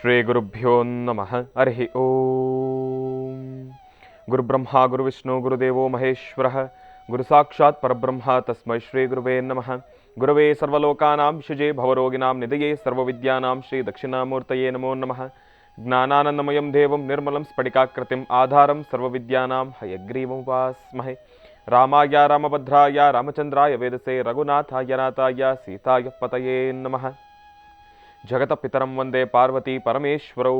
ಶ್ರೀ ಗುರುಭ್ಯೋ ನಮಃ. ಹರಿ ಓಂ. ಗುರುಬ್ರಹ್ಮ ಗುರುವಿಷ್ಣು ಗುರುದೇವೋ ಮಹೇಶ್ವರಃ. ಗುರು ಸಾಕ್ಷಾತ್ ಪರಬ್ರಹ್ಮ ತಸ್ಮೈ ಶ್ರೀ ಗುರುವೇ ನಮಃ. ಗುರವೇ ಸರ್ವಲೋಕಾನಾಂ ಶುಜೇ ಭವರೋಗಿಣಾಂ ನಿಧಯೇ ಸರ್ವವಿದ್ಯಾನಾಂ ಶ್ರೀ ದಕ್ಷಿಣಾಮೂರ್ತಯೇ ನಮೋ ನಮಃ. ಜ್ಞಾನಾನಂದಮಯಂ ದೇವಂ ನಿರ್ಮಲಂ ಸ್ಫಟಿಕಾಕೃತಿಂ ಆಧಾರಂ ಸರ್ವವಿದ್ಯಾನಾಂ ಹಯಗ್ರೀವముపాస్మహే. ರಾಮಾಯ ರಾಮಭದ್ರಾಯ ರಾಮಚಂದ್ರಾಯ ವೇದಸೇ ರಘುನಾಥಾಯ ನಾಥಾಯ ಸೀತಾಯ ಪತಯೇ ನಮಃ. ಜಗತ ಪಿತರಂ ವಂದೇ ಪಾರ್ವತಿ ಪರಮೇಶ್ವರೌ.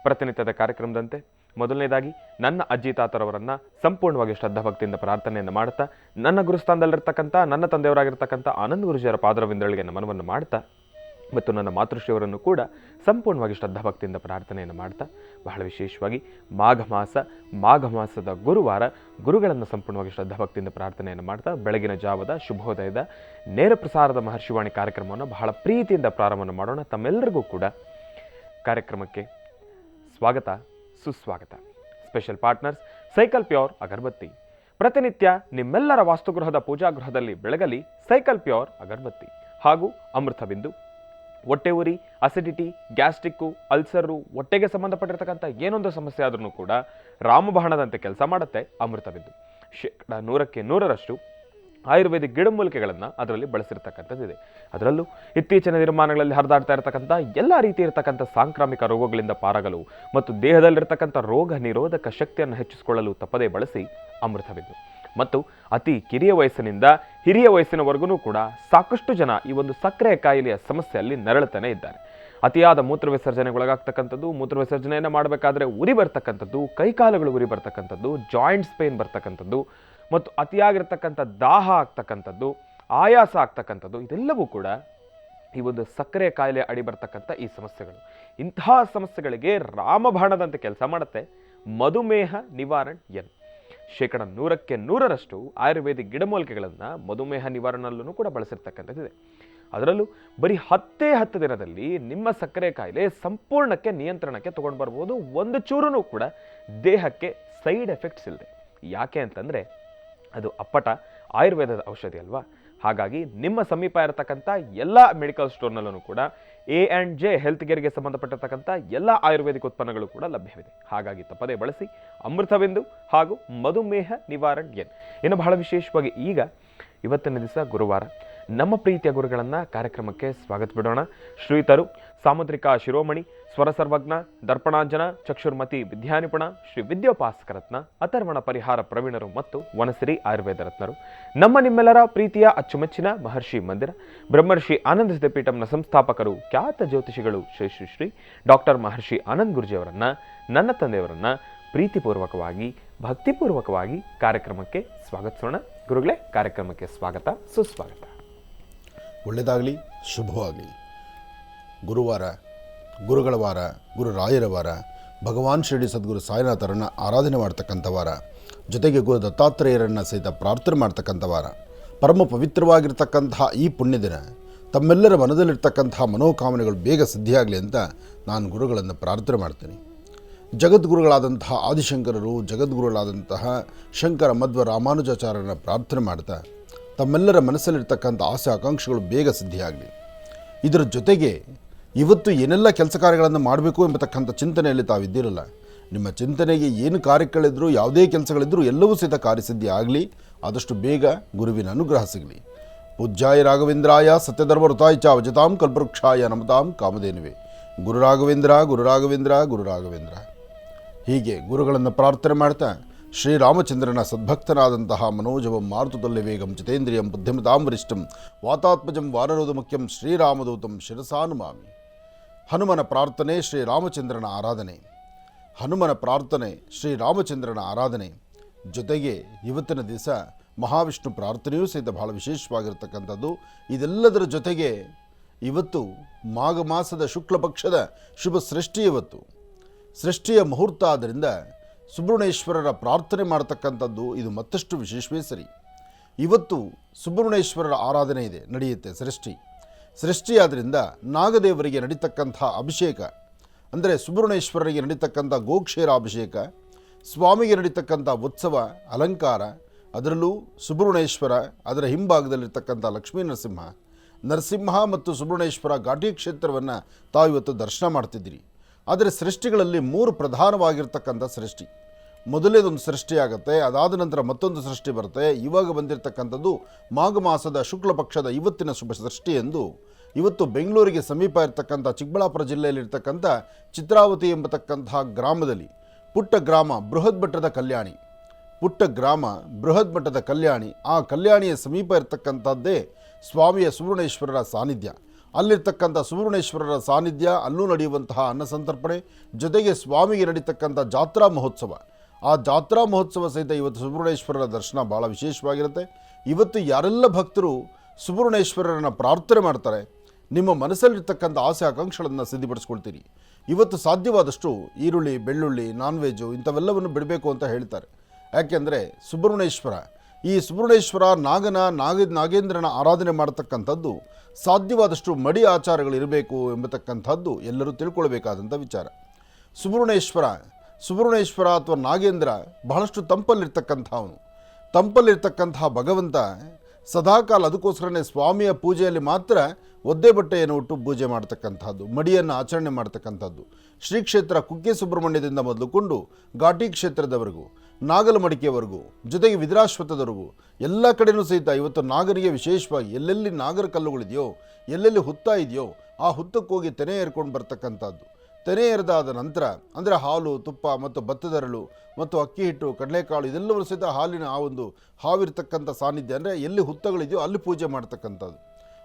ಪ್ರತಿನಿತ್ಯದ ಕಾರ್ಯಕ್ರಮದಂತೆ ಮೊದಲನೇದಾಗಿ ನನ್ನ ಅಜ್ಜಿ ತಾತರವರನ್ನು ಸಂಪೂರ್ಣವಾಗಿ ಶ್ರದ್ಧಾಭಕ್ತಿಯಿಂದ ಪ್ರಾರ್ಥನೆಯನ್ನು ಮಾಡ್ತಾ, ನನ್ನ ಗುರುಸ್ಥಾನದಲ್ಲಿರ್ತಕ್ಕಂಥ ನನ್ನ ತಂದೆಯವರಾಗಿರ್ತಕ್ಕಂಥ ಆನಂದ ಗುರುಜಿಯವರ ಪಾದರವಿಂದಗಳಿಗೆ ನಮನವನ್ನು ಮಾಡ್ತಾ, ಮತ್ತು ನನ್ನ ಮಾತೃಶ್ರೀಯವರನ್ನು ಕೂಡ ಸಂಪೂರ್ಣವಾಗಿ ಶ್ರದ್ಧಾಭಕ್ತಿಯಿಂದ ಪ್ರಾರ್ಥನೆಯನ್ನು ಮಾಡ್ತಾ, ಬಹಳ ವಿಶೇಷವಾಗಿ ಮಾಘ ಮಾಸದ ಗುರುವಾರ ಗುರುಗಳನ್ನು ಸಂಪೂರ್ಣವಾಗಿ ಶ್ರದ್ಧಾಭಕ್ತಿಯಿಂದ ಪ್ರಾರ್ಥನೆಯನ್ನು ಮಾಡ್ತಾ, ಬೆಳಗಿನ ಜಾವದ ಶುಭೋದಯದ ನೇರ ಪ್ರಸಾರದ ಮಹರ್ಷಿವಾಣಿ ಕಾರ್ಯಕ್ರಮವನ್ನು ಬಹಳ ಪ್ರೀತಿಯಿಂದ ಪ್ರಾರಂಭವನ್ನು ಮಾಡೋಣ. ತಮ್ಮೆಲ್ಲರಿಗೂ ಕೂಡ ಕಾರ್ಯಕ್ರಮಕ್ಕೆ ಸ್ವಾಗತ, ಸುಸ್ವಾಗತ. ಸ್ಪೆಷಲ್ ಪಾರ್ಟ್ನರ್ಸ್ ಸೈಕಲ್ ಪ್ಯೂರ್ ಅಗರಬತ್ತಿ. ಪ್ರತಿನಿತ್ಯ ನಿಮ್ಮೆಲ್ಲರ ವಾಸ್ತುಗೃಹದ ಪೂಜಾಗೃಹದಲ್ಲಿ ಬೆಳಗಲಿ ಸೈಕಲ್ ಪ್ಯೂರ್ ಅಗರಬತ್ತಿ ಹಾಗೂ ಅಮೃತ ಬಿಂದು. ಹೊಟ್ಟೆ ಉರಿ, ಅಸಿಡಿಟಿ, ಗ್ಯಾಸ್ಟ್ರಿಕ್ಕು, ಅಲ್ಸರು, ಹೊಟ್ಟೆಗೆ ಸಂಬಂಧಪಟ್ಟಿರ್ತಕ್ಕಂಥ ಏನೊಂದು ಸಮಸ್ಯೆ ಆದ್ರೂ ಕೂಡ ರಾಮಬಾಣದಂತೆ ಕೆಲಸ ಮಾಡುತ್ತೆ ಅಮೃತ ಬಿಂದು. 100% ಆಯುರ್ವೇದಿಕ್ ಗಿಡಮೂಲಿಕೆಗಳನ್ನು ಅದರಲ್ಲಿ ಬಳಸಿರ್ತಕ್ಕಂಥದ್ದಿದೆ. ಅದರಲ್ಲೂ ಇತ್ತೀಚಿನ ನಿರ್ಮಾಣಗಳಲ್ಲಿ ಹರಿದಾಡ್ತಾ ಇರತಕ್ಕಂಥ ಎಲ್ಲ ರೀತಿ ಇರತಕ್ಕಂಥ ಸಾಂಕ್ರಾಮಿಕ ರೋಗಗಳಿಂದ ಪಾರಾಗಲು ಮತ್ತು ದೇಹದಲ್ಲಿರ್ತಕ್ಕಂಥ ರೋಗ ನಿರೋಧಕ ಶಕ್ತಿಯನ್ನು ಹೆಚ್ಚಿಸಿಕೊಳ್ಳಲು ತಪ್ಪದೇ ಬಳಸಿ ಅಮೃತ ಬಿಂದು. ಮತ್ತು ಅತಿ ಕಿರಿಯ ವಯಸ್ಸಿನಿಂದ ಹಿರಿಯ ವಯಸ್ಸಿನವರೆಗೂ ಕೂಡ ಸಾಕಷ್ಟು ಜನ ಈ ಒಂದು ಸಕ್ಕರೆ ಕಾಯಿಲೆಯ ಸಮಸ್ಯೆಯಲ್ಲಿ ನರಳುತ್ತಾನೆ ಇದ್ದಾರೆ. ಅತಿಯಾದ ಮೂತ್ರ ವಿಸರ್ಜನೆಗೊಳಗಾಗ್ತಕ್ಕಂಥದ್ದು, ಮೂತ್ರ ವಿಸರ್ಜನೆಯನ್ನು ಮಾಡಬೇಕಾದ್ರೆ ಉರಿ ಬರ್ತಕ್ಕಂಥದ್ದು, ಕೈಕಾಲುಗಳು ಉರಿ ಬರ್ತಕ್ಕಂಥದ್ದು, ಜಾಯಿಂಟ್ಸ್ ಪೇನ್ ಬರ್ತಕ್ಕಂಥದ್ದು, ಮತ್ತು ಅತಿಯಾಗಿರ್ತಕ್ಕಂಥ ದಾಹ ಆಗ್ತಕ್ಕಂಥದ್ದು, ಆಯಾಸ ಆಗ್ತಕ್ಕಂಥದ್ದು, ಇದೆಲ್ಲವೂ ಕೂಡ ಈ ಒಂದು ಸಕ್ಕರೆ ಕಾಯಿಲೆ ಅಡಿ ಬರ್ತಕ್ಕಂಥ ಈ ಸಮಸ್ಯೆಗಳು. ಇಂತಹ ಸಮಸ್ಯೆಗಳಿಗೆ ರಾಮಬಾಣದಂತೆ ಕೆಲಸ ಮಾಡುತ್ತೆ ಮಧುಮೇಹ ನಿವಾರಣ್ ಎನ್. 100% ಆಯುರ್ವೇದಿಕ್ ಗಿಡಮೂಲಿಕೆಗಳನ್ನು ಮಧುಮೇಹ ನಿವಾರಣೆಯಲ್ಲೂ ಕೂಡ ಬಳಸಿರ್ತಕ್ಕಂಥದ್ದಿದೆ. ಅದರಲ್ಲೂ ಬರೀ 10 ದಿನದಲ್ಲಿ ನಿಮ್ಮ ಸಕ್ಕರೆ ಕಾಯಿಲೆ ಸಂಪೂರ್ಣಕ್ಕೆ ನಿಯಂತ್ರಣಕ್ಕೆ ತಗೊಂಡು ಬರ್ಬೋದು, ಒಂದು ಚೂರೂ ಕೂಡ ದೇಹಕ್ಕೆ ಸೈಡ್ ಎಫೆಕ್ಟ್ಸ್ ಇಲ್ಲದೆ. ಯಾಕೆ ಅಂತಂದರೆ ಅದು ಅಪ್ಪಟ ಆಯುರ್ವೇದದ ಔಷಧಿ ಅಲ್ವಾ. ಹಾಗಾಗಿ ನಿಮ್ಮ ಸಮೀಪ ಇರತಕ್ಕಂಥ ಎಲ್ಲ ಮೆಡಿಕಲ್ ಸ್ಟೋರ್ನಲ್ಲೂ ಕೂಡ A&J ಹೆಲ್ತ್ ಕೇರ್ಗೆ ಸಂಬಂಧಪಟ್ಟಿರ್ತಕ್ಕಂಥ ಎಲ್ಲ ಆಯುರ್ವೇದಿಕ್ ಉತ್ಪನ್ನಗಳು ಕೂಡ ಲಭ್ಯವಿದೆ. ಹಾಗಾಗಿ ತಪ್ಪದೇ ಬಳಸಿ ಅಮೃತಬಿಂದು ಹಾಗೂ ಮಧುಮೇಹ ನಿವಾರಣ್ ಎನ್. ಇನ್ನು ಬಹಳ ವಿಶೇಷವಾಗಿ ಇವತ್ತಿನ ದಿವಸ ಗುರುವಾರ ನಮ್ಮ ಪ್ರೀತಿಯ ಗುರುಗಳನ್ನು ಕಾರ್ಯಕ್ರಮಕ್ಕೆ ಸ್ವಾಗತ ಬಿಡೋಣ. ಶ್ರೀತರು ಸಾಮುದ್ರಿಕ ಶಿರೋಮಣಿ, ಸ್ವರ ಸರ್ವಜ್ಞ, ದರ್ಪಣಾಂಜನ, ಚಕ್ಷುರ್ಮತಿ ವಿದ್ಯಾನಿಪುಣ, ಶ್ರೀ ವಿದ್ಯೋಪಾಸಕರತ್ನ, ಅಥರ್ವಣ ಪರಿಹಾರ ಪ್ರವೀಣರು ಮತ್ತು ವನಸಿರಿ ಆಯುರ್ವೇದ ರತ್ನರು, ನಮ್ಮ ನಿಮ್ಮೆಲ್ಲರ ಪ್ರೀತಿಯ ಅಚ್ಚುಮೆಚ್ಚಿನ ಮಹರ್ಷಿ ಮಂದಿರ ಬ್ರಹ್ಮರ್ಷಿ ಆನಂದ ಸಿದ್ಧಪೀಠಂನ ಸಂಸ್ಥಾಪಕರು, ಖ್ಯಾತ ಜ್ಯೋತಿಷಿಗಳು ಶ್ರೀ ಶ್ರೀ ಶ್ರೀ ಡಾಕ್ಟರ್ ಮಹರ್ಷಿ ಆನಂದ್ ಗುರುಜಿಯವರನ್ನ, ನನ್ನ ತಂದೆಯವರನ್ನ ಪ್ರೀತಿಪೂರ್ವಕವಾಗಿ ಭಕ್ತಿಪೂರ್ವಕವಾಗಿ ಕಾರ್ಯಕ್ರಮಕ್ಕೆ ಸ್ವಾಗತಿಸೋಣ. ಗುರುಗಳೇ, ಕಾರ್ಯಕ್ರಮಕ್ಕೆ ಸ್ವಾಗತ, ಸುಸ್ವಾಗತ. ಒಳ್ಳೆಯದಾಗಲಿ, ಶುಭವಾಗಲಿ. ಗುರುವಾರ, ಗುರುಗಳ ವಾರ, ಗುರು ರಾಯರ ವಾರ, ಭಗವಾನ್ ಶಿರಡಿ ಸದ್ಗುರು ಸಾಯಿನಾಥರನ್ನು ಆರಾಧನೆ ಮಾಡ್ತಕ್ಕಂಥ ವಾರ, ಜೊತೆಗೆ ಗುರು ದತ್ತಾತ್ರೇಯರನ್ನು ಸಹಿತ ಪ್ರಾರ್ಥನೆ ಮಾಡ್ತಕ್ಕಂಥ ವಾರ, ಪರಮ ಪವಿತ್ರವಾಗಿರ್ತಕ್ಕಂತಹ ಈ ಪುಣ್ಯ ದಿನ ತಮ್ಮೆಲ್ಲರ ಮನದಲ್ಲಿರ್ತಕ್ಕಂತಹ ಮನೋಕಾಮನೆಗಳು ಬೇಗ ಸಿದ್ಧಿಯಾಗಲಿ ಅಂತ ನಾನು ಗುರುಗಳನ್ನು ಪ್ರಾರ್ಥನೆ ಮಾಡ್ತೀನಿ. ಜಗದ್ಗುರುಗಳಾದಂತಹ ಆದಿಶಂಕರರು, ಜಗದ್ಗುರುಗಳಾದಂತಹ ಶಂಕರ ಮಧ್ವ ರಾಮಾನುಜಾಚಾರ್ಯರನ್ನು ಪ್ರಾರ್ಥನೆ ಮಾಡ್ತಾ ತಮ್ಮೆಲ್ಲರ ಮನಸ್ಸಲ್ಲಿರ್ತಕ್ಕಂಥ ಆಸೆ ಆಕಾಂಕ್ಷೆಗಳು ಬೇಗ ಸಿದ್ಧಿಯಾಗಲಿ. ಇದರ ಜೊತೆಗೆ ಇವತ್ತು ಏನೆಲ್ಲ ಕೆಲಸ ಕಾರ್ಯಗಳನ್ನು ಮಾಡಬೇಕು ಎಂಬತಕ್ಕಂಥ ಚಿಂತನೆಯಲ್ಲಿ ತಾವಿದ್ದಿರಲ್ಲ. ನಿಮ್ಮ ಚಿಂತನೆಗೆ ಏನು ಕಾರ್ಯಗಳಿದ್ರೂ, ಯಾವುದೇ ಕೆಲಸಗಳಿದ್ರೂ ಎಲ್ಲವೂ ಸಹಿತ ಕಾರ್ಯಸಿದ್ಧಿ ಆಗಲಿ. ಆದಷ್ಟು ಬೇಗ ಗುರುವಿನ ಅನುಗ್ರಹ ಸಿಗಲಿ. ಪೂಜ್ಯಾಯ ರಾಘವೇಂದ್ರಾಯ ಸತ್ಯಧರ್ಮಋತಾಯ ಚ ವಜತಾಂ ಕಲ್ಪವೃಕ್ಷಾಯ ನಮತಾಂ ಕಾಮಧೇನುವೆ. ಗುರು ರಾಘವೇಂದ್ರ ಗುರು ರಾಘವೇಂದ್ರ ಗುರು ರಾಘವೇಂದ್ರ. ಹೀಗೆ ಗುರುಗಳನ್ನು ಪ್ರಾರ್ಥನೆ ಮಾಡ್ತಾ ಶ್ರೀರಾಮಚಂದ್ರನ ಸದ್ಭಕ್ತನಾದಂತಹ ಮನೋಜವಂ ಮಾರುತುಲ್ಯ ವೇಗಂ ಜಿತೇಂದ್ರಿಯಂ ಬುದ್ಧಿಮತಾಂ ವರಿಷ್ಠಂ ವಾತಾತ್ಮಜಂ ವಾನರೋಧ ಮುಖ್ಯಂ ಶ್ರೀರಾಮದೂತಂ ಶಿರಸಾನುಮಾಮಿ. ಹನುಮನ ಪ್ರಾರ್ಥನೆ, ಶ್ರೀರಾಮಚಂದ್ರನ ಆರಾಧನೆ. ಹನುಮನ ಪ್ರಾರ್ಥನೆ, ಶ್ರೀರಾಮಚಂದ್ರನ ಆರಾಧನೆ ಜೊತೆಗೆ ಇವತ್ತಿನ ದಿವಸ ಮಹಾವಿಷ್ಣು ಪ್ರಾರ್ಥನೆಯೂ ಸಹಿತ ಬಹಳ ವಿಶೇಷವಾಗಿರ್ತಕ್ಕಂಥದ್ದು. ಇದೆಲ್ಲದರ ಜೊತೆಗೆ ಇವತ್ತು ಮಾಘ ಮಾಸದ ಶುಕ್ಲ ಪಕ್ಷದ ಶುಭ ಸೃಷ್ಟಿ. ಇವತ್ತು ಸೃಷ್ಟಿಯ ಮುಹೂರ್ತ ಆದ್ದರಿಂದ ಸುಬ್ರಹ್ಮಣ್ಯೇಶ್ವರರ ಪ್ರಾರ್ಥನೆ ಮಾಡತಕ್ಕಂಥದ್ದು ಇದು ಮತ್ತಷ್ಟು ವಿಶೇಷವೇ ಸರಿ. ಇವತ್ತು ಸುಬ್ರಹ್ಮಣ್ಯೇಶ್ವರರ ಆರಾಧನೆ ಇದೆ, ನಡೆಯುತ್ತೆ. ಸೃಷ್ಟಿಯಾದ್ದರಿಂದ ನಾಗದೇವರಿಗೆ ನಡೀತಕ್ಕಂಥ ಅಭಿಷೇಕ, ಅಂದರೆ ಸುಬ್ರಹ್ಮಣ್ಯೇಶ್ವರರಿಗೆ ನಡೀತಕ್ಕಂಥ ಗೋಕ್ಷೇರಾಭಿಷೇಕ, ಸ್ವಾಮಿಗೆ ನಡೀತಕ್ಕಂಥ ಉತ್ಸವ ಅಲಂಕಾರ, ಅದರಲ್ಲೂ ಸುಬ್ರಹ್ಮಣ್ಯೇಶ್ವರ, ಅದರ ಹಿಂಭಾಗದಲ್ಲಿರ್ತಕ್ಕಂಥ ಲಕ್ಷ್ಮೀ ನರಸಿಂಹ ಮತ್ತು ಸುಬ್ರಹ್ಮಣ್ಯೇಶ್ವರ ಘಾಟಿ ಕ್ಷೇತ್ರವನ್ನು ತಾವು ಇವತ್ತು ದರ್ಶನ ಮಾಡ್ತಿದ್ದೀರಿ. ಆದರೆ ಸೃಷ್ಟಿಗಳಲ್ಲಿ 3 ಪ್ರಧಾನವಾಗಿರ್ತಕ್ಕಂಥ ಸೃಷ್ಟಿ. ಮೊದಲೇದೊಂದು ಸೃಷ್ಟಿ ಆಗುತ್ತೆ, ಅದಾದ ನಂತರ ಮತ್ತೊಂದು ಸೃಷ್ಟಿ ಬರುತ್ತೆ. ಇವಾಗ ಬಂದಿರತಕ್ಕಂಥದ್ದು ಮಾಘ ಮಾಸದ ಶುಕ್ಲ ಪಕ್ಷದ ಇವತ್ತಿನ ಶುಭ ಸೃಷ್ಟಿ ಎಂದು ಇವತ್ತು ಬೆಂಗಳೂರಿಗೆ ಸಮೀಪ ಇರತಕ್ಕಂಥ ಚಿಕ್ಕಬಳ್ಳಾಪುರ ಜಿಲ್ಲೆಯಲ್ಲಿರ್ತಕ್ಕಂಥ ಚಿತ್ರಾವತಿ ಎಂಬತಕ್ಕಂತಹ ಗ್ರಾಮದಲ್ಲಿ ಪುಟ್ಟ ಗ್ರಾಮ ಬೃಹತ್ ಮಟ್ಟದ ಕಲ್ಯಾಣಿ, ಪುಟ್ಟ ಗ್ರಾಮ ಬೃಹತ್ ಮಟ್ಟದ ಕಲ್ಯಾಣಿ, ಆ ಕಲ್ಯಾಣಿಯ ಸಮೀಪ ಇರತಕ್ಕಂಥದ್ದೇ ಸ್ವಾಮಿಯ ಸುಬ್ರಹ್ಮಣ್ಯೇಶ್ವರರ ಸಾನ್ನಿಧ್ಯ. ಅಲ್ಲಿರ್ತಕ್ಕಂಥ ಸುಬ್ರಹ್ಮಣ್ಯೇಶ್ವರರ ಸಾನ್ನಿಧ್ಯ, ಅಲ್ಲೂ ನಡೆಯುವಂತಹ ಅನ್ನಸಂತರ್ಪಣೆ, ಜೊತೆಗೆ ಸ್ವಾಮಿಗೆ ನಡೀತಕ್ಕಂಥ ಜಾತ್ರಾ ಮಹೋತ್ಸವ. ಆ ಜಾತ್ರಾ ಮಹೋತ್ಸವ ಸಹಿತ ಇವತ್ತು ಸುಬ್ರಹ್ಮಣ್ಯೇಶ್ವರರ ದರ್ಶನ ಭಾಳ ವಿಶೇಷವಾಗಿರುತ್ತೆ. ಇವತ್ತು ಯಾರೆಲ್ಲ ಭಕ್ತರು ಸುಬ್ರಹ್ಮಣ್ಯೇಶ್ವರರನ್ನು ಪ್ರಾರ್ಥನೆ ಮಾಡ್ತಾರೆ, ನಿಮ್ಮ ಮನಸ್ಸಲ್ಲಿರ್ತಕ್ಕಂಥ ಆಸೆ ಆಕಾಂಕ್ಷೆಗಳನ್ನು ಸಿದ್ಧಪಡಿಸ್ಕೊಳ್ತೀರಿ. ಇವತ್ತು ಸಾಧ್ಯವಾದಷ್ಟು ಈರುಳ್ಳಿ, ಬೆಳ್ಳುಳ್ಳಿ, ನಾನ್ ವೆಜ್ಜು ಇಂಥವೆಲ್ಲವನ್ನು ಬಿಡಬೇಕು ಅಂತ ಹೇಳ್ತಾರೆ. ಯಾಕೆಂದರೆ ಸುಬ್ರಹ್ಮಣ್ಯೇಶ್ವರ, ಈ ಸುಬ್ರಹ್ಮಣ್ಯೇಶ್ವರ ನಾಗೇಂದ್ರನ ಆರಾಧನೆ ಮಾಡತಕ್ಕಂಥದ್ದು ಸಾಧ್ಯವಾದಷ್ಟು ಮಡಿ ಆಚಾರಗಳಿರಬೇಕು ಎಂಬತಕ್ಕಂಥದ್ದು ಎಲ್ಲರೂ ತಿಳ್ಕೊಳ್ಬೇಕಾದಂಥ ವಿಚಾರ. ಸುಬ್ರಹ್ಮಣ್ಯೇಶ್ವರ ಅಥವಾ ನಾಗೇಂದ್ರ ಬಹಳಷ್ಟು ತಂಪಲ್ಲಿರ್ತಕ್ಕಂಥವನು. ತಂಪಲ್ಲಿರ್ತಕ್ಕಂತಹ ಭಗವಂತ ಸದಾಕಾಲ ಅದಕ್ಕೋಸ್ಕರನೇ ಸ್ವಾಮಿಯ ಪೂಜೆಯಲ್ಲಿ ಮಾತ್ರ ಒದ್ದೆ ಬಟ್ಟೆಯನ್ನು ಉಟ್ಟು ಪೂಜೆ ಮಾಡ್ತಕ್ಕಂಥದ್ದು, ಮಡಿಯನ್ನು ಆಚರಣೆ ಮಾಡ್ತಕ್ಕಂಥದ್ದು. ಶ್ರೀ ಕ್ಷೇತ್ರ ಕುಕ್ಕೆ ಸುಬ್ರಹ್ಮಣ್ಯದಿಂದ ಮೊದಲುಕೊಂಡು ಘಾಟಿ ಕ್ಷೇತ್ರದವರೆಗೂ, ನಾಗಲಮಡಿಕೆವರೆಗೂ, ಜೊತೆಗೆ ವಿದ್ರಾಶ್ವತ್ಥದವರೆಗೂ ಎಲ್ಲ ಕಡೆಯೂ ಸಹಿತ ಇವತ್ತು ನಾಗರಿಗೆ ವಿಶೇಷವಾಗಿ ಎಲ್ಲೆಲ್ಲಿ ನಾಗರ ಕಲ್ಲುಗಳಿದೆಯೋ, ಎಲ್ಲೆಲ್ಲಿ ಹುತ್ತ ಇದೆಯೋ ಆ ಹುತ್ತಕ್ಕೆ ಹೋಗಿ ತೆನೆ ಏರ್ಕೊಂಡು ಬರ್ತಕ್ಕಂಥದ್ದು. ತೆನೆ ಎರೆದಾದ ನಂತರ ಅಂದರೆ ಹಾಲು, ತುಪ್ಪ ಮತ್ತು ಭತ್ತದರಳು ಮತ್ತು ಅಕ್ಕಿ ಹಿಟ್ಟು, ಕಡಲೆಕಾಳು ಇದೆಲ್ಲವೂ ಸಹಿತ ಹಾಲಿನ ಆ ಒಂದು ಹಾವಿರ್ತಕ್ಕಂಥ ಸಾನ್ನಿಧ್ಯ, ಅಂದರೆ ಎಲ್ಲಿ ಹುತ್ತಗಳಿದೆಯೋ ಅಲ್ಲಿ ಪೂಜೆ ಮಾಡ್ತಕ್ಕಂಥದ್ದು.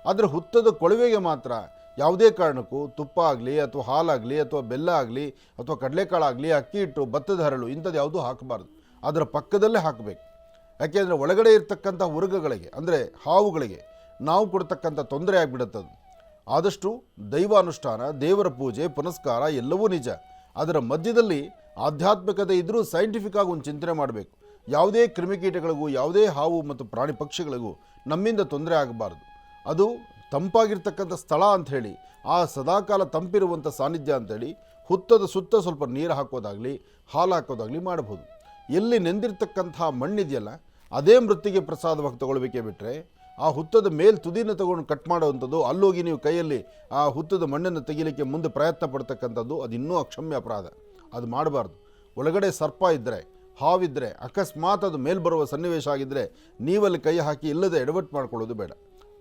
ಆದರೆ ಹುತ್ತದ ಕೊಳವೆಗೆ ಮಾತ್ರ ಯಾವುದೇ ಕಾರಣಕ್ಕೂ ತುಪ್ಪ ಆಗಲಿ ಅಥವಾ ಹಾಲಾಗಲಿ ಅಥವಾ ಬೆಲ್ಲ ಆಗಲಿ ಅಥವಾ ಕಡಲೆಕಾಳಾಗಲಿ, ಅಕ್ಕಿ ಹಿಟ್ಟು, ಭತ್ತದ ಹರಳು ಇಂಥದ್ದು ಯಾವುದೂ ಹಾಕಬಾರ್ದು. ಅದರ ಪಕ್ಕದಲ್ಲೇ ಹಾಕಬೇಕು. ಯಾಕೆಂದರೆ ಒಳಗಡೆ ಇರ್ತಕ್ಕಂಥ ಉರುಗಗಳಿಗೆ ಅಂದರೆ ಹಾವುಗಳಿಗೆ ನಾವು ಕೊಡ್ತಕ್ಕಂಥ ತೊಂದರೆ ಆಗಿಬಿಡುತ್ತದು. ಆದಷ್ಟು ದೈವಾನುಷ್ಠಾನ, ದೇವರ ಪೂಜೆ, ಪುನಸ್ಕಾರ ಎಲ್ಲವೂ ನಿಜ. ಅದರ ಮಧ್ಯದಲ್ಲಿ ಆಧ್ಯಾತ್ಮಿಕತೆ ಇದ್ದರೂ ಸೈಂಟಿಫಿಕ್ ಆಗಿ ಒಂದು ಚಿಂತನೆ ಮಾಡಬೇಕು. ಯಾವುದೇ ಕ್ರಿಮಿಕೀಟಗಳಿಗೂ, ಯಾವುದೇ ಹಾವು ಮತ್ತು ಪ್ರಾಣಿ ಪಕ್ಷಿಗಳಿಗೂ ನಮ್ಮಿಂದ ತೊಂದರೆ ಆಗಬಾರ್ದು. ಅದು ತಂಪಾಗಿರ್ತಕ್ಕಂಥ ಸ್ಥಳ ಅಂಥೇಳಿ, ಆ ಸದಾಕಾಲ ತಂಪಿರುವಂಥ ಸಾನ್ನಿಧ್ಯ ಅಂಥೇಳಿ ಹುತ್ತದ ಸುತ್ತ ಸ್ವಲ್ಪ ನೀರು ಹಾಕೋದಾಗಲಿ, ಹಾಲು ಹಾಕೋದಾಗಲಿ ಮಾಡ್ಬೋದು. ಎಲ್ಲಿ ನೆಂದಿರ್ತಕ್ಕಂಥ ಮಣ್ಣಿದೆಯಲ್ಲ ಅದೇ ಮೃತ್ತಿಗೆ ಪ್ರಸಾದವಾಗಿ ತಗೊಳ್ಬೇಕೇ ಬಿಟ್ಟರೆ ಆ ಹುತ್ತದ ತುದಿನ ತಗೊಂಡು ಕಟ್ ಮಾಡೋವಂಥದ್ದು, ಅಲ್ಲೋಗಿ ನೀವು ಕೈಯಲ್ಲಿ ಆ ಹುತ್ತದ ಮಣ್ಣನ್ನು ತೆಗಿಲಿಕ್ಕೆ ಮುಂದೆ ಪ್ರಯತ್ನ ಪಡ್ತಕ್ಕಂಥದ್ದು ಅದು ಇನ್ನೂ ಅಕ್ಷಮ್ಯ ಅಪರಾಧ. ಅದು ಮಾಡಬಾರ್ದು. ಒಳಗಡೆ ಸರ್ಪ ಇದ್ದರೆ, ಹಾವಿದ್ದರೆ, ಅಕಸ್ಮಾತ್ ಅದು ಬರುವ ಸನ್ನಿವೇಶ ಆಗಿದ್ದರೆ ನೀವಲ್ಲಿ ಕೈ ಹಾಕಿ ಇಲ್ಲದೆ ಎಡವಟ್ಟು ಮಾಡ್ಕೊಳ್ಳೋದು ಬೇಡ.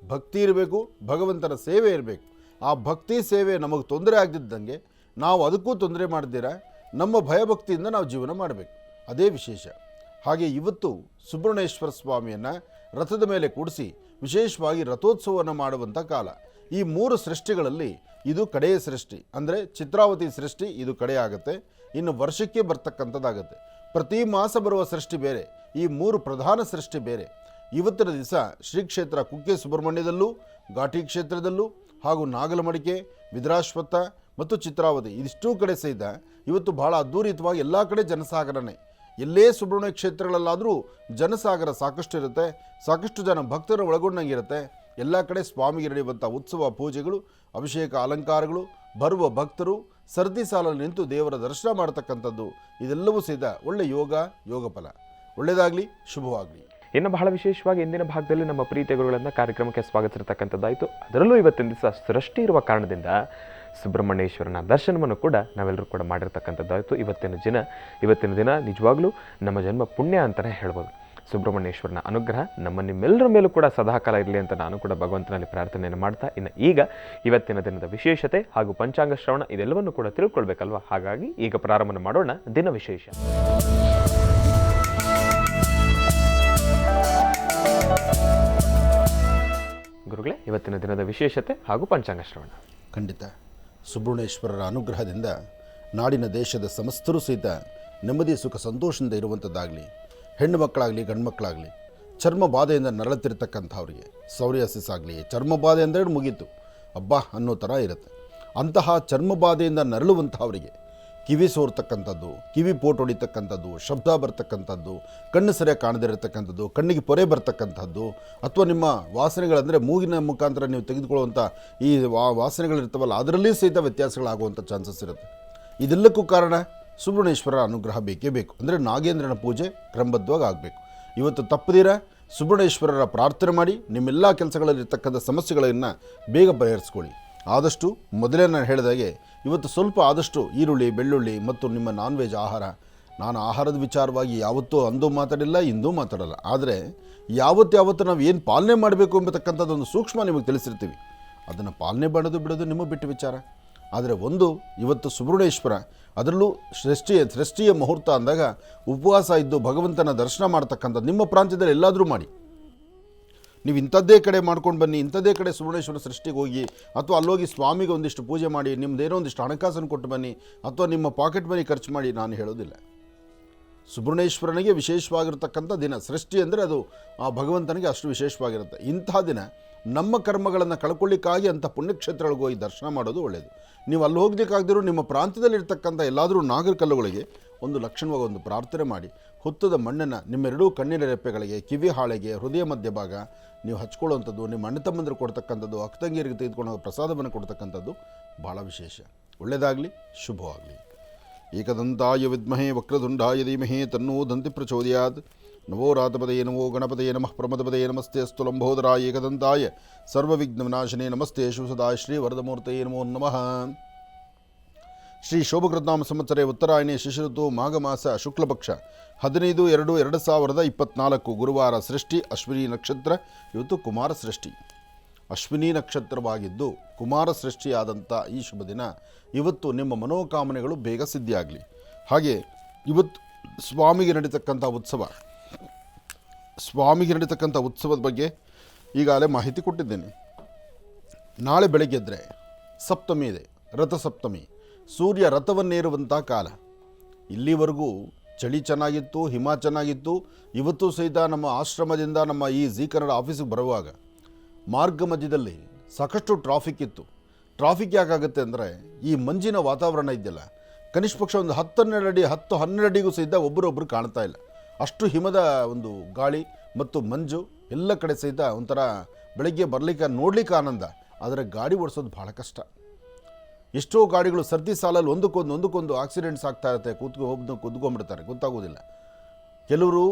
ಭಕ್ತಿ ಇರಬೇಕು, ಭಗವಂತನ ಸೇವೆ ಇರಬೇಕು. ಆ ಭಕ್ತಿ ಸೇವೆ ನಮಗೆ ತೊಂದರೆ ಆಗದಿದ್ದಂಗೆ ನಾವು ಅದಕ್ಕೂ ತೊಂದರೆ ಮಾಡ್ದಿರ ನಮ್ಮ ಭಯಭಕ್ತಿಯಿಂದ ನಾವು ಜೀವನ ಮಾಡಬೇಕು. ಅದೇ ವಿಶೇಷ. ಹಾಗೆ ಇವತ್ತು ಸುಬ್ರಹ್ಮಣ್ಯೇಶ್ವರ ಸ್ವಾಮಿಯನ್ನು ರಥದ ಮೇಲೆ ಕೂಡಿಸಿ ವಿಶೇಷವಾಗಿ ರಥೋತ್ಸವವನ್ನು ಮಾಡುವಂಥ ಕಾಲ. ಈ 3 ಸೃಷ್ಟಿಗಳಲ್ಲಿ ಇದು ಕಡೆಯ ಸೃಷ್ಟಿ, ಅಂದರೆ ಚಿತ್ರಾವತಿ ಸೃಷ್ಟಿ ಇದು ಕಡೆ ಆಗುತ್ತೆ. ಇನ್ನು ವರ್ಷಕ್ಕೆ ಬರ್ತಕ್ಕಂಥದ್ದಾಗುತ್ತೆ. ಪ್ರತಿ ಮಾಸ ಬರುವ ಸೃಷ್ಟಿ ಬೇರೆ, ಈ 3 ಪ್ರಧಾನ ಸೃಷ್ಟಿ ಬೇರೆ. ಇವತ್ತಿನ ದಿವಸ ಶ್ರೀ ಕ್ಷೇತ್ರ ಕುಕ್ಕೆ ಸುಬ್ರಹ್ಮಣ್ಯದಲ್ಲೂ, ಘಾಟಿ ಕ್ಷೇತ್ರದಲ್ಲೂ ಹಾಗೂ ನಾಗಲಮಡಿಕೆ, ವಿದ್ರಾಶ್ವತ್ಥ ಮತ್ತು ಚಿತ್ರಾವತಿ ಇದಿಷ್ಟೂ ಕಡೆ ಸಹಿತ ಇವತ್ತು ಬಹಳ ಅದ್ಧೂರಿತವಾಗಿ ಎಲ್ಲ ಕಡೆ ಜನಸಾಗರನೇ. ಎಲ್ಲೇ ಸುಬ್ರಹ್ಮಣ್ಯ ಕ್ಷೇತ್ರಗಳಲ್ಲಾದರೂ ಜನಸಾಗರ ಸಾಕಷ್ಟು ಇರುತ್ತೆ, ಸಾಕಷ್ಟು ಜನ ಭಕ್ತರು ಒಳಗೊಂಡಂಗಿರುತ್ತೆ. ಎಲ್ಲ ಕಡೆ ಸ್ವಾಮಿಗೆ ನಡೆಯುವಂಥ ಉತ್ಸವ, ಪೂಜೆಗಳು, ಅಭಿಷೇಕ, ಅಲಂಕಾರಗಳು, ಬರುವ ಭಕ್ತರು ಸರದಿ ಸಾಲಲ್ಲಿ ನಿಂತು ದೇವರ ದರ್ಶನ ಮಾಡ್ತಕ್ಕಂಥದ್ದು ಇದೆಲ್ಲವೂ ಸಹಿತ ಒಳ್ಳೆ ಯೋಗ ಫಲ. ಒಳ್ಳೆಯದಾಗಲಿ, ಶುಭವಾಗಲಿ. ಇನ್ನು ಬಹಳ ವಿಶೇಷವಾಗಿ ಇಂದಿನ ಭಾಗದಲ್ಲಿ ನಮ್ಮ ಪ್ರೀತಿಯ ಗುರುಗಳನ್ನು ಕಾರ್ಯಕ್ರಮಕ್ಕೆ ಸ್ವಾಗತಿಸಿರ್ತಕ್ಕಂಥದ್ದಾಯಿತು. ಅದರಲ್ಲೂ ಇವತ್ತಿನ ದಿವಸ ಸೃಷ್ಟಿ ಇರುವ ಕಾರಣದಿಂದ ಸುಬ್ರಹ್ಮಣ್ಯೇಶ್ವರನ ದರ್ಶನವನ್ನು ಕೂಡ ನಾವೆಲ್ಲರೂ ಕೂಡ ಮಾಡಿರ್ತಕ್ಕಂಥದ್ದಾಯಿತು. ಇವತ್ತಿನ ದಿನ ನಿಜವಾಗ್ಲೂ ನಮ್ಮ ಜನ್ಮ ಪುಣ್ಯ ಅಂತಲೇ ಹೇಳ್ಬೋದು. ಸುಬ್ರಹ್ಮಣ್ಯೇಶ್ವರನ ಅನುಗ್ರಹ ನಮ್ಮ ನಿಮ್ಮೆಲ್ಲರ ಮೇಲೂ ಕೂಡ ಸದಾಕಾಲ ಇರಲಿ ಅಂತ ನಾನು ಕೂಡ ಭಗವಂತನಲ್ಲಿ ಪ್ರಾರ್ಥನೆಯನ್ನು ಮಾಡ್ತಾ, ಇನ್ನು ಈಗ ಇವತ್ತಿನ ದಿನದ ವಿಶೇಷತೆ ಹಾಗೂ ಪಂಚಾಂಗ ಶ್ರವಣ ಇದೆಲ್ಲವನ್ನು ಕೂಡ ತಿಳ್ಕೊಳ್ಬೇಕಲ್ವ. ಹಾಗಾಗಿ ಈಗ ಪ್ರಾರಂಭ ಮಾಡೋಣ ದಿನ ವಿಶೇಷ. ಗುರುಗಳೇ, ಇವತ್ತಿನ ದಿನದ ವಿಶೇಷತೆ ಹಾಗೂ ಪಂಚಾಂಗ ಶ್ರವಣ. ಖಂಡಿತ. ಸುಬ್ರಹ್ಮಣ್ಯೇಶ್ವರರ ಅನುಗ್ರಹದಿಂದ ನಾಡಿನ ದೇಶದ ಸಮಸ್ತರೂ ಸಹಿತ ನೆಮ್ಮದಿ, ಸುಖ, ಸಂತೋಷದಿಂದ ಇರುವಂಥದ್ದಾಗಲಿ. ಹೆಣ್ಣು ಮಕ್ಕಳಾಗಲಿ, ಗಂಡು ಮಕ್ಕಳಾಗಲಿ, ಚರ್ಮ ಬಾಧೆಯಿಂದ ನರಳುತ್ತಿರ್ತಕ್ಕಂಥವ್ರಿಗೆ ಸೌರಿಯಾಸಿಸ್ ಆಗಲಿ, ಚರ್ಮ ಬಾಧೆ ಅಂದರೆ ಮುಗೀತು ಅಬ್ಬಾ ಅನ್ನೋ ಥರ ಇರುತ್ತೆ. ಅಂತಹ ಚರ್ಮ ಬಾಧೆಯಿಂದ ನರಳುವಂಥವರಿಗೆ ಕಿವಿ ಸೋರ್ತಕ್ಕಂಥದ್ದು, ಕಿವಿ ಪೋಟ್ ಹೊಡಿತಕ್ಕಂಥದ್ದು, ಶಬ್ದ ಬರ್ತಕ್ಕಂಥದ್ದು, ಕಣ್ಣು ಸರಿಯಾಗಿ ಕಾಣದಿರತಕ್ಕಂಥದ್ದು, ಕಣ್ಣಿಗೆ ಪೊರೆ ಬರ್ತಕ್ಕಂಥದ್ದು, ಅಥವಾ ನಿಮ್ಮ ವಾಸನೆಗಳಂದರೆ ಮೂಗಿನ ಮುಖಾಂತರ ನೀವು ತೆಗೆದುಕೊಳ್ಳುವಂಥ ಈ ವಾಸನೆಗಳಿರ್ತಾವಲ್ಲ ಅದರಲ್ಲಿ ಸಹಿತ ವ್ಯತ್ಯಾಸಗಳಾಗುವಂಥ ಚಾನ್ಸಸ್ ಇರುತ್ತೆ. ಇದೆಲ್ಲಕ್ಕೂ ಕಾರಣ ಸುಬ್ರಹ್ಮಣ್ಯೇಶ್ವರರ ಅನುಗ್ರಹ ಬೇಕೇ ಬೇಕು. ಅಂದರೆ ನಾಗೇಂದ್ರನ ಪೂಜೆ ಕ್ರಮಬದ್ಧವಾಗಿ ಆಗಬೇಕು. ಇವತ್ತು ತಪ್ಪದಿರ ಸುಬ್ರಹ್ಮಣ್ಯೇಶ್ವರರ ಪ್ರಾರ್ಥನೆ ಮಾಡಿ ನಿಮ್ಮೆಲ್ಲ ಕೆಲಸಗಳಲ್ಲಿರ್ತಕ್ಕಂಥ ಸಮಸ್ಯೆಗಳನ್ನು ಬೇಗ ಪರಿಹರಿಸ್ಕೊಳ್ಳಿ. ಆದಷ್ಟು ಮೊದಲೇ ನಾನು ಹೇಳಿದಾಗೆ ಇವತ್ತು ಸ್ವಲ್ಪ ಆದಷ್ಟು ಈರುಳ್ಳಿ ಬೆಳ್ಳುಳ್ಳಿ ಮತ್ತು ನಿಮ್ಮ ನಾನ್ ವೆಜ್ ಆಹಾರ, ನಾನು ಆಹಾರದ ವಿಚಾರವಾಗಿ ಯಾವತ್ತೂ ಅಂದು ಮಾತಾಡಿಲ್ಲ, ಇಂದೂ ಮಾತಾಡಲ್ಲ. ಆದರೆ ಯಾವತ್ತು ನಾವು ಏನು ಪಾಲನೆ ಮಾಡಬೇಕು ಎಂಬತಕ್ಕಂಥದ್ದೊಂದು ಸೂಕ್ಷ್ಮ ನಿಮಗೆ ತಿಳಿಸಿರ್ತೀವಿ. ಅದನ್ನು ಪಾಲನೆ ಮಾಡೋದು ಬಿಡೋದು ನಿಮಗೆ ಬಿಟ್ಟ ವಿಚಾರ. ಆದರೆ ಇವತ್ತು ಸುಬ್ರಹ್ಮಣ್ಯೇಶ್ವರ, ಅದರಲ್ಲೂ ಸೃಷ್ಟಿಯ ಮುಹೂರ್ತ ಅಂದಾಗ ಉಪವಾಸ ಇದ್ದು ಭಗವಂತನ ದರ್ಶನ ಮಾಡ್ತಕ್ಕಂಥದ್ದು ನಿಮ್ಮ ಪ್ರಾಂತ್ಯದಲ್ಲಿ ಎಲ್ಲಾದರೂ ಮಾಡಿ. ನೀವು ಇಂಥದ್ದೇ ಕಡೆ ಮಾಡ್ಕೊಂಡು ಬನ್ನಿ, ಇಂಥದ್ದೇ ಕಡೆ ಸುಬ್ರಹ್ಮಣ್ಯೇಶ್ವರ ಸೃಷ್ಟಿಗೆ ಹೋಗಿ, ಅಥವಾ ಅಲ್ಲೋಗಿ ಸ್ವಾಮಿಗೆ ಒಂದಿಷ್ಟು ಪೂಜೆ ಮಾಡಿ, ನಿಮ್ಮದೇನೋ ಒಂದಿಷ್ಟು ಹಣಕಾಸನ್ನು ಕೊಟ್ಟು ಬನ್ನಿ, ಅಥವಾ ನಿಮ್ಮ ಪಾಕೆಟ್ ಮನಿ ಖರ್ಚು ಮಾಡಿ, ನಾನು ಹೇಳೋದಿಲ್ಲ. ಸುಬ್ರಹ್ಮಣ್ಯೇಶ್ವರನಿಗೆ ವಿಶೇಷವಾಗಿರ್ತಕ್ಕಂಥ ದಿನ. ಸೃಷ್ಟಿ ಅಂದರೆ ಅದು ಆ ಭಗವಂತನಿಗೆ ಅಷ್ಟು ವಿಶೇಷವಾಗಿರುತ್ತೆ. ಇಂಥ ದಿನ ನಮ್ಮ ಕರ್ಮಗಳನ್ನು ಕಳ್ಕೊಳ್ಳಿಕ್ಕಾಗಿ ಅಂಥ ಪುಣ್ಯಕ್ಷೇತ್ರಗಳಿಗೆ ಹೋಗಿ ದರ್ಶನ ಮಾಡೋದು ಒಳ್ಳೆಯದು. ನೀವು ಅಲ್ಲಿ ಹೋಗ್ಲಿಕ್ಕಾಗದಿರೋ ನಿಮ್ಮ ಪ್ರಾಂತ್ಯದಲ್ಲಿರ್ತಕ್ಕಂಥ ಎಲ್ಲಾದರೂ ನಾಗರಕಲ್ಲುಗಳಿಗೆ ಒಂದು ಲಕ್ಷಣವಾಗಿ ಒಂದು ಪ್ರಾರ್ಥನೆ ಮಾಡಿ, ಹುತ್ತದ ಮಣ್ಣನ್ನು ನಿಮ್ಮೆರಡೂ ಕಣ್ಣಿನ ರೆಪ್ಪೆಗಳಿಗೆ, ಕಿವಿ ಹಾಳೆಗೆ, ಹೃದಯ ಮಧ್ಯಭಾಗ ನೀವು ಹಚ್ಕೊಳ್ಳುವಂಥದ್ದು, ನಿಮ್ಮ ಅಣ್ಣ ತಮ್ಮಂದರು ಕೊಡ್ತಕ್ಕಂಥದ್ದು, ಅಕ್ಕತಂಗಿಯರಿಗೆ ತೆಗೆದುಕೊಂಡು ಪ್ರಸಾದವನ್ನು ಕೊಡ್ತಕ್ಕಂಥದ್ದು ಭಾಳ ವಿಶೇಷ. ಒಳ್ಳೆಯದಾಗಲಿ, ಶುಭವಾಗಲಿ. ಏಕದಂತಾಯ ವಿದ್ಮಹೇ ವಕ್ರತುಂಡಾಯ ಧೀಮಹಿ ತನ್ನೋ ದಂತಿ ಪ್ರಚೋದಯಾತ್. ನಮೋ ರಾತಪದಯೇ ನಮೋ ಗಣಪತಯೇ ನಮಃ ಪ್ರಮದಪದಯೇ ನಮಸ್ತೆ ಅಸ್ತು ಲಂಬೋದರಾಯ ಏಕದಂತಾಯ ಸರ್ವವಿಘ್ನವಿನಾಶನೇ ನಮಸ್ತೆ ಶಿವಸದಾ ಶ್ರೀ ವರದಮೂರ್ತಯೇ ನಮೋ ನಮಃ. ಶ್ರೀ ಶೋಭಕೃತನಾಮ ಸಂವತ್ಸರೆ ಉತ್ತರಾಯಣಿ ಶಿಶಿಋತು ಮಾಘಮಾಸ ಶುಕ್ಲಪಕ್ಷ 15/2/2024 ಗುರುವಾರ. ಸೃಷ್ಟಿ ಅಶ್ವಿನಿ ನಕ್ಷತ್ರ. ಇವತ್ತು ಕುಮಾರ ಸೃಷ್ಟಿ, ಅಶ್ವಿನಿ ನಕ್ಷತ್ರವಾಗಿದ್ದು ಕುಮಾರ ಸೃಷ್ಟಿಯಾದಂಥ ಈ ಶುಭ ದಿನ. ಇವತ್ತು ನಿಮ್ಮ ಮನೋಕಾಮನೆಗಳು ಬೇಗ ಸಿದ್ಧಿಯಾಗಲಿ. ಹಾಗೆ ಇವತ್ತು ಸ್ವಾಮಿಗೆ ನಡೀತಕ್ಕಂಥ ಉತ್ಸವದ ಬಗ್ಗೆ ಈಗಾಗಲೇ ಮಾಹಿತಿ ಕೊಟ್ಟಿದ್ದೇನೆ. ನಾಳೆ ಬೆಳಗ್ಗೆದ್ರೆ ಸಪ್ತಮಿ ಇದೆ, ರಥಸಪ್ತಮಿ. ಸೂರ್ಯ ರಥವನ್ನೇರುವಂಥ ಕಾಲ. ಇಲ್ಲಿವರೆಗೂ ಚಳಿ ಚೆನ್ನಾಗಿತ್ತು, ಹಿಮ ಚೆನ್ನಾಗಿತ್ತು. ಇವತ್ತು ಸಹಿತ ನಮ್ಮ ಆಶ್ರಮದಿಂದ ನಮ್ಮ ಈ ಜೀ ಕನ್ನಡ ಆಫೀಸಿಗೆ ಬರುವಾಗ ಮಾರ್ಗ ಮಧ್ಯದಲ್ಲಿ ಸಾಕಷ್ಟು ಟ್ರಾಫಿಕ್ ಇತ್ತು. ಟ್ರಾಫಿಕ್ ಯಾಕಾಗುತ್ತೆ ಅಂದರೆ ಈ ಮಂಜಿನ ವಾತಾವರಣ ಇದೆಯಲ್ಲ, ಕನಿಷ್ಠ ಪಕ್ಷ ಒಂದು 10-12 ಅಡಿ 10-12 ಅಡಿಗೂ ಸಹಿತ ಒಬ್ಬರೊಬ್ಬರು ಕಾಣ್ತಾ ಇಲ್ಲ. ಅಷ್ಟು ಹಿಮದ ಒಂದು ಗಾಳಿ ಮತ್ತು ಮಂಜು ಎಲ್ಲ ಕಡೆ ಸಹಿತ ಒಂಥರ ಬೆಳಗ್ಗೆ ಬರಲಿಕ್ಕೆ ನೋಡಲಿಕ್ಕೆ ಆನಂದ. ಆದರೆ ಗಾಡಿ ಓಡಿಸೋದು ಭಾಳ ಕಷ್ಟ. ಎಷ್ಟೋ ಗಾಡಿಗಳು ಸರ್ತಿ ಸಾಲಲ್ಲಿ ಒಂದಕ್ಕೊಂದು ಆಕ್ಸಿಡೆಂಟ್ಸ್ ಆಗ್ತಾ ಇರುತ್ತೆ. ಕುತ್ಕೊಂಡ್ಬಿಡ್ತಾರೆ, ಗೊತ್ತಾಗೋದಿಲ್ಲ. ಕೆಲವರು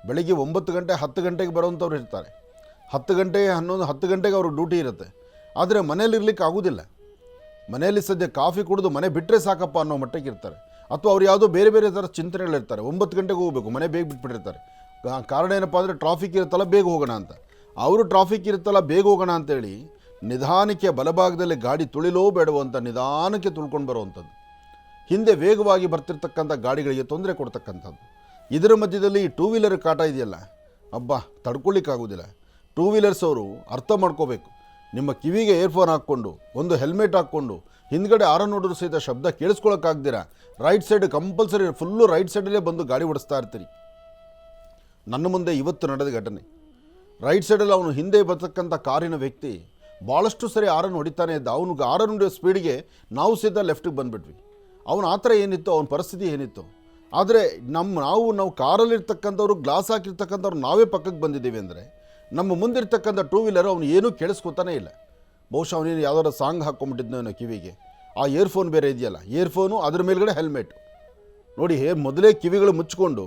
ಬೆಳಗ್ಗೆ 9 ಗಂಟೆ 10 ಗಂಟೆಗೆ ಬರೋವಂಥವ್ರು ಇರ್ತಾರೆ. 10 ಗಂಟೆಗೆ ಅವ್ರಿಗೆ ಡ್ಯೂಟಿ ಇರುತ್ತೆ. ಆದರೆ ಮನೇಲಿರ್ಲಿಕ್ಕೆ ಆಗೋದಿಲ್ಲ. ಮನೆಯಲ್ಲಿ ಸದ್ಯ ಕಾಫಿ ಕುಡಿದು ಮನೆ ಬಿಟ್ಟರೆ ಸಾಕಪ್ಪ ಅನ್ನೋ ಮಟ್ಟಕ್ಕೆ ಇರ್ತಾರೆ. ಅಥವಾ ಅವ್ರು ಯಾವುದೋ ಬೇರೆ ಥರ ಚಿಂತನೆಗಳಿರ್ತಾರೆ. 9 ಗಂಟೆಗೆ ಹೋಗಬೇಕು, ಮನೆ ಬೇಗ ಬಿಟ್ಬಿಟ್ಟಿರ್ತಾರೆ. ಕಾರಣ ಏನಪ್ಪ ಅಂದರೆ ಟ್ರಾಫಿಕ್ ಇರುತ್ತಲ್ಲ, ಬೇಗ ಹೋಗೋಣ ಅಂತ. ಅವರು ಟ್ರಾಫಿಕ್ ಇರುತ್ತಲ್ಲ, ಬೇಗ ಹೋಗೋಣ ಅಂತೇಳಿ ನಿಧಾನಕ್ಕೆ ಬಲಭಾಗದಲ್ಲಿ ಗಾಡಿ ತುಳಿಲೋ ಬೇಡವೋ ಅಂತ ನಿಧಾನಕ್ಕೆ ತುಳ್ಕೊಂಡು ಬರುವಂಥದ್ದು. ಹಿಂದೆ ವೇಗವಾಗಿ ಬರ್ತಿರ್ತಕ್ಕಂಥ ಗಾಡಿಗಳಿಗೆ ತೊಂದರೆ ಕೊಡ್ತಕ್ಕಂಥದ್ದು. ಇದರ ಮಧ್ಯದಲ್ಲಿ ಈ 2 ವೀಲರ್ ಕಾಟ ಇದೆಯಲ್ಲ, ತಡ್ಕೊಳ್ಳಿಕ್ಕಾಗೋದಿಲ್ಲ. 2 ವೀಲರ್ಸ್ ಅವರು ಅರ್ಥ ಮಾಡ್ಕೋಬೇಕು. ನಿಮ್ಮ ಕಿವಿಗೆ ಏರ್ಫೋನ್ ಹಾಕ್ಕೊಂಡು, ಒಂದು ಹೆಲ್ಮೆಟ್ ಹಾಕ್ಕೊಂಡು, ಹಿಂದ್ಗಡೆ ಆರನ್ ನೋಡಿದ್ರು ಸಹಿತ ಶಬ್ದ ಕೇಳಿಸ್ಕೊಳ್ಳೋಕ್ಕಾಗ್ದಿರ right side compulsory full right ಸೈಡಲ್ಲೇ ಬಂದು ಗಾಡಿ ಓಡಿಸ್ತಾ ಇರ್ತೀರಿ. ನನ್ನ ಮುಂದೆ ಇವತ್ತು ನಡೆದ ಘಟನೆ. ರೈಟ್ ಸೈಡಲ್ಲಿ ಅವನು ಹಿಂದೆ ಬರ್ತಕ್ಕಂಥ ಕಾರಿನ ವ್ಯಕ್ತಿ ಭಾಳಷ್ಟು ಸರಿ ಆರನ್ ಹೊಡಿತಾನೆ ಇದ್ದ. ಅವನಿಗೆ ಆರನ್ ಹೊಡೆಯೋ ಸ್ಪೀಡ್ಗೆ ನಾವು ಸಹಿತ ಲೆಫ್ಟಿಗೆ ಬಂದುಬಿಟ್ವಿ. ಅವನ ಆ ಥರ ಏನಿತ್ತು, ಅವನ ಪರಿಸ್ಥಿತಿ ಏನಿತ್ತು. ಆದರೆ ನಾವು ಕಾರಲ್ಲಿರ್ತಕ್ಕಂಥವ್ರು, ಗ್ಲಾಸ್ ಹಾಕಿರ್ತಕ್ಕಂಥವ್ರು ನಾವೇ ಪಕ್ಕಕ್ಕೆ ಬಂದಿದ್ದೀವಿ ಅಂದರೆ ನಮ್ಮ ಮುಂದಿರ್ತಕ್ಕಂಥ 2 ವೀಲರ್ ಅವನು ಏನೂ ಕೇಳಿಸ್ಕೊತಾನೇ ಇಲ್ಲ. ಬಹುಶಃ ಅವನೇನು ಯಾವುದಾದ್ರು ಸಾಂಗ್ ಹಾಕ್ಕೊಂಬಿಟ್ಟಿದ್ನೋ ಕಿವಿಗೆ. ಆ ಇಯರ್ಫೋನ್ ಬೇರೆ ಇದೆಯಲ್ಲ, ಇಯರ್ಫೋನು ಅದ್ರ ಮೇಲ್ಗಡೆ ಹೆಲ್ಮೆಟ್ ನೋಡಿ. ಮೊದಲೇ ಕಿವಿಗಳು ಮುಚ್ಕೊಂಡು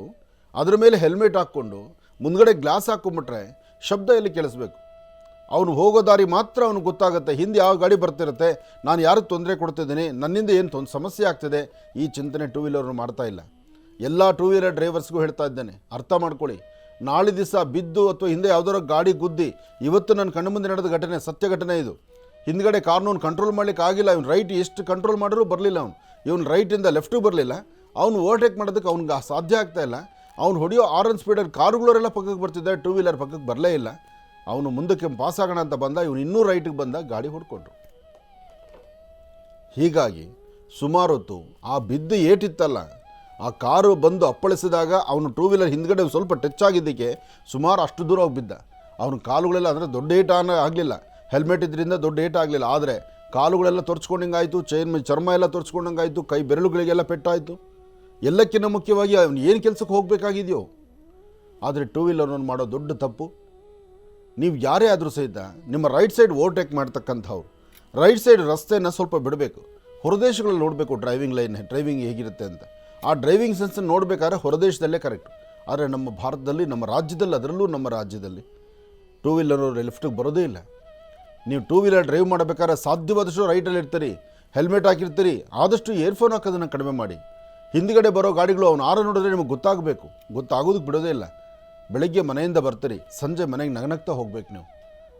ಅದ್ರ ಮೇಲೆ ಹೆಲ್ಮೆಟ್ ಹಾಕ್ಕೊಂಡು ಮುಂದ್ಗಡೆ ಗ್ಲಾಸ್ ಹಾಕ್ಕೊಂಬಿಟ್ರೆ ಶಬ್ದ ಎಲ್ಲಿ ಕೇಳಿಸ್ಬೇಕು? ಅವನು ಹೋಗೋ ದಾರಿ ಮಾತ್ರ ಅವನಿಗೆ ಗೊತ್ತಾಗುತ್ತೆ. ಹಿಂದೆ ಯಾವ ಗಾಡಿ ಬರ್ತಿರುತ್ತೆ, ನಾನು ಯಾರಿಗೆ ತೊಂದರೆ ಕೊಡ್ತಿದ್ದೀನಿ, ನನ್ನಿಂದ ಏನು ಸಮಸ್ಯೆ ಆಗ್ತಿದೆ, ಈ ಚಿಂತನೆ 2 ವೀಲರ್ನು ಮಾಡ್ತಾ ಇಲ್ಲ. ಎಲ್ಲ 2 ವೀಲರ್ ಡ್ರೈವರ್ಸ್ಗೂ ಹೇಳ್ತಾ ಇದ್ದೇನೆ, ಅರ್ಥ ಮಾಡ್ಕೊಳ್ಳಿ. ನಾಳೆ ದಿವಸ ಬಿದ್ದು ಅಥವಾ ಹಿಂದೆ ಯಾವುದಾದ್ರು ಗಾಡಿ ಗುದ್ದಿ, ಇವತ್ತು ನನ್ನ ಕಣ್ಣು ಮುಂದೆ ನಡೆದ ಘಟನೆ, ಸತ್ಯ ಘಟನೆ ಇದು. ಹಿಂದ್ಗಡೆ ಕಾರ್ನವ್ನು ಕಂಟ್ರೋಲ್ ಮಾಡಲಿಕ್ಕೆ ಆಗಿಲ್ಲ. ಇವನು ರೈಟ್ ಎಷ್ಟು ಕಂಟ್ರೋಲ್ ಮಾಡಿದ್ರು ಬರಲಿಲ್ಲ. ಇವನು ರೈಟಿಂದ ಲೆಫ್ಟಿಗೆ ಬರಲಿಲ್ಲ. ಅವನು ಓವರ್ಟೇಕ್ ಮಾಡೋದಕ್ಕೆ ಅವ್ನಿಗೆ ಸಾಧ್ಯ ಆಗ್ತಾ ಇಲ್ಲ. ಅವ್ನು ಹೊಡೆಯೋ ಆರನ್ ಸ್ಪೀಡಲ್ಲಿ ಕಾರುಗಳವರೆಲ್ಲ ಪಕ್ಕಕ್ಕೆ ಬರ್ತಿದ್ದೆ, 2 ವೀಲರ್ ಪಕ್ಕಕ್ಕೆ ಬರಲೇ ಇಲ್ಲ. ಅವನು ಮುಂದಕ್ಕೆ ಪಾಸ್ ಆಗೋಣ ಅಂತ ಬಂದ, ಇವನು ಇನ್ನೂ ರೈಟಿಗೆ ಬಂದ, ಗಾಡಿ ಹೊಡ್ಕೊಂಡ್ರು. ಹೀಗಾಗಿ ಸುಮಾರು ಹೊತ್ತು ಆ ಬಿದ್ದು ಏಟಿತ್ತಲ್ಲ, ಆ ಕಾರು ಬಂದು ಅಪ್ಪಳಿಸಿದಾಗ ಅವನು 2 ವೀಲರ್ ಹಿಂದ್ಗಡೆ ಸ್ವಲ್ಪ ಟಚ್ ಆಗಿದ್ದಕ್ಕೆ ಸುಮಾರು ಅಷ್ಟು ದೂರ ಹೋಗಿ ಬಿದ್ದ. ಅವನ ಕಾಲುಗಳೆಲ್ಲ ಅಂದರೆ ದೊಡ್ಡ ಏಟ ಆಗಲಿಲ್ಲ, ಹೆಲ್ಮೆಟ್ ಇದರಿಂದ ದೊಡ್ಡ ಏಟ ಆಗಲಿಲ್ಲ. ಆದರೆ ಕಾಲುಗಳೆಲ್ಲ ತೊರ್ಚ್ಕೊಂಡಂಗಾಯಿತು, ಚರ್ಮ ಎಲ್ಲ ತೊರ್ಚ್ಕೊಂಡಂಗಾಯಿತು, ಕೈ ಬೆರಳುಗಳಿಗೆಲ್ಲ ಪೆಟ್ಟಾಯಿತು. ಎಲ್ಲಕ್ಕಿಂತ ಮುಖ್ಯವಾಗಿ ಅವನು ಏನು ಕೆಲಸಕ್ಕೆ ಹೋಗಬೇಕಾಗಿದೆಯೋ. ಆದರೆ 2 ವೀಲರ್ನವ್ನು ಮಾಡೋ ದೊಡ್ಡ ತಪ್ಪು. ನೀವು ಯಾರೇ ಆದರೂ ಸಹಿತ ನಿಮ್ಮ ರೈಟ್ ಸೈಡ್ ಓವರ್ಟೇಕ್ ಮಾಡ್ತಕ್ಕಂಥವ್ರು ರೈಟ್ ಸೈಡ್ ರಸ್ತೆಯನ್ನು ಸ್ವಲ್ಪ ಬಿಡಬೇಕು. ಹೊರದೇಶಗಳಲ್ಲಿ ನೋಡಬೇಕು ಡ್ರೈವಿಂಗ್ ಹೇಗಿರುತ್ತೆ ಅಂತ. ಆ ಡ್ರೈವಿಂಗ್ ಸೆನ್ಸನ್ನು ನೋಡಬೇಕಾದ್ರೆ ಹೊರದೇಶದಲ್ಲೇ ಕರೆಕ್ಟ್. ಆದರೆ ನಮ್ಮ ಭಾರತದಲ್ಲಿ, ನಮ್ಮ ರಾಜ್ಯದಲ್ಲಿ, ಅದರಲ್ಲೂ ನಮ್ಮ ರಾಜ್ಯದಲ್ಲಿ 2 ವೀಲರ್ನವರು ಲೆಫ್ಟಿಗೆ ಬರೋದೇ ಇಲ್ಲ. ನೀವು ಟೂ ವೀಲರ್ ಡ್ರೈವ್ ಮಾಡಬೇಕಾದ್ರೆ ಸಾಧ್ಯವಾದಷ್ಟು ರೈಟಲ್ಲಿ ಇರ್ತೀರಿ, ಹೆಲ್ಮೆಟ್ ಹಾಕಿರ್ತೀರಿ, ಆದಷ್ಟು ಇಯರ್ಫೋನ್ ಹಾಕೋದನ್ನು ಕಡಿಮೆ ಮಾಡಿ. ಹಿಂದ್ಗಡೆ ಬರೋ ಗಾಡಿಗಳು ಅವನು ಆರ ನೋಡಿದ್ರೆ ನಿಮಗೆ ಗೊತ್ತಾಗಬೇಕು, ಗೊತ್ತಾಗೋದಕ್ಕೆ ಬಿಡೋದೇ ಇಲ್ಲ. ಬೆಳಗ್ಗೆ ಮನೆಯಿಂದ ಬರ್ತೀರಿ, ಸಂಜೆ ಮನೆಗೆ ನಗನಗ್ತಾ ಹೋಗ್ಬೇಕು ನೀವು.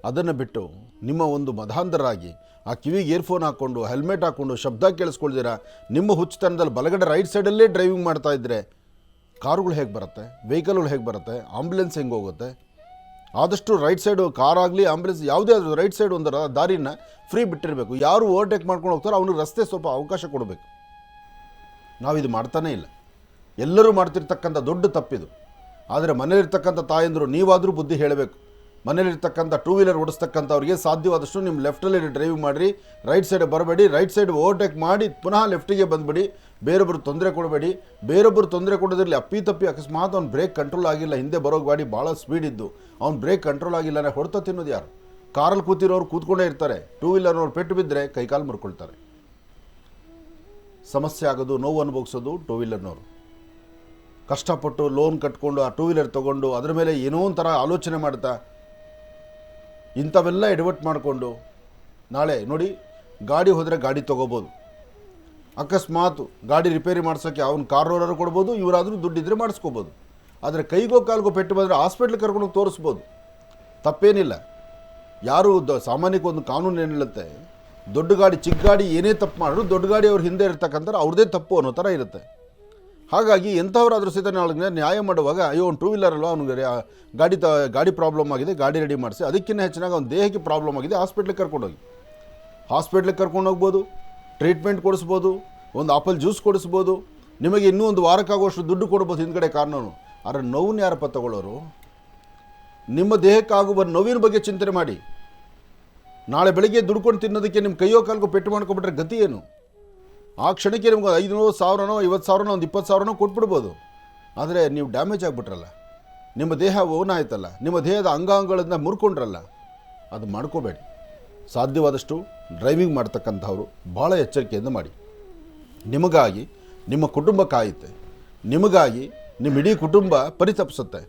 ಅದನ್ನು ಬಿಟ್ಟು ನಿಮ್ಮ ಒಂದು ಮಧಾಂಧರಾಗಿ ಆ ಕಿವಿಗೆ ಇಯರ್ಫೋನ್ ಹಾಕ್ಕೊಂಡು ಹೆಲ್ಮೆಟ್ ಹಾಕ್ಕೊಂಡು ಶಬ್ದ ಕೇಳಿಸ್ಕೊಳ್ದಿರ ನಿಮ್ಮ ಹುಚ್ಚುತನದಲ್ಲಿ ಬಲಗಡೆ ರೈಟ್ ಸೈಡಲ್ಲೇ ಡ್ರೈವಿಂಗ್ ಮಾಡ್ತಾ ಇದ್ದರೆ ಕಾರುಗಳು ಹೇಗೆ ಬರುತ್ತೆ, ವೆಹಿಕಲ್ಗಳು ಹೇಗೆ ಬರುತ್ತೆ, ಆಂಬ್ಯುಲೆನ್ಸ್ ಹೆಂಗೆ ಹೋಗುತ್ತೆ? ಆದಷ್ಟು ರೈಟ್ ಸೈಡು ಕಾರಾಗಲಿ ಆಂಬ್ಯುಲೆನ್ಸ್ ಯಾವುದೇ ಆದರೂ ರೈಟ್ ಸೈಡ್ ಒಂದು ದಾರಿನ ಫ್ರೀ ಬಿಟ್ಟಿರಬೇಕು. ಯಾರು ಓವರ್ಟೇಕ್ ಮಾಡ್ಕೊಂಡು ಹೋಗ್ತಾರೋ ಅವ್ನಿಗೆ ರಸ್ತೆ ಸ್ವಲ್ಪ ಅವಕಾಶ ಕೊಡಬೇಕು. ನಾವಿದು ಮಾಡ್ತಾನೇ ಇಲ್ಲ. ಎಲ್ಲರೂ ಮಾಡ್ತಿರ್ತಕ್ಕಂಥ ದೊಡ್ಡ ತಪ್ಪಿದು. ಆದರೆ ಮನೇಲಿರ್ತಕ್ಕಂಥ ತಾಯಂದರು ನೀವಾದರೂ ಬುದ್ಧಿ ಹೇಳಬೇಕು. ಮನೇಲಿರ್ತಕ್ಕಂಥ ಟೂ ವೀಲರ್ ಓಡಿಸ್ತಕ್ಕಂಥವ್ರಿಗೆ ಸಾಧ್ಯವಾದಷ್ಟು ನಿಮ್ಮ ಲೆಫ್ಟಲ್ಲಿ ಡ್ರೈವಿಂಗ್ ಮಾಡಿರಿ, ರೈಟ್ ಸೈಡ್ ಬರಬೇಡಿ, ರೈಟ್ ಸೈಡ್ ಓವರ್ಟೇಕ್ ಮಾಡಿ ಪುನಃ ಲೆಫ್ಟಿಗೆ ಬಂದುಬಿಡಿ. ಬೇರೊಬ್ಬರು ತೊಂದರೆ ಕೊಡಬೇಡಿ. ಬೇರೊಬ್ಬರು ತೊಂದರೆ ಕೊಡೋದ್ರಲ್ಲಿ ಅಪ್ಪಿತಪ್ಪಿ ಅಕಸ್ಮಾತ್ ಅವ್ನು ಬ್ರೇಕ್ ಕಂಟ್ರೋಲ್ ಆಗಿಲ್ಲ, ಹಿಂದೆ ಬರೋ ಗಾಡಿ ಭಾಳ ಸ್ಪೀಡ್ ಇದ್ದು ಅವ್ನು ಬ್ರೇಕ್ ಕಂಟ್ರೋಲ್ ಆಗಿಲ್ಲ ಅಂದರೆ ಹೊಡೆತ ತಿನ್ನೋದು ಯಾರು? ಕಾರಲ್ಲಿ ಕೂತಿರೋರು ಕೂತ್ಕೊಂಡೇ ಇರ್ತಾರೆ, ಟೂ ವೀಲರ್ನವ್ರು ಪೆಟ್ಟು ಬಿದ್ದರೆ ಕೈಕಾಲು ಮುರ್ಕೊಳ್ತಾರೆ. ಸಮಸ್ಯೆ ಆಗೋದು, ನೋವು ಅನುಭವಿಸೋದು ಟೂ ವೀಲರ್ನವರು. ಕಷ್ಟಪಟ್ಟು ಲೋನ್ ಕಟ್ಕೊಂಡು ಆ ಟೂ ವೀಲರ್ ತೊಗೊಂಡು ಅದರ ಮೇಲೆ ಏನೋ ಒಂಥರ ಆಲೋಚನೆ ಮಾಡ್ತಾ ಇಂಥವೆಲ್ಲ ಎಡವಟ್ಟು ಮಾಡಿಕೊಂಡು ನಾಳೆ ನೋಡಿ ಗಾಡಿ ಹೋದರೆ ಗಾಡಿ ತೊಗೋಬೋದು, ಅಕಸ್ಮಾತ್ ಗಾಡಿ ರಿಪೇರಿ ಮಾಡ್ಸೋಕ್ಕೆ ಅವ್ನು ಕಾರೋರಾರು ಕೊಡ್ಬೋದು, ಇವರಾದರೂ ದುಡ್ಡಿದ್ರೆ ಮಾಡಿಸ್ಕೋಬೋದು. ಆದರೆ ಕೈಗೋ ಕಾಲ್ಗೋ ಪೆಟ್ಟು ಬಂದರೆ ಹಾಸ್ಪಿಟ್ಲಿಗೆ ಕರ್ಕೊಂಡೋಗಿ ತೋರಿಸ್ಬೋದು, ತಪ್ಪೇನಿಲ್ಲ. ಯಾರು ಸಾಮಾನ್ಯಕ್ಕೆ ಒಂದು ಕಾನೂನು ಏನು ಹೇಳುತ್ತೆ, ದೊಡ್ಡ ಗಾಡಿ ಚಿಕ್ಕ ಗಾಡಿ ಏನೇ ತಪ್ಪು ಮಾಡಿದ್ರು ದೊಡ್ಡ ಗಾಡಿ ಅವ್ರ ಹಿಂದೆ ಇರ್ತಕ್ಕಂಥ ಅವ್ರದ್ದೇ ತಪ್ಪು ಅನ್ನೋ ಥರ ಇರುತ್ತೆ. ಹಾಗಾಗಿ ಎಂಥವ್ರಾದ್ರೂ ಸಹಿತ ನಾಳೆ ನ್ಯಾಯ ಮಾಡುವಾಗ ಅಯ್ಯೋ ಒಂದು ಟೂ ವೀಲರ್ ಅಲ್ವಾ ಅವ್ನಿಗೆ ಗಾಡಿ ಪ್ರಾಬ್ಲಮ್ ಆಗಿದೆ, ಗಾಡಿ ರೆಡಿ ಮಾಡಿಸಿ, ಅದಕ್ಕಿಂತ ಹೆಚ್ಚಿನಾಗ ಅವ್ನ ದೇಹಕ್ಕೆ ಪ್ರಾಬ್ಲಮ್ ಆಗಿದೆ, ಹಾಸ್ಪಿಟ್ಲಿಗೆ ಕರ್ಕೊಂಡೋಗಿ ಹಾಸ್ಪಿಟ್ಲಿಗೆ ಕರ್ಕೊಂಡು ಹೋಗ್ಬೋದು, ಟ್ರೀಟ್ಮೆಂಟ್ ಕೊಡಿಸ್ಬೋದು, ಒಂದು ಆಪಲ್ ಜ್ಯೂಸ್ ಕೊಡಿಸ್ಬೋದು, ನಿಮಗೆ ಇನ್ನೂ ಒಂದು ವಾರಕ್ಕಾಗುವಷ್ಟು ದುಡ್ಡು ಕೊಡ್ಬೋದು ಹಿಂದ್ಗಡೆ ಕಾರಣನು. ಆದರೆ ನೋವನ್ನು ಯಾರಪ್ಪ ತಗೊಳ್ಳೋರು? ನಿಮ್ಮ ದೇಹಕ್ಕಾಗುವ ನೋವಿನ ಬಗ್ಗೆ ಚಿಂತನೆ ಮಾಡಿ. ನಾಳೆ ಬೆಳಿಗ್ಗೆ ದುಡ್ಕೊಂಡು ತಿನ್ನೋದಕ್ಕೆ ನಿಮ್ಮ ಕೈಯೋ ಕಾಲ್ಗೋ ಪೆಟ್ಟು ಮಾಡ್ಕೊಬಿಟ್ರೆ ಗತಿ ಏನು? ಆ ಕ್ಷಣಕ್ಕೆ ನಿಮ್ಗೆ 500,000ನೋ 50,000ನೋ ಒಂದು 20,000ನೋ ಕೊಟ್ಬಿಡ್ಬೋದು. ಆದರೆ ನೀವು ಡ್ಯಾಮೇಜ್ ಆಗಿಬಿಟ್ರಲ್ಲ, ನಿಮ್ಮ ದೇಹ ಓನ್ ಆಯ್ತಲ್ಲ, ನಿಮ್ಮ ದೇಹದ ಅಂಗಾಂಗಗಳನ್ನು ಮುರ್ಕೊಂಡ್ರಲ್ಲ, ಅದು ಮಾಡ್ಕೋಬೇಡಿ. ಸಾಧ್ಯವಾದಷ್ಟು ಡ್ರೈವಿಂಗ್ ಮಾಡ್ತಕ್ಕಂಥವ್ರು ಭಾಳ ಎಚ್ಚರಿಕೆಯಿಂದ ಮಾಡಿ. ನಿಮಗಾಗಿ ನಿಮ್ಮ ಕುಟುಂಬ ಕಾಯುತ್ತೆ, ನಿಮಗಾಗಿ ನಿಮ್ಮ ಇಡೀ ಕುಟುಂಬ ಪರಿತಪಿಸುತ್ತೆ.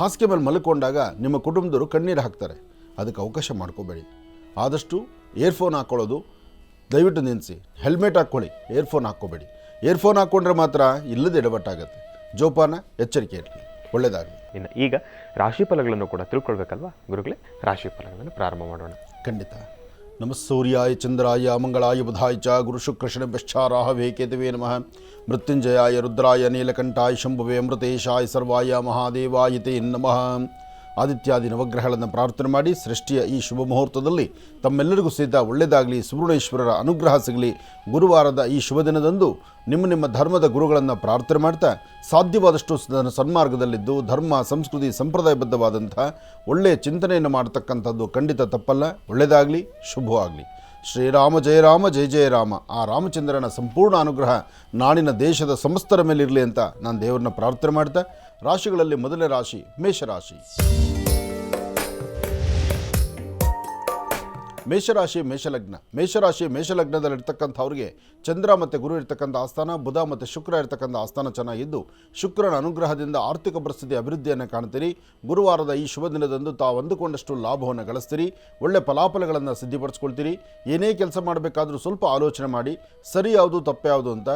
ಹಾಸಿಗೆ ಮೇಲೆ ಮಲ್ಕೊಂಡಾಗ ನಿಮ್ಮ ಕುಟುಂಬದವರು ಕಣ್ಣೀರು ಹಾಕ್ತಾರೆ. ಅದಕ್ಕೆ ಅವಕಾಶ ಮಾಡ್ಕೋಬೇಡಿ. ಆದಷ್ಟು ಇಯರ್ಫೋನ್ ಹಾಕ್ಕೊಳ್ಳೋದು ದಯವಿಟ್ಟು ನಿಲ್ಲಿಸಿ. ಹೆಲ್ಮೆಟ್ ಹಾಕ್ಕೊಳ್ಳಿ, ಇಯರ್ಫೋನ್ ಹಾಕ್ಕೋಬೇಡಿ. ಇಯರ್ಫೋನ್ ಹಾಕ್ಕೊಂಡ್ರೆ ಮಾತ್ರ ಇಲ್ಲದ ಎಡವಟ್ಟಾಗತ್ತೆ. ಜೋಪಾನ, ಎಚ್ಚರಿಕೆ ಇರಲಿ. ಒಳ್ಳೆಯದಾಗಲಿ. ಇನ್ನು ಈಗ ರಾಶಿ ಫಲಗಳನ್ನು ಕೂಡ ತಿಳ್ಕೊಳ್ಬೇಕಲ್ವಾ ಗುರುಗಳೇ? ರಾಶಿ ಫಲಗಳನ್ನು ಪ್ರಾರಂಭ ಮಾಡೋಣ. ಖಂಡಿತ. ನಮಃ ಸೂರ್ಯಾಯ ಚಂದ್ರಾಯ ಮಂಗಳಾಯ ಬುಧಾಯ ಚ ಗುರು ಶುಕ್ರ ಶನಿಭ್ಯಶ್ಚಾರಾಹವೇ ಕೇತವೇ ನಮಃ. ಮೃತ್ಯುಂಜಯಾಯ ರುದ್ರಾಯ ನೀಲಕಂಠಾಯ ಶಂಭುವೇ ಅಮೃತೇಶಾಯ ಸರ್ವಾಯ ಮಹಾದೇವಾಯ ತೇ ನಮಃ. ಆದಿತ್ಯಾದಿ ನವಗ್ರಹಗಳನ್ನು ಪ್ರಾರ್ಥನೆ ಮಾಡಿ ಸೃಷ್ಟಿಯ ಈ ಶುಭ ಮುಹೂರ್ತದಲ್ಲಿ ತಮ್ಮೆಲ್ಲರಿಗೂ ಸಹಿತ ಒಳ್ಳೆಯದಾಗಲಿ, ಸುವರ್ಣೇಶ್ವರರ ಅನುಗ್ರಹ ಸಿಗಲಿ. ಗುರುವಾರದ ಈ ಶುಭ ದಿನದಂದು ನಿಮ್ಮ ಧರ್ಮದ ಗುರುಗಳನ್ನು ಪ್ರಾರ್ಥನೆ ಮಾಡ್ತಾ ಸಾಧ್ಯವಾದಷ್ಟು ಸನ್ಮಾರ್ಗದಲ್ಲಿದ್ದು ಧರ್ಮ ಸಂಸ್ಕೃತಿ ಸಂಪ್ರದಾಯಬದ್ಧವಾದಂಥ ಒಳ್ಳೆಯ ಚಿಂತನೆಯನ್ನು ಮಾಡತಕ್ಕಂಥದ್ದು ಖಂಡಿತ ತಪ್ಪಲ್ಲ. ಒಳ್ಳೆಯದಾಗಲಿ, ಶುಭವಾಗಲಿ. ಶ್ರೀರಾಮ ಜಯ ರಾಮ ಜಯ ಜಯ ರಾಮ. ಆ ರಾಮಚಂದ್ರನ ಸಂಪೂರ್ಣ ಅನುಗ್ರಹ ನಾಡಿನ ದೇಶದ ಸಮಸ್ತರ ಮೇಲೆ ಇರಲಿ ಅಂತ ನಾನು ದೇವರನ್ನ ಪ್ರಾರ್ಥನೆ ಮಾಡ್ತಾ ರಾಶಿಗಳಲ್ಲಿ ಮೊದಲನೇ ರಾಶಿ ಮೇಷರಾಶಿ. ಮೇಷರಾಶಿ ಮೇಷಲಗ್ನ. ಮೇಷರಾಶಿ ಮೇಷಲಗ್ನದಲ್ಲಿರ್ತಕ್ಕಂಥವ್ರಿಗೆ ಚಂದ್ರ ಮತ್ತು ಗುರು ಇರ್ತಕ್ಕಂಥ ಆಸ್ಥಾನ, ಬುಧ ಮತ್ತು ಶುಕ್ರ ಇರ್ತಕ್ಕಂಥ ಆಸ್ಥಾನ ಚೆನ್ನಾಗಿದ್ದು ಶುಕ್ರನ ಅನುಗ್ರಹದಿಂದ ಆರ್ಥಿಕ ಪರಿಸ್ಥಿತಿ ಅಭಿವೃದ್ಧಿಯನ್ನು ಕಾಣ್ತೀರಿ. ಗುರುವಾರದ ಈ ಶುಭ ದಿನದಂದು ತಾವು ಅಂದುಕೊಂಡಷ್ಟು ಲಾಭವನ್ನು ಗಳಿಸ್ತೀರಿ. ಒಳ್ಳೆ ಫಲಾಫಲಗಳನ್ನು ಸಿದ್ಧಿಪಡಿಸ್ಕೊಳ್ತೀರಿ. ಏನೇ ಕೆಲಸ ಮಾಡಬೇಕಾದ್ರೂ ಸ್ವಲ್ಪ ಆಲೋಚನೆ ಮಾಡಿ, ಸರಿ ಯಾವುದು ತಪ್ಪು ಯಾವುದು ಅಂತ.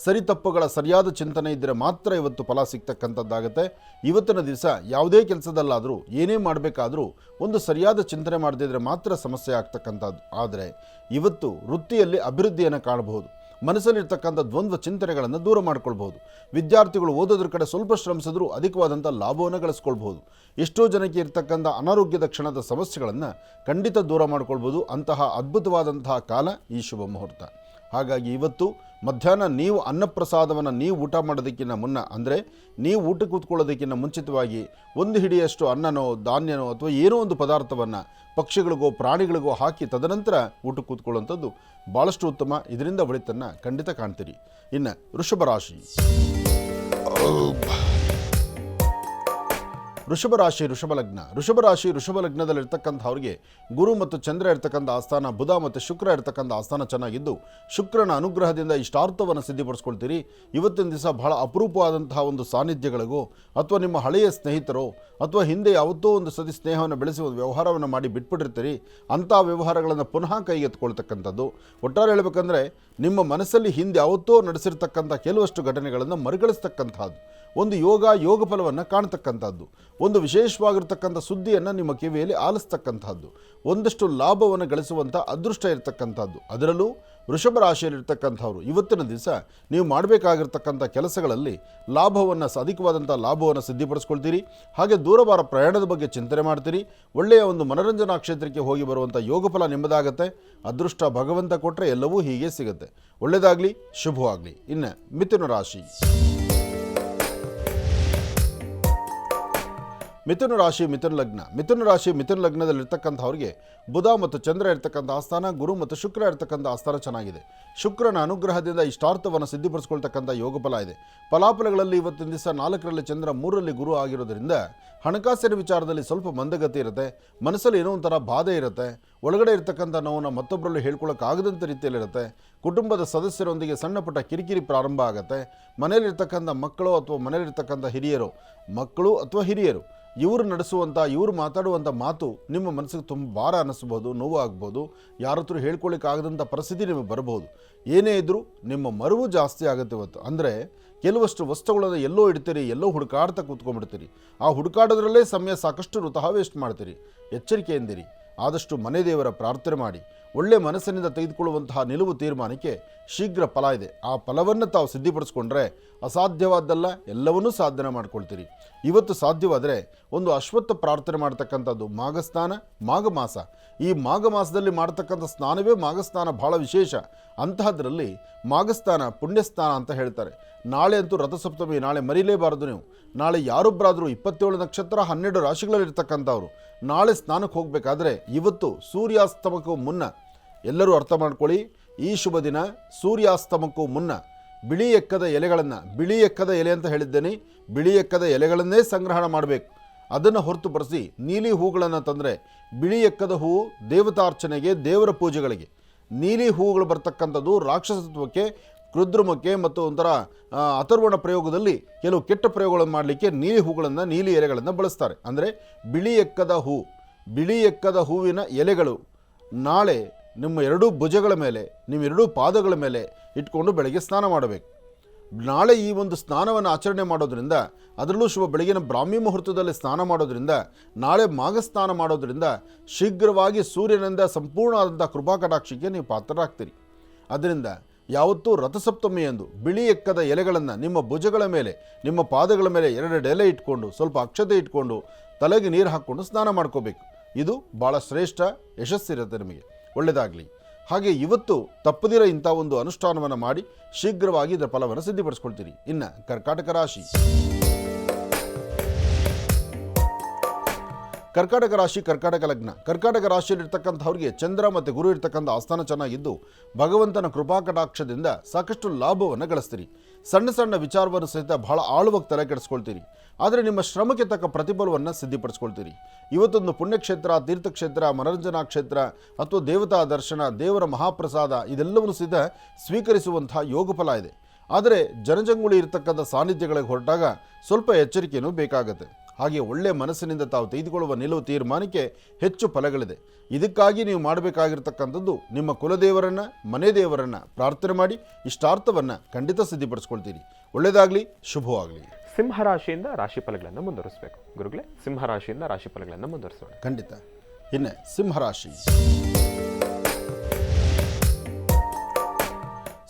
ಸರಿ ತಪ್ಪುಗಳ ಸರಿಯಾದ ಚಿಂತನೆ ಇದ್ದರೆ ಮಾತ್ರ ಇವತ್ತು ಫಲ ಸಿಗ್ತಕ್ಕಂಥದ್ದಾಗುತ್ತೆ. ಇವತ್ತಿನ ದಿವಸ ಯಾವುದೇ ಕೆಲಸದಲ್ಲಾದರೂ ಏನೇ ಮಾಡಬೇಕಾದ್ರೂ ಒಂದು ಸರಿಯಾದ ಚಿಂತನೆ ಮಾಡದಿದ್ದರೆ ಮಾತ್ರ ಸಮಸ್ಯೆ ಆಗ್ತಕ್ಕಂಥದ್ದು. ಆದರೆ ಇವತ್ತು ವೃತ್ತಿಯಲ್ಲಿ ಅಭಿವೃದ್ಧಿಯನ್ನು ಕಾಣಬಹುದು. ಮನಸ್ಸಲ್ಲಿರ್ತಕ್ಕಂಥ ದ್ವಂದ್ವ ಚಿಂತನೆಗಳನ್ನು ದೂರ ಮಾಡ್ಕೊಳ್ಬಹುದು. ವಿದ್ಯಾರ್ಥಿಗಳು ಓದೋದ್ರ ಕಡೆ ಸ್ವಲ್ಪ ಶ್ರಮಿಸಿದ್ರೂ ಅಧಿಕವಾದಂಥ ಲಾಭವನ್ನು ಗಳಿಸ್ಕೊಳ್ಬಹುದು. ಎಷ್ಟೋ ಜನಕ್ಕೆ ಇರ್ತಕ್ಕಂಥ ಅನಾರೋಗ್ಯದ ಕ್ಷಣದ ಸಮಸ್ಯೆಗಳನ್ನು ಖಂಡಿತ ದೂರ ಮಾಡ್ಕೊಳ್ಬೋದು. ಅಂತಹ ಅದ್ಭುತವಾದಂತಹ ಕಾಲ ಈ ಶುಭ ಮುಹೂರ್ತ. ಹಾಗಾಗಿ ಇವತ್ತು ಮಧ್ಯಾಹ್ನ ನೀವು ಅನ್ನಪ್ರಸಾದವನ್ನು ನೀವು ಊಟ ಮಾಡೋದಕ್ಕಿಂತ ಮುನ್ನ, ಅಂದರೆ ನೀವು ಊಟಕ್ಕೆ ಕೂತ್ಕೊಳ್ಳೋದಕ್ಕಿಂತ ಮುಂಚಿತವಾಗಿ ಒಂದು ಹಿಡಿಯಷ್ಟು ಅನ್ನನೋ ಧಾನ್ಯನೋ ಅಥವಾ ಏನೋ ಒಂದು ಪದಾರ್ಥವನ್ನು ಪಕ್ಷಿಗಳಿಗೋ ಪ್ರಾಣಿಗಳಿಗೋ ಹಾಕಿ ತದನಂತರ ಊಟಕ್ಕೆ ಕೂತ್ಕೊಳ್ಳುವಂಥದ್ದು ಭಾಳಷ್ಟು ಉತ್ತಮ. ಇದರಿಂದ ಒಳಿತನ್ನು ಖಂಡಿತ ಕಾಣ್ತೀರಿ. ಇನ್ನು ವೃಷಭ ರಾಶಿ. ವೃಷಭ ರಾಶಿ ವೃಷಭ ಲಗ್ನ. ವೃಷಭ ರಾಶಿ ವೃಷಭ ಲಗ್ನದಲ್ಲಿರ್ತಕ್ಕಂಥವ್ರಿಗೆ ಗುರು ಮತ್ತು ಚಂದ್ರ ಇರ್ತಕ್ಕಂಥ ಆಸ್ಥಾನ, ಬುಧ ಮತ್ತು ಶುಕ್ರ ಇರ್ತಕ್ಕಂಥ ಆಸ್ಥಾನ ಚೆನ್ನಾಗಿದ್ದು ಶುಕ್ರನ ಅನುಗ್ರಹದಿಂದ ಇಷ್ಟಾರ್ಥವನ್ನು ಸಿದ್ಧಿಪಡಿಸ್ಕೊಳ್ತೀರಿ. ಇವತ್ತಿನ ದಿವಸ ಬಹಳ ಅಪರೂಪವಾದಂತಹ ಒಂದು ಸಾನ್ನಿಧ್ಯಗಳಿಗೋ ಅಥವಾ ನಿಮ್ಮ ಹಳೆಯ ಸ್ನೇಹಿತರೋ ಅಥವಾ ಹಿಂದೆ ಯಾವತ್ತೋ ಒಂದು ಸತಿ ಸ್ನೇಹವನ್ನು ಬೆಳೆಸಿ ಒಂದು ವ್ಯವಹಾರವನ್ನು ಮಾಡಿ ಬಿಟ್ಬಿಟ್ಟಿರ್ತೀರಿ. ಅಂಥ ವ್ಯವಹಾರಗಳನ್ನು ಪುನಃ ಕೈಗೆತ್ಕೊಳ್ತಕ್ಕಂಥದ್ದು. ಒಟ್ಟಾರೆ ಹೇಳಬೇಕಂದ್ರೆ ನಿಮ್ಮ ಮನಸ್ಸಲ್ಲಿ ಹಿಂದೆ ಯಾವತ್ತೋ ನಡೆಸಿರ್ತಕ್ಕಂಥ ಕೆಲವಷ್ಟು ಘಟನೆಗಳನ್ನು ಮರುಕಳಿಸ್ತಕ್ಕಂಥದ್ದು, ಒಂದು ಯೋಗ ಫಲವನ್ನು ಕಾಣ್ತಕ್ಕಂಥದ್ದು, ಒಂದು ವಿಶೇಷವಾಗಿರ್ತಕ್ಕಂಥ ಸುದ್ದಿಯನ್ನು ನಿಮ್ಮ ಕಿವಿಯಲ್ಲಿ ಆಲಿಸ್ತಕ್ಕಂಥದ್ದು, ಒಂದಷ್ಟು ಲಾಭವನ್ನು ಗಳಿಸುವಂಥ ಅದೃಷ್ಟ ಇರತಕ್ಕಂಥದ್ದು. ಅದರಲ್ಲೂ ವೃಷಭ ರಾಶಿಯಲ್ಲಿರ್ತಕ್ಕಂಥವ್ರು ಇವತ್ತಿನ ದಿವಸ ನೀವು ಮಾಡಬೇಕಾಗಿರ್ತಕ್ಕಂಥ ಕೆಲಸಗಳಲ್ಲಿ ಅಧಿಕವಾದಂಥ ಲಾಭವನ್ನು ಸಿದ್ಧಿಪಡಿಸ್ಕೊಳ್ತೀರಿ. ಹಾಗೆ ದೂರವಾರ ಪ್ರಯಾಣದ ಬಗ್ಗೆ ಚಿಂತನೆ ಮಾಡ್ತೀರಿ. ಒಳ್ಳೆಯ ಒಂದು ಮನೋರಂಜನಾ ಕ್ಷೇತ್ರಕ್ಕೆ ಹೋಗಿ ಬರುವಂಥ ಯೋಗಫಲ ನಿಮ್ಮದಾಗತ್ತೆ. ಅದೃಷ್ಟ ಭಗವಂತ ಕೊಟ್ಟರೆ ಎಲ್ಲವೂ ಹೀಗೆ ಸಿಗುತ್ತೆ. ಒಳ್ಳೆಯದಾಗಲಿ, ಶುಭವಾಗಲಿ. ಇನ್ನು ಮಿಥುನ ರಾಶಿ. ಮಿಥುನ ರಾಶಿ ಮಿಥುನ ಲಗ್ನ. ಮಿಥುನ ರಾಶಿ ಮಿಥುನ ಲಗ್ನದಲ್ಲಿರ್ತಕ್ಕಂಥವ್ರಿಗೆ ಬುಧ ಮತ್ತು ಚಂದ್ರ ಇರ್ತಕ್ಕಂಥ ಆಸ್ಥಾನ, ಗುರು ಮತ್ತು ಶುಕ್ರ ಇರ್ತಕ್ಕಂಥ ಆಸ್ಥಾನ ಚೆನ್ನಾಗಿದೆ. ಶುಕ್ರನ ಅನುಗ್ರಹದಿಂದ ಇಷ್ಟಾರ್ಥವನ್ನು ಸಿದ್ಧಿಪಡಿಸ್ಕೊಳ್ತಕ್ಕಂಥ ಯೋಗ ಫಲ ಇದೆ. ಫಲಾಫಲಗಳಲ್ಲಿ ಇವತ್ತಿನ ದಿವಸ 4ರಲ್ಲಿ ಚಂದ್ರ, 3ರಲ್ಲಿ ಗುರು ಆಗಿರೋದ್ರಿಂದ ಹಣಕಾಸಿನ ವಿಚಾರದಲ್ಲಿ ಸ್ವಲ್ಪ ಮಂದಗತಿ ಇರುತ್ತೆ. ಮನಸ್ಸಲ್ಲಿ ಏನೋ ಒಂಥರ ಬಾಧೆ ಇರುತ್ತೆ. ಒಳಗಡೆ ಇರ್ತಕ್ಕಂಥ ನೋವನ್ನು ಮತ್ತೊಬ್ಬರಲ್ಲಿ ಹೇಳ್ಕೊಳ್ಳೋಕ್ಕಾಗದಂಥ ರೀತಿಯಲ್ಲಿರುತ್ತೆ. ಕುಟುಂಬದ ಸದಸ್ಯರೊಂದಿಗೆ ಸಣ್ಣ ಪುಟ್ಟ ಕಿರಿಕಿರಿ ಪ್ರಾರಂಭ ಆಗುತ್ತೆ. ಮನೆಯಲ್ಲಿರ್ತಕ್ಕಂಥ ಮಕ್ಕಳು ಅಥವಾ ಮನೆಯಲ್ಲಿರ್ತಕ್ಕಂಥ ಮಕ್ಕಳು ಅಥವಾ ಹಿರಿಯರು ಇವರು ಮಾತಾಡುವಂಥ ಮಾತು ನಿಮ್ಮ ಮನಸ್ಸಿಗೆ ತುಂಬ ಭಾರ ಅನ್ನಿಸ್ಬೋದು, ನೋವು ಆಗ್ಬೋದು. ಯಾರ ಹತ್ರ ಹೇಳ್ಕೊಳ್ಳಿಕ್ಕಾಗದಂಥ ಪರಿಸ್ಥಿತಿ ನಿಮಗೆ ಬರಬಹುದು. ಏನೇ ಇದ್ದರೂ ನಿಮ್ಮ ಮರುವು ಜಾಸ್ತಿ ಆಗುತ್ತೆ ಇವತ್ತು. ಅಂದರೆ ಕೆಲವಷ್ಟು ವಸ್ತುಗಳನ್ನು ಎಲ್ಲೋ ಇಡ್ತೀರಿ, ಎಲ್ಲೋ ಹುಡುಕಾಡ್ತಾ ಕೂತ್ಕೊಂಡ್ಬಿಡ್ತೀರಿ. ಆ ಹುಡುಕಾಡೋದ್ರಲ್ಲೇ ಸಮಯ ಸಾಕಷ್ಟು ವೃಥಾ ವೇಸ್ಟ್ ಮಾಡ್ತೀರಿ. ಎಚ್ಚರಿಕೆಯಿಂದಿರಿ. ಆದಷ್ಟು ಮನೆ ದೇವರ ಪ್ರಾರ್ಥನೆ ಮಾಡಿ. ಒಳ್ಳೆ ಮನಸ್ಸಿನಿಂದ ತೆಗೆದುಕೊಳ್ಳುವಂತಹ ನಿಲುವು ತೀರ್ಮಾನಕ್ಕೆ ಶೀಘ್ರ ಫಲ ಇದೆ. ಆ ಫಲವನ್ನು ತಾವು ಸಿದ್ಧಿಪಡಿಸ್ಕೊಂಡ್ರೆ ಅಸಾಧ್ಯವಾದ್ದಲ್ಲ, ಎಲ್ಲವನ್ನೂ ಸಾಧನೆ ಮಾಡ್ಕೊಳ್ತೀರಿ. ಇವತ್ತು ಸಾಧ್ಯವಾದರೆ ಒಂದು ಅಶ್ವತ್ಥ ಪ್ರಾರ್ಥನೆ ಮಾಡ್ತಕ್ಕಂಥದ್ದು, ಮಾಘಸ್ನಾನ, ಮಾಘ ಮಾಸ. ಈ ಮಾಘ ಮಾಸದಲ್ಲಿ ಮಾಡ್ತಕ್ಕಂಥ ಸ್ನಾನವೇ ಮಾಘಸ್ನಾನ, ಬಹಳ ವಿಶೇಷ. ಅಂತಹದ್ರಲ್ಲಿ ಮಾಘಸ್ನಾನ ಪುಣ್ಯಸ್ನಾನ ಅಂತ ಹೇಳ್ತಾರೆ. ನಾಳೆ ಅಂತೂ ರಥಸಪ್ತಮಿ, ನಾಳೆ ಮರಿಲೇಬಾರದು ನೀವು. ನಾಳೆ ಯಾರೊಬ್ಬರಾದರೂ 27 ನಕ್ಷತ್ರ 12 ರಾಶಿಗಳಲ್ಲಿರ್ತಕ್ಕಂಥವ್ರು ನಾಳೆ ಸ್ನಾನಕ್ಕೆ ಹೋಗಬೇಕಾದ್ರೆ ಇವತ್ತು ಸೂರ್ಯಾಸ್ತಮಕ್ಕೂ ಮುನ್ನ, ಎಲ್ಲರೂ ಅರ್ಥ ಮಾಡ್ಕೊಳ್ಳಿ, ಈ ಶುಭ ದಿನ ಸೂರ್ಯಾಸ್ತಮಕ್ಕೂ ಮುನ್ನ ಬಿಳಿ ಎಕ್ಕದ ಎಲೆ ಅಂತ ಹೇಳಿದ್ದೇನೆ, ಬಿಳಿ ಎಕ್ಕದ ಎಲೆಗಳನ್ನೇ ಸಂಗ್ರಹಣ ಮಾಡಬೇಕು. ಅದನ್ನು ಹೊರತುಪಡಿಸಿ ನೀಲಿ ಹೂಗಳನ್ನು ತಂದರೆ, ಬಿಳಿ ಎಕ್ಕದ ಹೂವು ದೇವತಾರ್ಚನೆಗೆ, ದೇವರ ಪೂಜೆಗಳಿಗೆ. ನೀಲಿ ಹೂವುಗಳು ಬರ್ತಕ್ಕಂಥದ್ದು ರಾಕ್ಷಸತ್ವಕ್ಕೆ, ಕೃದ್ರುಮಕ್ಕೆ ಮತ್ತು ಒಂಥರ ಅಥರ್ವಣ ಪ್ರಯೋಗದಲ್ಲಿ ಕೆಲವು ಕೆಟ್ಟ ಪ್ರಯೋಗಗಳನ್ನು ಮಾಡಲಿಕ್ಕೆ ನೀಲಿ ಹೂಗಳನ್ನು, ನೀಲಿ ಎಲೆಗಳನ್ನು ಬಳಸ್ತಾರೆ. ಅಂದರೆ ಬಿಳಿ ಎಕ್ಕದ ಹೂವಿನ ಎಲೆಗಳು ನಾಳೆ ನಿಮ್ಮ 2 ಭುಜಗಳ ಮೇಲೆ, ನಿಮ್ಮ 2 ಪಾದಗಳ ಮೇಲೆ ಇಟ್ಕೊಂಡು ಬೆಳಗ್ಗೆ ಸ್ನಾನ ಮಾಡಬೇಕು. ನಾಳೆ ಈ ಒಂದು ಸ್ನಾನವನ್ನು ಆಚರಣೆ ಮಾಡೋದ್ರಿಂದ, ಅದರಲ್ಲೂ ಶುಭ ಬೆಳಗಿನ ಬ್ರಾಹ್ಮಿ ಮುಹೂರ್ತದಲ್ಲಿ ಸ್ನಾನ ಮಾಡೋದ್ರಿಂದ, ನಾಳೆ ಮಾಘಸ್ನಾನ ಮಾಡೋದ್ರಿಂದ ಶೀಘ್ರವಾಗಿ ಸೂರ್ಯನಿಂದ ಸಂಪೂರ್ಣವಾದಂಥ ಕೃಪಾ ಕಟಾಕ್ಷಕ್ಕೆ ನೀವು ಪಾತ್ರರಾಗ್ತೀರಿ. ಅದರಿಂದ ಯಾವತ್ತೂ ರಥಸಪ್ತಮಿಯಂದು ಬಿಳಿ ಎಕ್ಕದ ಎಲೆಗಳನ್ನು ನಿಮ್ಮ ಭುಜಗಳ ಮೇಲೆ, ನಿಮ್ಮ ಪಾದಗಳ ಮೇಲೆ 2 ಎಲೆ ಇಟ್ಕೊಂಡು, ಸ್ವಲ್ಪ ಅಕ್ಷತೆ ಇಟ್ಕೊಂಡು, ತಲೆಗೆ ನೀರು ಹಾಕ್ಕೊಂಡು ಸ್ನಾನ ಮಾಡ್ಕೋಬೇಕು. ಇದು ಭಾಳ ಶ್ರೇಷ್ಠ, ಯಶಸ್ಸಿರುತ್ತೆ ನಿಮಗೆ. ಒಳ್ಳೆಯದಾಗಲಿ. ಹಾಗೆ ಇವತ್ತು ತಪ್ಪದಿರ ಇಂಥ ಒಂದು ಅನುಷ್ಠಾನವನ್ನು ಮಾಡಿ ಶೀಘ್ರವಾಗಿ ಇದರ ಫಲವನ್ನು ಸಿದ್ಧಿಪಡಿಸ್ಕೊಳ್ತೀರಿ. ಇನ್ನು ಕರ್ಕಾಟಕ ರಾಶಿ. ಕರ್ಕಾಟಕ ರಾಶಿ ಕರ್ಕಾಟಕ ಲಗ್ನ. ಕರ್ಕಾಟಕ ರಾಶಿಯಲ್ಲಿರ್ತಕ್ಕಂಥವ್ರಿಗೆ ಚಂದ್ರ ಮತ್ತು ಗುರು ಇರ್ತಕ್ಕಂಥ ಆಸ್ಥಾನ ಚೆನ್ನಾಗಿದ್ದು ಭಗವಂತನ ಕೃಪಾ ಕಟಾಕ್ಷದಿಂದ ಸಾಕಷ್ಟು ಲಾಭವನ್ನು ಗಳಿಸ್ತೀರಿ. ಸಣ್ಣ ಸಣ್ಣ ವಿಚಾರವನ್ನು ಸಹಿತ ಬಹಳ ಆಳವಾಗಿ ತಲೆ ಕೆಡಿಸ್ಕೊಳ್ತೀರಿ. ಆದರೆ ನಿಮ್ಮ ಶ್ರಮಕ್ಕೆ ತಕ್ಕ ಪ್ರತಿಫಲವನ್ನು ಸಿದ್ಧಿಪಡಿಸ್ಕೊಳ್ತೀರಿ. ಇವತ್ತೊಂದು ಪುಣ್ಯಕ್ಷೇತ್ರ, ತೀರ್ಥಕ್ಷೇತ್ರ, ಮನೋರಂಜನಾ ಕ್ಷೇತ್ರ ಅಥವಾ ದೇವತಾ ದರ್ಶನ, ದೇವರ ಮಹಾಪ್ರಸಾದ ಇದೆಲ್ಲವನ್ನು ಸಹಿತ ಸ್ವೀಕರಿಸುವಂತಹ ಯೋಗಫಲ ಇದೆ. ಆದರೆ ಜನಜಂಗುಳಿ ಇರತಕ್ಕಂಥ ಸಾನ್ನಿಧ್ಯಗಳಿಗೆ ಹೊರಟಾಗ ಸ್ವಲ್ಪ ಎಚ್ಚರಿಕೆಯೂ ಬೇಕಾಗುತ್ತೆ. ಹಾಗೆ ಒಳ್ಳೆಯ ಮನಸ್ಸಿನಿಂದ ತಾವು ತೆಗೆದುಕೊಳ್ಳುವ ನಿಲುವು ತೀರ್ಮಾನಕ್ಕೆ ಹೆಚ್ಚು ಫಲಗಳಿದೆ. ಇದಕ್ಕಾಗಿ ನೀವು ಮಾಡಬೇಕಾಗಿರ್ತಕ್ಕಂಥದ್ದು ನಿಮ್ಮ ಕುಲದೇವರನ್ನು, ಮನೆ ದೇವರನ್ನು ಪ್ರಾರ್ಥನೆ ಮಾಡಿ ಇಷ್ಟಾರ್ಥವನ್ನು ಖಂಡಿತ ಸಿದ್ಧಿಪಡಿಸ್ಕೊಳ್ತೀರಿ. ಒಳ್ಳೆಯದಾಗಲಿ, ಶುಭವಾಗಲಿ. ಸಿಂಹರಾಶಿಯಿಂದ ರಾಶಿ ಫಲಗಳನ್ನು ಮುಂದುವರಿಸಬೇಕು ಗುರುಗಳೇ. ಸಿಂಹರಾಶಿಯಿಂದ ರಾಶಿ ಫಲಗಳನ್ನು ಮುಂದುವರಿಸೋಣ. ಖಂಡಿತ. ಇನ್ನು ಸಿಂಹರಾಶಿ.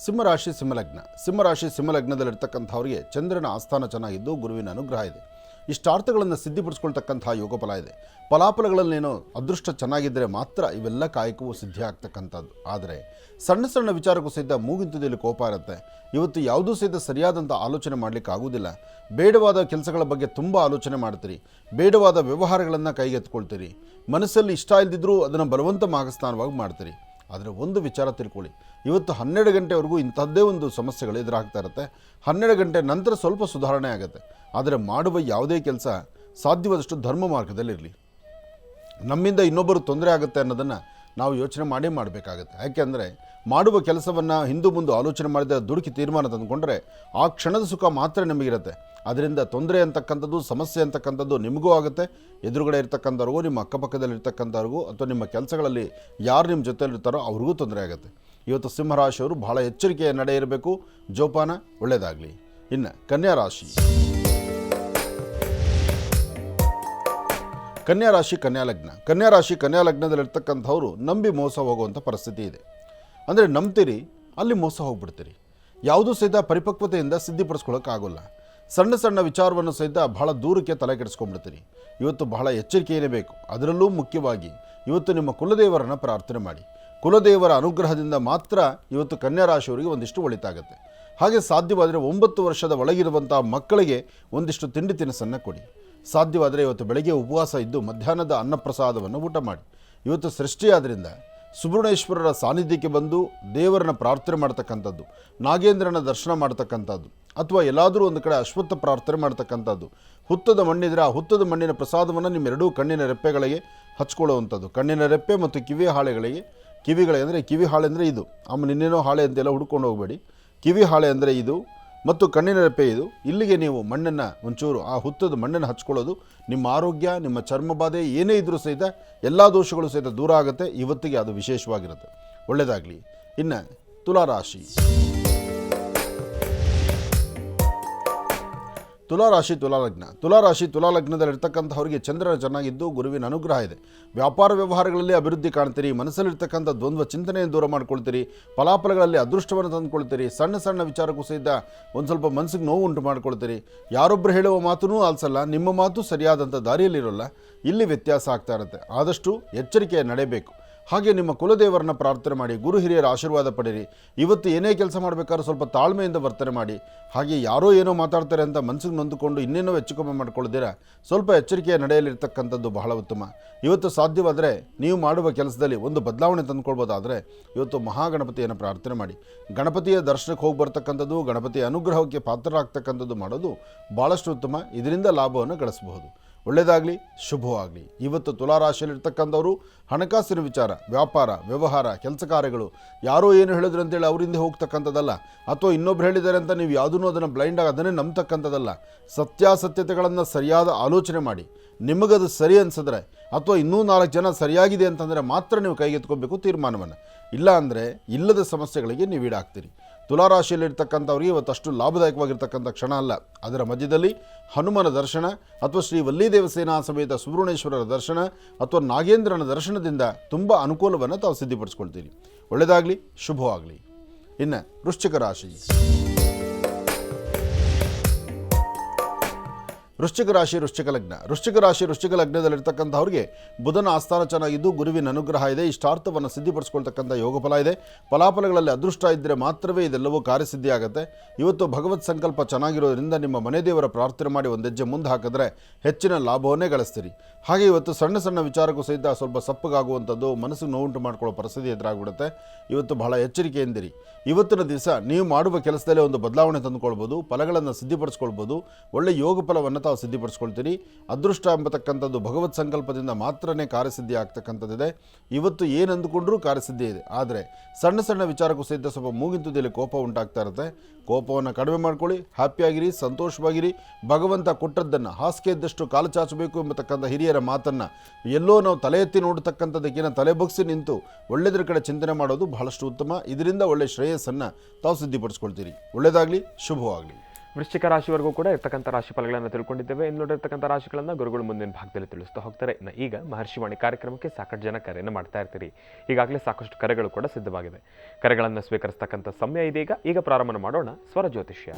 ಸಿಂಹರಾಶಿ ಸಿಂಹಲಗ್ನ. ಸಿಂಹರಾಶಿ ಸಿಂಹಲಗ್ನದಲ್ಲಿರ್ತಕ್ಕಂಥವ್ರಿಗೆ ಚಂದ್ರನ ಆಸ್ಥಾನ ಚೆನ್ನಾಗಿದ್ದು ಗುರುವಿನ ಅನುಗ್ರಹ ಇದೆ. ಇಷ್ಟಾರ್ಥಗಳನ್ನು ಸಿದ್ಧಿಪಡಿಸ್ಕೊಳ್ತಕ್ಕಂಥ ಯೋಗಫಲ ಇದೆ. ಫಲಾಫಲಗಳಲ್ಲೇನೋ ಅದೃಷ್ಟ ಚೆನ್ನಾಗಿದ್ದರೆ ಮಾತ್ರ ಇವೆಲ್ಲ ಕಾಯಕವು ಸಿದ್ಧಿ ಆಗ್ತಕ್ಕಂಥದ್ದು. ಆದರೆ ಸಣ್ಣ ಸಣ್ಣ ವಿಚಾರಕ್ಕೂ ಸಹಿತ ಮೂಗಿಂತದಲ್ಲಿ ಕೋಪ ಇರುತ್ತೆ. ಇವತ್ತು ಯಾವುದೂ ಸಹಿತ ಸರಿಯಾದಂಥ ಆಲೋಚನೆ ಮಾಡಲಿಕ್ಕೆ ಆಗೋದಿಲ್ಲ. ಬೇಡವಾದ ಕೆಲಸಗಳ ಬಗ್ಗೆ ತುಂಬ ಆಲೋಚನೆ ಮಾಡ್ತೀರಿ. ಬೇಡವಾದ ವ್ಯವಹಾರಗಳನ್ನು ಕೈಗೆತ್ಕೊಳ್ತೀರಿ. ಮನಸ್ಸಲ್ಲಿ ಇಷ್ಟ ಇಲ್ದಿದ್ರೂ ಅದನ್ನು ಬಲವಂತ ಮಾಘಸ್ನಾನವಾಗಿ ಮಾಡ್ತೀರಿ. ಆದರೆ ಒಂದು ವಿಚಾರ ತಿಳ್ಕೊಳ್ಳಿ, ಇವತ್ತು 12 ಗಂಟೆವರೆಗೂ ಇಂಥದ್ದೇ ಒಂದು ಸಮಸ್ಯೆಗಳು ಎದುರಾಗ್ತಾ ಇರುತ್ತೆ. 12 ಗಂಟೆ ನಂತರ ಸ್ವಲ್ಪ ಸುಧಾರಣೆ ಆಗುತ್ತೆ. ಆದರೆ ಮಾಡುವ ಯಾವುದೇ ಕೆಲಸ ಸಾಧ್ಯವಾದಷ್ಟು ಧರ್ಮ ಮಾರ್ಗದಲ್ಲಿರಲಿ. ನಮ್ಮಿಂದ ಇನ್ನೊಬ್ಬರು ತೊಂದರೆ ಆಗುತ್ತೆ ಅನ್ನೋದನ್ನು ನಾವು ಯೋಚನೆ ಮಾಡಬೇಕಾಗುತ್ತೆ. ಯಾಕೆಂದರೆ ಮಾಡುವ ಕೆಲಸವನ್ನು ಹಿಂದು ಮುಂದೆ ಆಲೋಚನೆ ಮಾಡಿದ ದುಡುಕಿ ತೀರ್ಮಾನ ತಂದುಕೊಂಡ್ರೆ ಆ ಕ್ಷಣದ ಸುಖ ಮಾತ್ರ ನಿಮಗಿರುತ್ತೆ. ಅದರಿಂದ ತೊಂದರೆ ಅಂತಕ್ಕಂಥದ್ದು, ಸಮಸ್ಯೆ ಅಂತಕ್ಕಂಥದ್ದು ನಿಮಗೂ ಆಗುತ್ತೆ, ಎದುರುಗಡೆ ಇರ್ತಕ್ಕಂಥವ್ರಿಗೂ, ನಿಮ್ಮ ಅಕ್ಕಪಕ್ಕದಲ್ಲಿರ್ತಕ್ಕಂಥವ್ರಿಗೂ, ಅಥವಾ ನಿಮ್ಮ ಕೆಲಸಗಳಲ್ಲಿ ಯಾರು ನಿಮ್ಮ ಜೊತೆಲಿರ್ತಾರೋ ಅವ್ರಿಗೂ ತೊಂದರೆ ಆಗುತ್ತೆ. ಇವತ್ತು ಸಿಂಹರಾಶಿಯವರು ಬಹಳ ಎಚ್ಚರಿಕೆಯ ನಡೆ ಇರಬೇಕು. ಜೋಪಾನ. ಒಳ್ಳೆಯದಾಗಲಿ. ಇನ್ನು ಕನ್ಯಾ ರಾಶಿ. ಕನ್ಯಾ ರಾಶಿ ಕನ್ಯಾ ಲಗ್ನ. ಕನ್ಯಾ ರಾಶಿ ಕನ್ಯಾ ಲಗ್ನದಲ್ಲಿರ್ತಕ್ಕಂಥವ್ರು ನಂಬಿ ಮೋಸ ಹೋಗುವಂಥ ಪರಿಸ್ಥಿತಿ ಇದೆ. ಅಂದರೆ ನಂಬ್ತೀರಿ, ಅಲ್ಲಿ ಮೋಸ ಹೋಗ್ಬಿಡ್ತೀರಿ. ಯಾವುದೂ ಸಹಿತ ಪರಿಪಕ್ವತೆಯಿಂದ ಸಿದ್ಧಿಪಡಿಸ್ಕೊಳ್ಳೋಕ್ಕಾಗೋಲ್ಲ. ಸಣ್ಣ ಸಣ್ಣ ವಿಚಾರವನ್ನು ಸಹಿತ ಬಹಳ ದೂರಕ್ಕೆ ತಲೆ ಕೆಡಿಸ್ಕೊಂಡ್ಬಿಡ್ತೀರಿ. ಇವತ್ತು ಬಹಳ ಎಚ್ಚರಿಕೆಯೇ ಬೇಕು. ಅದರಲ್ಲೂ ಮುಖ್ಯವಾಗಿ ಇವತ್ತು ನಿಮ್ಮ ಕುಲದೇವರನ್ನು ಪ್ರಾರ್ಥನೆ ಮಾಡಿ. ಕುಲದೇವರ ಅನುಗ್ರಹದಿಂದ ಮಾತ್ರ ಇವತ್ತು ಕನ್ಯಾ ರಾಶಿಯವರಿಗೆ ಒಂದಿಷ್ಟು ಒಳಿತಾಗುತ್ತೆ. ಹಾಗೆ ಸಾಧ್ಯವಾದರೆ 9 ವರ್ಷದ ಒಳಗಿರುವಂಥ ಮಕ್ಕಳಿಗೆ ಒಂದಿಷ್ಟು ತಿಂಡಿ ತಿನಿಸನ್ನು ಕೊಡಿ. ಸಾಧ್ಯವಾದರೆ ಇವತ್ತು ಬೆಳಗ್ಗೆ ಉಪವಾಸ ಇದ್ದು ಮಧ್ಯಾಹ್ನದ ಅನ್ನಪ್ರಸಾದವನ್ನು ಊಟ ಮಾಡಿ. ಇವತ್ತು ಸೃಷ್ಟಿಯಾದ್ದರಿಂದ ಸುಬ್ರಹ್ಮಣ್ಯೇಶ್ವರರ ಸಾನ್ನಿಧ್ಯಕ್ಕೆ ಬಂದು ದೇವರನ್ನ ಪ್ರಾರ್ಥನೆ ಮಾಡ್ತಕ್ಕಂಥದ್ದು, ನಾಗೇಂದ್ರನ ದರ್ಶನ ಮಾಡ್ತಕ್ಕಂಥದ್ದು, ಅಥವಾ ಎಲ್ಲಾದರೂ ಒಂದು ಕಡೆ ಅಶ್ವತ್ಥ ಪ್ರಾರ್ಥನೆ ಮಾಡ್ತಕ್ಕಂಥದ್ದು, ಹುತ್ತದ ಮಣ್ಣಿದ್ರೆ ಆ ಹುತ್ತದ ಮಣ್ಣಿನ ಪ್ರಸಾದವನ್ನು ನಿಮ್ಮೆರಡೂ ಕಣ್ಣಿನ ರೆಪ್ಪೆಗಳಿಗೆ ಹಚ್ಕೊಳ್ಳುವಂಥದ್ದು. ಕಣ್ಣಿನ ರೆಪ್ಪೆ ಮತ್ತು ಕಿವಿ ಹಾಳೆಗಳಿಗೆ, ಕಿವಿಗಳಿಗೆ ಅಂದರೆ ಕಿವಿ ಹಾಳೆ ಅಂದರೆ ಇದು, ನಿನ್ನೇನೋ ಹಾಳೆ ಅಂತೆಲ್ಲ ಹುಡ್ಕೊಂಡು ಹೋಗಬೇಡಿ. ಕಿವಿ ಹಾಳೆ ಅಂದರೆ ಇದು ಮತ್ತು ಕಣ್ಣಿನ ರೆಪ್ಪೆ ಇದು. ಇಲ್ಲಿಗೆ ನೀವು ಮಣ್ಣನ್ನು ಒಂಚೂರು ಆ ಹುತ್ತದ ಮಣ್ಣನ್ನು ಹಚ್ಕೊಳ್ಳೋದು ನಿಮ್ಮ ಆರೋಗ್ಯ, ನಿಮ್ಮ ಚರ್ಮಬಾಧೆ ಏನೇ ಇದ್ದರೂ ಸಹಿತ ಎಲ್ಲ ದೋಷಗಳು ಸಹಿತ ದೂರ ಆಗುತ್ತೆ. ಇವತ್ತಿಗೆ ಅದು ವಿಶೇಷವಾಗಿರುತ್ತೆ. ಒಳ್ಳೆಯದಾಗಲಿ. ಇನ್ನು ತುಲಾರಾಶಿ. ತುಲಾರಾಶಿ ತುಲಾಲಗ್ನ. ತುಲಾರಾಶಿ ತುಲಾಲಗ್ನದಲ್ಲಿರ್ತಕ್ಕಂಥವ್ರಿಗೆ ಚಂದ್ರನ ಚೆನ್ನಾಗಿದ್ದು ಗುರುವಿನ ಅನುಗ್ರಹ ಇದೆ. ವ್ಯಾಪಾರ ವ್ಯವಹಾರಗಳಲ್ಲಿ ಅಭಿವೃದ್ಧಿ ಕಾಣ್ತೀರಿ. ಮನಸ್ಸಲ್ಲಿರ್ತಕ್ಕಂಥ ದ್ವಂದ್ವ ಚಿಂತನೆಯನ್ನು ದೂರ ಮಾಡ್ಕೊಳ್ತೀರಿ. ಫಲಾಫಲಗಳಲ್ಲಿ ಅದೃಷ್ಟವನ್ನು ತಂದುಕೊಳ್ತೀರಿ. ಸಣ್ಣ ಸಣ್ಣ ವಿಚಾರಕ್ಕೂ ಸಹಿತ ಒಂದು ಸ್ವಲ್ಪ ಮನಸ್ಸಿಗೆ ನೋವು ಉಂಟು ಮಾಡ್ಕೊಳ್ತೀರಿ. ಯಾರೊಬ್ಬರು ಹೇಳುವ ಮಾತೂ ಆಲಿಸಲ್ಲ, ನಿಮ್ಮ ಮಾತು ಸರಿಯಾದಂಥ ದಾರಿಯಲ್ಲಿರೋಲ್ಲ. ಇಲ್ಲಿ ವ್ಯತ್ಯಾಸ ಆಗ್ತಾ ಇರುತ್ತೆ. ಆದಷ್ಟು ಎಚ್ಚರಿಕೆಯ ನಡೆಯಬೇಕು. ಹಾಗೆ ನಿಮ್ಮ ಕುಲದೇವರನ್ನ ಪ್ರಾರ್ಥನೆ ಮಾಡಿ, ಗುರು ಹಿರಿಯರ ಆಶೀರ್ವಾದ ಪಡೀರಿ. ಇವತ್ತು ಏನೇ ಕೆಲಸ ಮಾಡಬೇಕಾದ್ರೂ ಸ್ವಲ್ಪ ತಾಳ್ಮೆಯಿಂದ ವರ್ತನೆ ಮಾಡಿ. ಹಾಗೆ ಯಾರೋ ಏನೋ ಮಾತಾಡ್ತಾರೆ ಅಂತ ಮನಸ್ಸಿಗೆ ನೊಂದುಕೊಂಡು ಇನ್ನೇನೋ ಹೆಚ್ಚುಕಮ್ಮೆ ಮಾಡ್ಕೊಳ್ಳೋದಿರ ಸ್ವಲ್ಪ ಎಚ್ಚರಿಕೆಯ ನಡೆಯಲಿರ್ತಕ್ಕಂಥದ್ದು ಬಹಳ ಉತ್ತಮ. ಇವತ್ತು ಸಾಧ್ಯವಾದರೆ ನೀವು ಮಾಡುವ ಕೆಲಸದಲ್ಲಿ ಒಂದು ಬದಲಾವಣೆ ತಂದುಕೊಳ್ಬೋದಾದರೆ ಇವತ್ತು ಮಹಾಗಣಪತಿಯನ್ನು ಪ್ರಾರ್ಥನೆ ಮಾಡಿ. ಗಣಪತಿಯ ದರ್ಶನಕ್ಕೆ ಹೋಗಿ ಬರ್ತಕ್ಕಂಥದ್ದು, ಗಣಪತಿಯ ಅನುಗ್ರಹಕ್ಕೆ ಪಾತ್ರರಾಗ್ತಕ್ಕಂಥದ್ದು ಮಾಡೋದು ಭಾಳಷ್ಟು ಉತ್ತಮ. ಇದರಿಂದ ಲಾಭವನ್ನು ಗಳಿಸಬಹುದು. ಒಳ್ಳೆಯದಾಗಲಿ, ಶುಭವಾಗಲಿ. ಇವತ್ತು ತುಲಾರಾಶಿಯಲ್ಲಿರ್ತಕ್ಕಂಥವರು ಹಣಕಾಸಿನ ವಿಚಾರ, ವ್ಯಾಪಾರ ವ್ಯವಹಾರ, ಕೆಲಸ ಕಾರ್ಯಗಳು ಯಾರೋ ಏನು ಹೇಳಿದ್ರು ಅಂತೇಳಿ ಅವರಿಂದ ಹೋಗ್ತಕ್ಕಂಥದ್ದಲ್ಲ, ಅಥವಾ ಇನ್ನೊಬ್ರು ಹೇಳಿದ್ದಾರೆ ಅಂತ ನೀವು ಯಾವುದೂ ಅದನ್ನು ಬ್ಲೈಂಡಾಗಿ ಅದನ್ನೇ ನಂಬ್ತಕ್ಕಂಥದ್ದಲ್ಲ. ಸತ್ಯಾಸತ್ಯತೆಗಳನ್ನು ಸರಿಯಾದ ಆಲೋಚನೆ ಮಾಡಿ. ನಿಮಗದು ಸರಿ ಅನಿಸಿದ್ರೆ ಅಥವಾ ಇನ್ನೂ 4 ಜನ ಸರಿಯಾಗಿದೆ ಅಂತಂದರೆ ಮಾತ್ರ ನೀವು ಕೈಗೆತ್ಕೋಬೇಕು ತೀರ್ಮಾನವನ್ನು. ಇಲ್ಲ ಅಂದರೆ ಇಲ್ಲದ ಸಮಸ್ಯೆಗಳಿಗೆ ನೀವು ಈಡಾಗ್ತೀರಿ. ತುಲಾರಾಶಿಯಲ್ಲಿರ್ತಕ್ಕಂಥವ್ರಿಗೆ ಇವತ್ತಷ್ಟು ಲಾಭದಾಯಕವಾಗಿರ್ತಕ್ಕಂಥ ಕ್ಷಣ ಅಲ್ಲ. ಅದರ ಮಧ್ಯದಲ್ಲಿ ಹನುಮನ ದರ್ಶನ ಅಥವಾ ಶ್ರೀ ವಲ್ಲಿದೇವಸೇನಾ ಸಮೇತ ಸುಬ್ರಹ್ಮಣ್ಯೇಶ್ವರರ ದರ್ಶನ ಅಥವಾ ನಾಗೇಂದ್ರನ ದರ್ಶನದಿಂದ ತುಂಬ ಅನುಕೂಲವನ್ನು ತಾವು ಸಿದ್ಧಿಪಡಿಸ್ಕೊಳ್ತೀರಿ. ಒಳ್ಳೆಯದಾಗಲಿ, ಶುಭವಾಗಲಿ. ಇನ್ನು ವೃಶ್ಚಿಕ ರಾಶಿ. ವೃಶ್ಚಿಕ ರಾಶಿ ವೃಶ್ಚಿಕ ಲಗ್ನ. ವೃಶ್ಚಿಕ ಲಗ್ನದಲ್ಲಿರ್ತಕ್ಕಂಥವ್ರಿಗೆ ಬುಧನ ಆಸ್ಥಾನ ಚೆನ್ನಾಗಿದ್ದು ಗುರುವಿನ ಅನುಗ್ರಹ ಇದೆ. ಇಷ್ಟಾರ್ಥವನ್ನು ಸಿದ್ಧಿಪಡಿಸ್ಕೊಳ್ತಕ್ಕಂಥ ಯೋಗ ಫಲ ಇದೆ. ಫಲಾಫಲಗಳಲ್ಲಿ ಅದೃಷ್ಟ ಇದ್ದರೆ ಮಾತ್ರವೇ ಇದೆಲ್ಲವೂ ಕಾರ್ಯಸಿದ್ಧಿ ಆಗುತ್ತೆ. ಇವತ್ತು ಭಗವತ್ ಸಂಕಲ್ಪ ಚೆನ್ನಾಗಿರೋದ್ರಿಂದ ನಿಮ್ಮ ಮನೆ ದೇವರ ಪ್ರಾರ್ಥನೆ ಮಾಡಿ ಒಂದು ಹೆಜ್ಜೆ ಮುಂದೆ ಹಾಕಿದ್ರೆ ಹೆಚ್ಚಿನ ಲಾಭವನ್ನೇ ಗಳಿಸ್ತೀರಿ. ಹಾಗೆ ಇವತ್ತು ಸಣ್ಣ ಸಣ್ಣ ವಿಚಾರಕ್ಕೂ ಸಹಿತ ಸ್ವಲ್ಪ ಸಪ್ಪಗಾಗುವಂಥದ್ದು, ಮನಸ್ಸಿಗೆ ನೋವುಂಟು ಮಾಡ್ಕೊಳ್ಳೋ ಪರಿಸ್ಥಿತಿ ಎದುರಾಗ್ಬಿಡುತ್ತೆ. ಇವತ್ತು ಬಹಳ ಎಚ್ಚರಿಕೆಯಿಂದಿರಿ. ಇವತ್ತಿನ ದಿವಸ ನೀವು ಮಾಡುವ ಕೆಲಸದಲ್ಲೇ ಒಂದು ಬದಲಾವಣೆ ತಂದುಕೊಳ್ಬೋದು, ಫಲಗಳನ್ನು ಸಿದ್ಧಿಪಡಿಸ್ಕೊಳ್ಬೋದು. ಒಳ್ಳೆ ಯೋಗ ಫಲವನ್ನು ತಾವು ಸಿದ್ಧಿಪಡಿಸ್ಕೊಳ್ತೀರಿ. ಅದೃಷ್ಟ ಎಂಬತಕ್ಕಂಥದ್ದು ಭಗವತ್ ಸಂಕಲ್ಪದಿಂದ ಮಾತ್ರನೇ ಕಾರ್ಯಸಿದ್ಧಿ ಆಗ್ತಕ್ಕಂಥದ್ದಿದೆ. ಇವತ್ತು ಏನು ಅಂದುಕೊಂಡ್ರೂ ಕಾರ್ಯಸಿದ್ಧಿ ಇದೆ. ಆದರೆ ಸಣ್ಣ ಸಣ್ಣ ವಿಚಾರಕ್ಕೂ ಸಹಿತ ಸ್ವಲ್ಪ ಮೂಗಿಂತುದಿಯಲ್ಲಿ ಕೋಪ ಉಂಟಾಗ್ತಾ ಇರುತ್ತೆ. ಕೋಪವನ್ನು ಕಡಿಮೆ ಮಾಡ್ಕೊಳ್ಳಿ, ಹ್ಯಾಪಿಯಾಗಿರಿ, ಸಂತೋಷವಾಗಿರಿ. ಭಗವಂತ ಕೊಟ್ಟದ್ದನ್ನು ಹಾಸಿಗೆ ಇದ್ದಷ್ಟು ಕಾಲು ಚಾಚಬೇಕು ಎಂಬತಕ್ಕಂಥ ಹಿರಿಯರ ಮಾತನ್ನು ಎಲ್ಲೋ ನಾವು ತಲೆ ಎತ್ತಿ ನೋಡತಕ್ಕಂಥದ್ದಕ್ಕಿಂತ ತಲೆ ಬಗ್ಸಿ ನಿಂತು ಒಳ್ಳೆಯದ್ರ ಕಡೆ ಚಿಂತನೆ ಮಾಡೋದು ಬಹಳಷ್ಟು ಉತ್ತಮ. ಇದರಿಂದ ಒಳ್ಳೆಯ ಶ್ರೇಯಸ್ಸನ್ನು ತಾವು ಸಿದ್ಧಿಪಡಿಸ್ಕೊಳ್ತೀರಿ. ಒಳ್ಳೆಯದಾಗಲಿ, ಶುಭವಾಗಲಿ. ವೃಶ್ಚಿಕ ರಾಶಿವರೆಗೂ ಕೂಡ ಇರ್ತಕ್ಕಂಥ ರಾಶಿ ಫಲಗಳನ್ನು ತಿಳ್ಕೊಂಡಿದ್ದೇವೆ. ಇನ್ನು ನೋಡಿರ್ತಕ್ಕಂಥ ರಾಶಿಗಳನ್ನು ಗುರುಗಳು ಮುಂದಿನ ಭಾಗದಲ್ಲಿ ತಿಳಿಸ್ತಾ ಹೋಗ್ತಾರೆ. ಇನ್ನು ಈಗ ಮಹರ್ಷಿವಾಣಿ ಕಾರ್ಯಕ್ರಮಕ್ಕೆ ಸಾಕಷ್ಟು ಜನ ಕರೆಯನ್ನು ಮಾಡ್ತಾ ಇರ್ತೀರಿ. ಈಗಾಗಲೇ ಸಾಕಷ್ಟು ಕರೆಗಳು ಕೂಡ ಸಿದ್ಧವಾಗಿದೆ. ಕರೆಗಳನ್ನು ಸ್ವೀಕರಿಸ್ತಕ್ಕಂಥ ಸಮಯ ಇದೀಗ. ಈಗ ಪ್ರಾರಂಭ ಮಾಡೋಣ ಸ್ವರ ಜ್ಯೋತಿಷ್ಯ.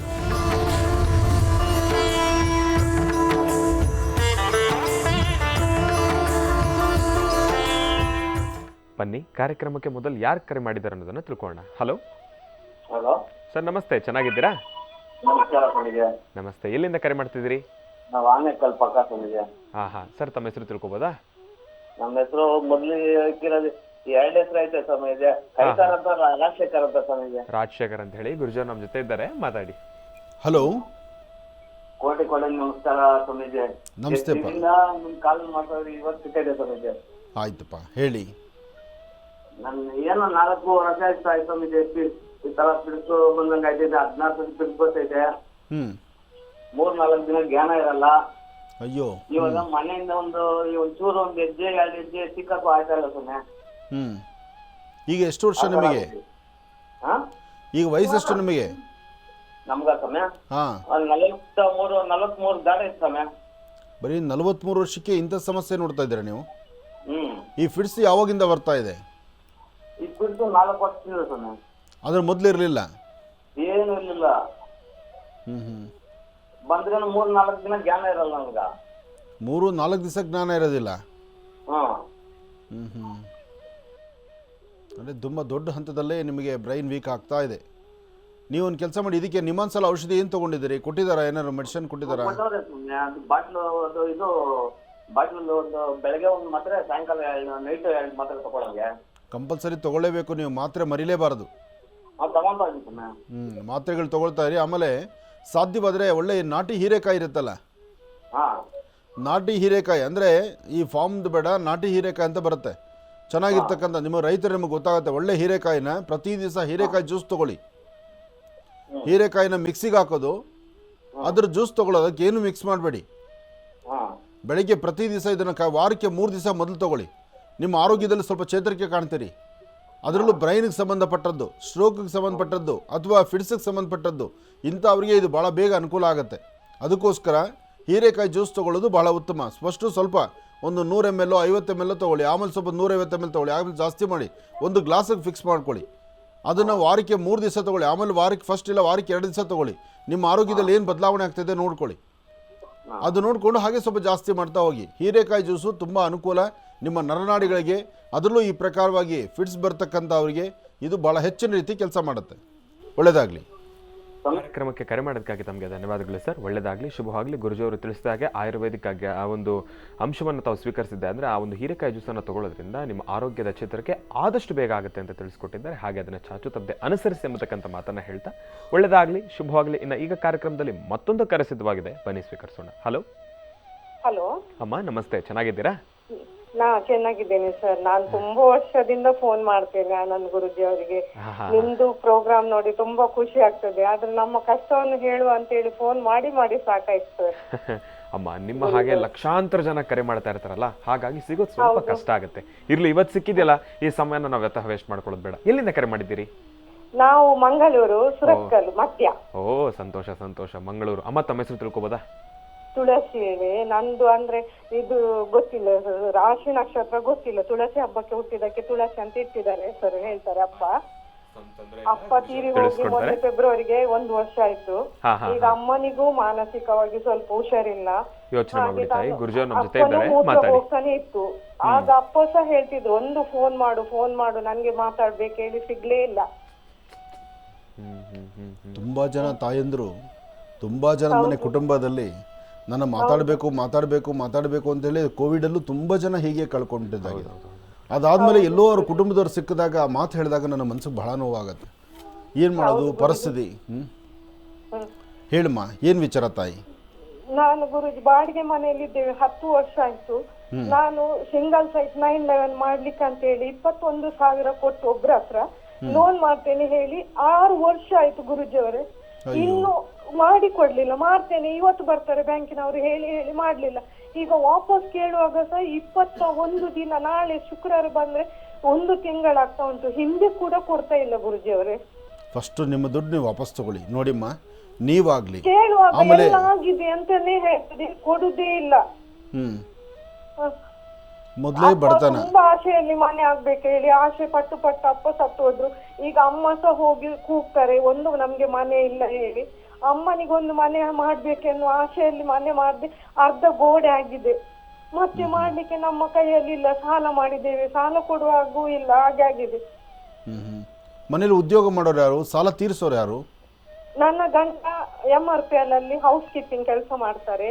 ಬನ್ನಿ, ಕಾರ್ಯಕ್ರಮಕ್ಕೆ ಮೊದಲು ಯಾರು ಕರೆ ಮಾಡಿದ್ದಾರೆ ಅನ್ನೋದನ್ನು ತಿಳ್ಕೊಳ್ಳೋಣ. ಹಲೋ ಹಲೋ ಸರ್, ನಮಸ್ತೆ. ಚೆನ್ನಾಗಿದ್ದೀರಾ? ನಮಸ್ಕಾರ ಸ್ವಾಮಿಗೆ. ನಮಸ್ತೆ. ಎಲ್ಲಿಂದ ಕರೆ ಮಾಡ್ತಿದ್ದೀರಿ? ನಾವು ಆನೇಕಲ್ ಪಕ್ಕ ಸ್ವಾಮಿಗೆ. ಸರ್, ತಮ್ಮ ಹೆಸರು ತಿಳ್ಕೊಬೋದಾ? ನಮ್ಮ ಹೆಸರು ಮೊದಲಿಗೆ 2 ಹೆಸರು ಐತೆ ಸ್ವಾಮಿಗೆ. ಕೈತಾರ್ ಅಂತ, ರಾಜಶೇಖರ್ ಅಂತ ಸ್ವಾಮಿಗೆ. ರಾಜಶೇಖರ್ ಅಂತ ಹೇಳಿ ಗುರುಜರ್ ನಮ್ಮ ಜೊತೆ ಇದ್ದಾರೆ, ಮಾತಾಡಿ. ಹಲೋ ಕೋಟಿ ನಮಸ್ಕಾರ ಸ್ವಾಮೀಜಿ. ನಮಸ್ತೆಪ್ಪ. ನಿಮ್ ಕಾಲ್ ಮಾಡ್ತಾರೆ ಇವತ್ತು ಸಿಕ್ಕಿದೆ ಸ್ವಾಮೀಜಿ. ಆಯ್ತಪ್ಪ ಹೇಳಿ. ನನ್ ಏನೋ 4 ವರ್ಷ ಆಯ್ತು ಸ್ವಾಮೀಜಿ. ಈ ತರ ಪಿಡಿಸು ಬಂದಂಗ ಆಯ್ತಿದೆ. 16 ಪಿಡಿಸ್ ಬರ್ತೈತೆ. 3-4 ದಿನ ಜ್ಞಾನ ಇರಲ್ಲ. ಅಯ್ಯೋ. ಇವಾಗ ಮನೆಯಿಂದ ಒಂಚೂರು ಒಂದ್ ಹೆಜ್ಜೆ 2 ಹೆಜ್ಜೆ ಸಿಕ್ಕಕ್ಕೂ ಆಯ್ತಾ ಇಲ್ಲ ಸ್ವಾಮಿ. ಈಗ ಎಷ್ಟು ವರ್ಷ ನಿಮಗೆ? ಈಗ ವಯಸ್ಸೆಷ್ಟು ನಿಮಗೆ? ನಮ್ಗ ಸ್ವಾಮಿ ಹಾ 43 ದಾಟ ಇತ್ತು ಸ್ವಾಮಿ. ಬರೀ 43 ವರ್ಷಕ್ಕೆ ಇಂಥ ಸಮಸ್ಯೆ ನೋಡ್ತಾ ಇದ್ದೀರಾ ನೀವು? ಈ ಫಿಟ್ಸ್ ಯಾವಾಗಿಂದ ಬರ್ತಾ ಇದೆ? ಈ ಪಿಡಿಸು 4 ವರ್ಷದಿಂದ ಸ್ವಾಮಿ. ಅದ್ರ ಮೊದಲು ಇರಲಿಲ್ಲ? ಏನು ಇರ್ಲಿಲ್ಲ. ಬಂದ್ರೆ 3-4 ದಿನ ಜ್ಞಾನ ಇರಲ್ಲ ನಮ್ಗ. 3-4 ದಿವಸ ಜ್ಞಾನ ಇರೋದಿಲ್ಲ. ಅಂದರೆ ತುಂಬ ದೊಡ್ಡ ಹಂತದಲ್ಲೇ ನಿಮಗೆ ಬ್ರೈನ್ ವೀಕ್ ಆಗ್ತಾ ಇದೆ. ನೀವು ಒಂದು ಕೆಲಸ ಮಾಡಿ, ಇದಕ್ಕೆ ನಿಮ್ಮೊಂದ್ಸಲ ಔಷಧಿ ಏನು ತೊಗೊಂಡಿದ್ದೀರಿ? ಕೊಟ್ಟಿದ್ದಾರಾ? ಏನಾದ್ರು ಮೆಡಿಸಿನ್ ಕೊಟ್ಟಿದ್ದಾರಾ? ಬಾಟ್ಲು ಒಂದು ಬೆಳಗ್ಗೆ ಒಂದು ಮಾತ್ರೆ, ಸಾಯಂಕಾಲ ನೈಟ್ 2 ಮಾತ್ರೆ ತಗೊಳಂಗೆ. ಕಂಪಲ್ಸರಿ ತೊಗೊಳ್ಳೇಬೇಕು ನೀವು, ಮಾತ್ರೆ ಮರಿಲೇಬಾರದು. ಮಾತ್ರೆಗಳು ತೊಗೊಳ್ತಾ ಇರಿ. ಆಮೇಲೆ ಸಾಧ್ಯವಾದರೆ ಒಳ್ಳೆ ನಾಟಿ ಹೀರೆಕಾಯಿ ಇರುತ್ತಲ್ಲ, ನಾಟಿ ಹೀರೆಕಾಯಿ ಅಂದರೆ ಈ ಫಾರ್ಮ್ದು ಬೇಡ, ನಾಟಿ ಹೀರೆಕಾಯಿ ಅಂತ ಬರುತ್ತೆ, ಚೆನ್ನಾಗಿರ್ತಕ್ಕಂಥ. ನಿಮ್ಮ ರೈತರು ನಿಮಗೆ ಗೊತ್ತಾಗುತ್ತೆ. ಒಳ್ಳೆ ಹೀರೆಕಾಯಿನ ಪ್ರತಿ ದಿವಸ ಹೀರೆಕಾಯಿ ಜ್ಯೂಸ್ ತೊಗೊಳ್ಳಿ. ಹೀರೆಕಾಯಿನ ಮಿಕ್ಸಿಗೆ ಹಾಕೋದು, ಅದ್ರ ಜ್ಯೂಸ್ ತೊಗೊಳ್ಳೋದು, ಅದಕ್ಕೆ ಏನು ಮಿಕ್ಸ್ ಮಾಡಬೇಡಿ. ಬೆಳಿಗ್ಗೆ ಪ್ರತಿ ದಿವಸ ಇದನ್ನು ವಾರಕ್ಕೆ 3 ದಿವಸ ಮೊದಲು ತೊಗೊಳ್ಳಿ. ನಿಮ್ಮ ಆರೋಗ್ಯದಲ್ಲಿ ಸ್ವಲ್ಪ ಚೇತರಿಕೆ ಕಾಣ್ತೀರಿ. ಅದರಲ್ಲೂ ಬ್ರೈನ್ಗೆ ಸಂಬಂಧಪಟ್ಟದ್ದು, ಸ್ಟ್ರೋಕ್ಗೆ ಸಂಬಂಧಪಟ್ಟದ್ದು ಅಥವಾ ಫಿಟ್ಸ್ಗೆ ಸಂಬಂಧಪಟ್ಟದ್ದು ಇಂಥವ್ರಿಗೆ ಇದು ಭಾಳ ಬೇಗ ಅನುಕೂಲ ಆಗುತ್ತೆ. ಅದಕ್ಕೋಸ್ಕರ ಹೀರೆಕಾಯಿ ಜ್ಯೂಸ್ ತೊಗೊಳ್ಳೋದು ಭಾಳ ಉತ್ತಮ. ಫಸ್ಟು ಸ್ವಲ್ಪ ಒಂದು 100 ml 50 ml ತೊಗೊಳ್ಳಿ, ಆಮೇಲೆ ಸ್ವಲ್ಪ 150 ml ತೊಗೊಳ್ಳಿ, ಆಮೇಲೆ ಜಾಸ್ತಿ ಮಾಡಿ ಒಂದು ಗ್ಲಾಸಿಗೆ ಫಿಕ್ಸ್ ಮಾಡ್ಕೊಳ್ಳಿ. ಅದನ್ನು ವಾರಕ್ಕೆ 3 ದಿವಸ ತೊಗೊಳ್ಳಿ, ಆಮೇಲೆ ವಾರಕ್ಕೆ ಫಸ್ಟ್ ಇಲ್ಲ ವಾರಕ್ಕೆ 2 ದಿವಸ ತೊಗೊಳ್ಳಿ. ನಿಮ್ಮ ಆರೋಗ್ಯದಲ್ಲಿ ಏನು ಬದಲಾವಣೆ ಆಗ್ತಾಯಿದೆ ನೋಡ್ಕೊಳ್ಳಿ. ಅದು ನೋಡಿಕೊಂಡು ಹಾಗೆ ಸ್ವಲ್ಪ ಜಾಸ್ತಿ ಮಾಡ್ತಾ ಹೋಗಿ. ಹೀರೆಕಾಯಿ ಜ್ಯೂಸು ತುಂಬ ಅನುಕೂಲ ನಿಮ್ಮ ನರನಾಡಿಗಳಿಗೆ, ಅದರಲ್ಲೂ ಈ ಪ್ರಕಾರವಾಗಿ ಫಿಟ್ಸ್ ಬರ್ತಕ್ಕಂಥವ್ರಿಗೆ ಇದು ಭಾಳ ಹೆಚ್ಚಿನ ರೀತಿ ಕೆಲಸ ಮಾಡುತ್ತೆ. ಒಳ್ಳೆಯದಾಗಲಿ. ಕಾರ್ಯಕ್ರಮಕ್ಕೆ ಕರೆ ಮಾಡೋದಕ್ಕಾಗಿ ತಮಗೆ ಧನ್ಯವಾದಗಳು ಸರ್. ಒಳ್ಳೆಯದಾಗಲಿ, ಶುಭವಾಗಲಿ. ಗುರುಜಿಯವರು ತಿಳಿಸಿದ ಹಾಗೆ ಆಯುರ್ವೇದಿಕ್ಕಾಗಿ ಆ ಒಂದು ಅಂಶವನ್ನು ತಾವು ಸ್ವೀಕರಿಸಿದ್ದೆ ಅಂದರೆ ಆ ಒಂದು ಹೀರೆಕಾಯಿ ಜ್ಯೂಸನ್ನು ತಗೊಳ್ಳೋದ್ರಿಂದ ನಿಮ್ಮ ಆರೋಗ್ಯದ ಚೇತರಿಕೆ ಆದಷ್ಟು ಬೇಗ ಆಗುತ್ತೆ ಅಂತ ತಿಳಿಸ್ಕೊಟ್ಟಿದ್ದಾರೆ. ಹಾಗೆ ಅದನ್ನು ಚಾಚು ತಪ್ಪದೆ ಅನುಸರಿಸಿ ಎಂಬತಕ್ಕಂಥ ಮಾತನ್ನು ಹೇಳ್ತಾ ಒಳ್ಳೆಯದಾಗಲಿ, ಶುಭವಾಗಲಿ. ಇನ್ನು ಈಗ ಕಾರ್ಯಕ್ರಮದಲ್ಲಿ ಮತ್ತೊಂದು ಕರೆ ಸಿದ್ಧವಾಗಿದೆ, ಬನ್ನಿ ಸ್ವೀಕರಿಸೋಣ. ಹಲೋ. ಹಲೋ ಅಮ್ಮ, ನಮಸ್ತೆ. ಚೆನ್ನಾಗಿದ್ದೀರಾ? ನಾ ಚೆನ್ನಾಗಿದ್ದೇನೆ ಸರ್. ನಾನು ತುಂಬಾ ವರ್ಷದಿಂದ ಫೋನ್ ಮಾಡ್ತೇನೆ ಆನಂದ್ ಗುರುಜಿ ಅವರಿಗೆ. ನಿಮ್ದು ಪ್ರೋಗ್ರಾಮ್ ನೋಡಿ ತುಂಬಾ ಖುಷಿ ಆಗ್ತದೆ. ಆದ್ರೆ ನಮ್ಮ ಕಷ್ಟವನ್ನು ಹೇಳುವ ಅಂತ ಹೇಳಿ ಫೋನ್ ಮಾಡಿ ಮಾಡಿ ಸಾಕಾಯ್ತು ಸರ್. ಅಮ್ಮ, ನಿಮ್ಮ ಹಾಗೆ ಲಕ್ಷಾಂತರ ಜನ ಕರೆ ಮಾಡ್ತಾ ಇರ್ತಾರಲ್ಲ, ಹಾಗಾಗಿ ಸಿಗೋದು ಸ್ವಲ್ಪ ಕಷ್ಟ ಆಗುತ್ತೆ. ಇರ್ಲಿ, ಇವತ್ತು ಸಿಕ್ಕಿದೆಯಲ್ಲ, ಈ ಸಮಯನ ನಾವು ವ್ಯರ್ಥ ವೇಸ್ಟ್ ಮಾಡ್ಕೊಳ್ಳೋದು ಬೇಡ. ಎಲ್ಲಿಂದ ಕರೆ ಮಾಡಿದ್ದೀರಿ? ನಾವು ಮಂಗಳೂರು, ಸುರತ್ಕಲ್, ಮಧ್ಯ. ಓ, ಸಂತೋಷ ಸಂತೋಷ. ಮಂಗಳೂರು. ಅಮ್ಮ, ತಮ್ಮ ಹೆಸರು ತಿಳ್ಕೊಬೋದಾ? ತುಳಸಿ ಇದೆ ನಂದು. ಅಂದ್ರೆ ಇದು ಗೊತ್ತಿಲ್ಲ, ರಾಶಿ ನಕ್ಷತ್ರ ಗೊತ್ತಿಲ್ಲ. ತುಳಸಿ ಹಬ್ಬಕ್ಕೆ ಹುಟ್ಟಿದಕ್ಕೆ ತುಳಸಿ ಅಂತ ಇಟ್ಟಿದ್ದಾರೆ ಹೆಸರು, ಹೇಳ್ತಾರೆ ಅಪ್ಪ. ಅಪ್ಪ ತೀರಿ ಹೋಗಿ ಮೊನ್ನೆ ಫೆಬ್ರವರಿಗೆ 1 ವರ್ಷ ಆಯ್ತು. ಈಗ ಅಮ್ಮನಿಗೂ ಮಾನಸಿಕವಾಗಿ ಸ್ವಲ್ಪ ಹುಷಾರಿಲ್ಲ. ಹೋಗ್ತಾನೆ ಇತ್ತು. ಆಗ ಅಪ್ಪ ಸಹ ಹೇಳ್ತಿದ್ರು, ಒಂದು ಫೋನ್ ಮಾಡು ನನ್ಗೆ ಮಾತಾಡ್ಬೇಕು ಹೇಳಿ ಸಿಗ್ಲೇ ಇಲ್ಲ. ತುಂಬಾ ಜನ ತಾಯಂದ್ರು, ತುಂಬಾ ಜನ ಮನೆ ಕುಟುಂಬದಲ್ಲಿ ನನ್ನ ಮಾತಾಡಬೇಕು ಅಂತೇಳಿ ಕೋವಿಡಲ್ಲೂ ತುಂಬ ಜನ ಹೀಗೆ ಕಳ್ಕೊಂಡಿದ್ದಾಗಿದೆ. ಅದಾದಮೇಲೆ ಎಲ್ಲೋ ಅವ್ರ ಕುಟುಂಬದವ್ರು ಸಿಕ್ಕಿದಾಗ ಆ ಮಾತು ಹೇಳಿದಾಗ ನನ್ನ ಮನಸ್ಸಿಗೆ ಬಹಳ ನೋವಾಗತ್ತೆ. ಏನು ಮಾಡೋದು ಪರಿಸ್ಥಿತಿ? ಹೇಳಮ್ಮ, ಏನು ವಿಚಾರ ತಾಯಿ? ನಾನು ಗುರುಜಿ ಬಾಡಿಗೆ ಮನೆಯಲ್ಲಿದ್ದೇವೆ, 10 ವರ್ಷ ಆಯ್ತು. ನಾನು ಸಿಂಗಲ್ ಸೈಟ್ 911 ಮಾಡ್ಲಿಕ್ಕೆ ಅಂತ ಹೇಳಿ 21,000 ಕೊಟ್ಟು ಒಬ್ರ ಹತ್ರ ಲೋನ್ ಮಾಡ್ತೇನೆ ಹೇಳಿ 6 ವರ್ಷ ಆಯ್ತು ಗುರುಜಿ ಅವರೇ. ಇನ್ನು ಮಾಡಿ ಕೊಡ್ಲಿಲ್ಲ. ಮಾಡ್ತೇನೆ, ಇವತ್ತು ಬರ್ತಾರೆ ಬ್ಯಾಂಕಿನವರು ಹೇಳಿ ಮಾಡ್ಲಿಲ್ಲ. ಈಗ ವಾಪಸ್ ಕೇಳುವಾಗ ಸಹ 21 ದಿನ, ನಾಳೆ ಶುಕ್ರವಾರ ಬಂದ್ರೆ 1 ತಿಂಗಳಾಗ್ತಾ ಉಂಟು. ಹಿಂದೆ ಕೂಡ ಕೊಡ್ತಾ ಇಲ್ಲ ಗುರುಜಿ ಅವರೇ. ಫಸ್ಟ್ ನಿಮ್ಮ ದುಡ್ಡು ನೀವು ವಾಪಸ್ ತಗೊಳ್ಳಿ. ನೋಡಿಮ್ಮ, ನೀವಾಗ್ಲಿ ಕೇಳುವಾಗ ಎಲ್ಲ ಆಗಿದೆ ಅಂತಾನೆ ಹೇಳ್ತದೆ, ಕೊಡುದೇ ಇಲ್ಲ. ಮೊದಲೇ ಬಡತನ. ತುಂಬಾ ಆಸೆಯಲ್ಲಿ ಮನೆ ಆಗ್ಬೇಕು ಹೇಳಿ ಆಸೆ ಪಟ್ಟು ಅಪ್ಪ ಸತ್ತು ಹೋದ್ರು. ಈಗ ಅಮ್ಮ ಸಹ ಹೋಗಿ ಕೂಗ್ತಾರೆ, ಒಂದು ನಮ್ಗೆ ಮನೆ ಇಲ್ಲ ಹೇಳಿ. ಅಮ್ಮನಿಗೊಂದು ಮನೆ ಮಾಡ್ಬೇಕೆನ್ನುವ ಆಸೆಯಲ್ಲಿ ಮನೆ ಮಾಡದೆ ಅರ್ಧ ಗೋಡೆ ಆಗಿದೆ. ಮತ್ತೆ ಮಾಡ್ಲಿಕ್ಕೆ ನಮ್ಮ ಕೈಯಲ್ಲಿ ಇಲ್ಲ. ಸಾಲ ಮಾಡಿದ್ದೇವೆ, ಸಾಲ ಕೊಡುವಾಗೂ ಇಲ್ಲ, ಹಾಗೆ ಆಗಿದೆ. ಮನೇಲಿ ಉದ್ಯೋಗ ಮಾಡೋರು ಯಾರು? ಸಾಲ ತೀರಿಸೋರು ಯಾರು? ನನ್ನ ಗಂಡ MRPL ಅಲ್ಲಿ ಹೌಸ್ ಕೀಪಿಂಗ್ ಕೆಲಸ ಮಾಡ್ತಾರೆ.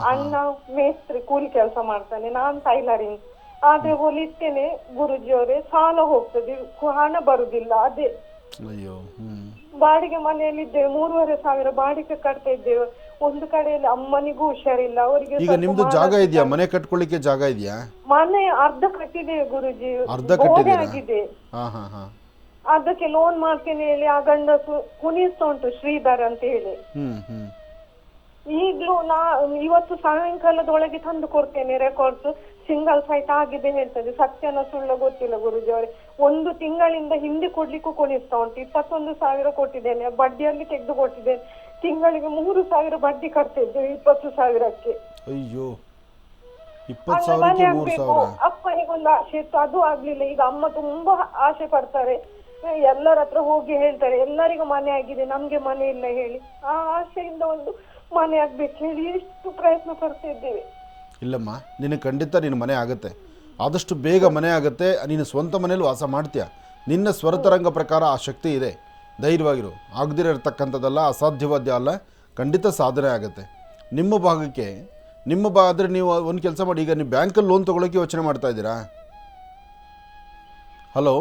ಅಣ್ಣ ಮೇಸ್ತ್ರಿ ಕೂಲಿ ಕೆಲಸ ಮಾಡ್ತಾನೆ. ನಾನ್ ಟೈಲರಿಂಗ್. ಆದ್ರೆ ಹೊಲಿತೇನೆ ಗುರುಜಿ ಅವರೇ, ಸಾಲ ಹೋಗ್ತದೆ, ಹಣ ಬರುದಿಲ್ಲ. ಅದೇ ಅಯ್ಯೋ. ಬಾಡಿಗೆ ಮನೆಯಲ್ಲಿ ಇದ್ದೇವೆ, 3,500 ಬಾಡಿಗೆ ಕಟ್ತಾ ಇದ್ದೇವೆ. ಒಂದು ಕಡೆಯಲ್ಲಿ ಅಮ್ಮನಿಗೂ ಹುಷಾರಿಲ್ಲ, ಅವರಿಗೆ ಈಗ ಸ್ವಲ್ಪ ನಿಮ್ದು ಜಾಗ ಇದೆಯಾ? ಮನೆ ಕಟ್ಕೊಳ್ಳಿಕ್ಕೆ ಜಾಗ ಇದೆಯಾ? ಮನೆ ಅರ್ಧ ಕಟ್ಟಿದ್ದೇವೆ ಗುರುಜಿ, ಅರ್ಧ ಗೋಡೆ ಕಟ್ಟಿದ್ದೀರಾ? ಆಗಿದೆ. ಹಾ ಹಾ ಹಾ. ಅದಕ್ಕೆ ಲೋನ್ ಮಾಡ್ತೇನೆ ಹೇಳಿ ಆ ಗಂಡಸು ಕುಣಿಸ್ತಾ ಉಂಟು, ಶ್ರೀಧರ್ ಅಂತ ಹೇಳಿ. ಹ್ಮ್. ಈಗ್ಲೂ ಇವತ್ತು ಸಾಯಂಕಾಲದೊಳಗೆ ತಂದು ಕೊಡ್ತೇನೆ ರೆಕಾರ್ಡ್ಸ್. ಸಿಂಗಲ್ ಸೈಟ್ ಆಗಿದೆ ಹೇಳ್ತದೆ, ಸತ್ಯನ ಸುಳ್ಳ ಗೊತ್ತಿಲ್ಲ ಗುರುಜಿ ಅವರೇ. 1 ತಿಂಗಳಿಂದ ಹಿಂದೆ ಕೊಡ್ಲಿಕ್ಕೂ ಕುಣಿಸ್ತಾ ಉಂಟು. 21,000 ಕೊಟ್ಟಿದ್ದೇನೆ, ಬಡ್ಡಿಯಲ್ಲಿ ತೆಗೆದು ಕೊಟ್ಟಿದ್ದೇನೆ. ತಿಂಗಳಿಗೆ 3,000 ಬಡ್ಡಿ ಕಟ್ತಾ ಇದ್ದೇವೆ 20,000ಕ್ಕೆ. ಅಯ್ಯೋ, 20,000ಕ್ಕೆ 3,000. ಅಪ್ಪನಿಗೊಂದು ಆಸೆ ಇತ್ತು, ಅದು ಆಗ್ಲಿಲ್ಲ. ಈಗ ಅಮ್ಮ ತುಂಬಾ ಆಸೆ ಪಡ್ತಾರೆ, ಎಲ್ಲರ ಹತ್ರ ಹೋಗಿ ಹೇಳ್ತಾರೆ ಎಲ್ಲರಿಗೂ ಮನೆ ಆಗಿದೆ, ನಮ್ಗೆ ಮನೆ ಇಲ್ಲ ಹೇಳಿ. ಆ ಆಸೆಯಿಂದ ಒಂದು ಮನೆ ಆಗ್ಬೇಕು ಹೇಳಿ ಎಷ್ಟು ಪ್ರಯತ್ನ ಪಡ್ತಾ ಇದ್ದೇವೆ. ಇಲ್ಲಮ್ಮ, ನಿನ್ನ ಖಂಡಿತ ನಿನ್ನ ಮನೆ ಆಗುತ್ತೆ, ಆದಷ್ಟು ಬೇಗ ಮನೆ ಆಗುತ್ತೆ. ನೀನು ಸ್ವಂತ ಮನೇಲಿ ವಾಸ ಮಾಡ್ತೀಯ. ನಿನ್ನ ಸ್ವರತರಂಗ ಪ್ರಕಾರ ಆ ಶಕ್ತಿ ಇದೆ, ಧೈರ್ಯವಾಗಿರು. ಆಗದಿರತಕ್ಕಂಥದ್ದಲ್ಲ, ಅಸಾಧ್ಯವಾದ್ಯ ಅಲ್ಲ, ಖಂಡಿತ ಸಾಧನೆ ಆಗುತ್ತೆ ನಿಮ್ಮ ಭಾಗಕ್ಕೆ. ಆದರೆ ನೀವು ಒಂದು ಕೆಲಸ ಮಾಡಿ, ಈಗ ನೀವು ಬ್ಯಾಂಕಲ್ಲಿ ಲೋನ್ ತೊಗೊಳಕ್ಕೆ ಯೋಚನೆ ಮಾಡ್ತಾ ಇದ್ದೀರಾ? ಹಲೋ,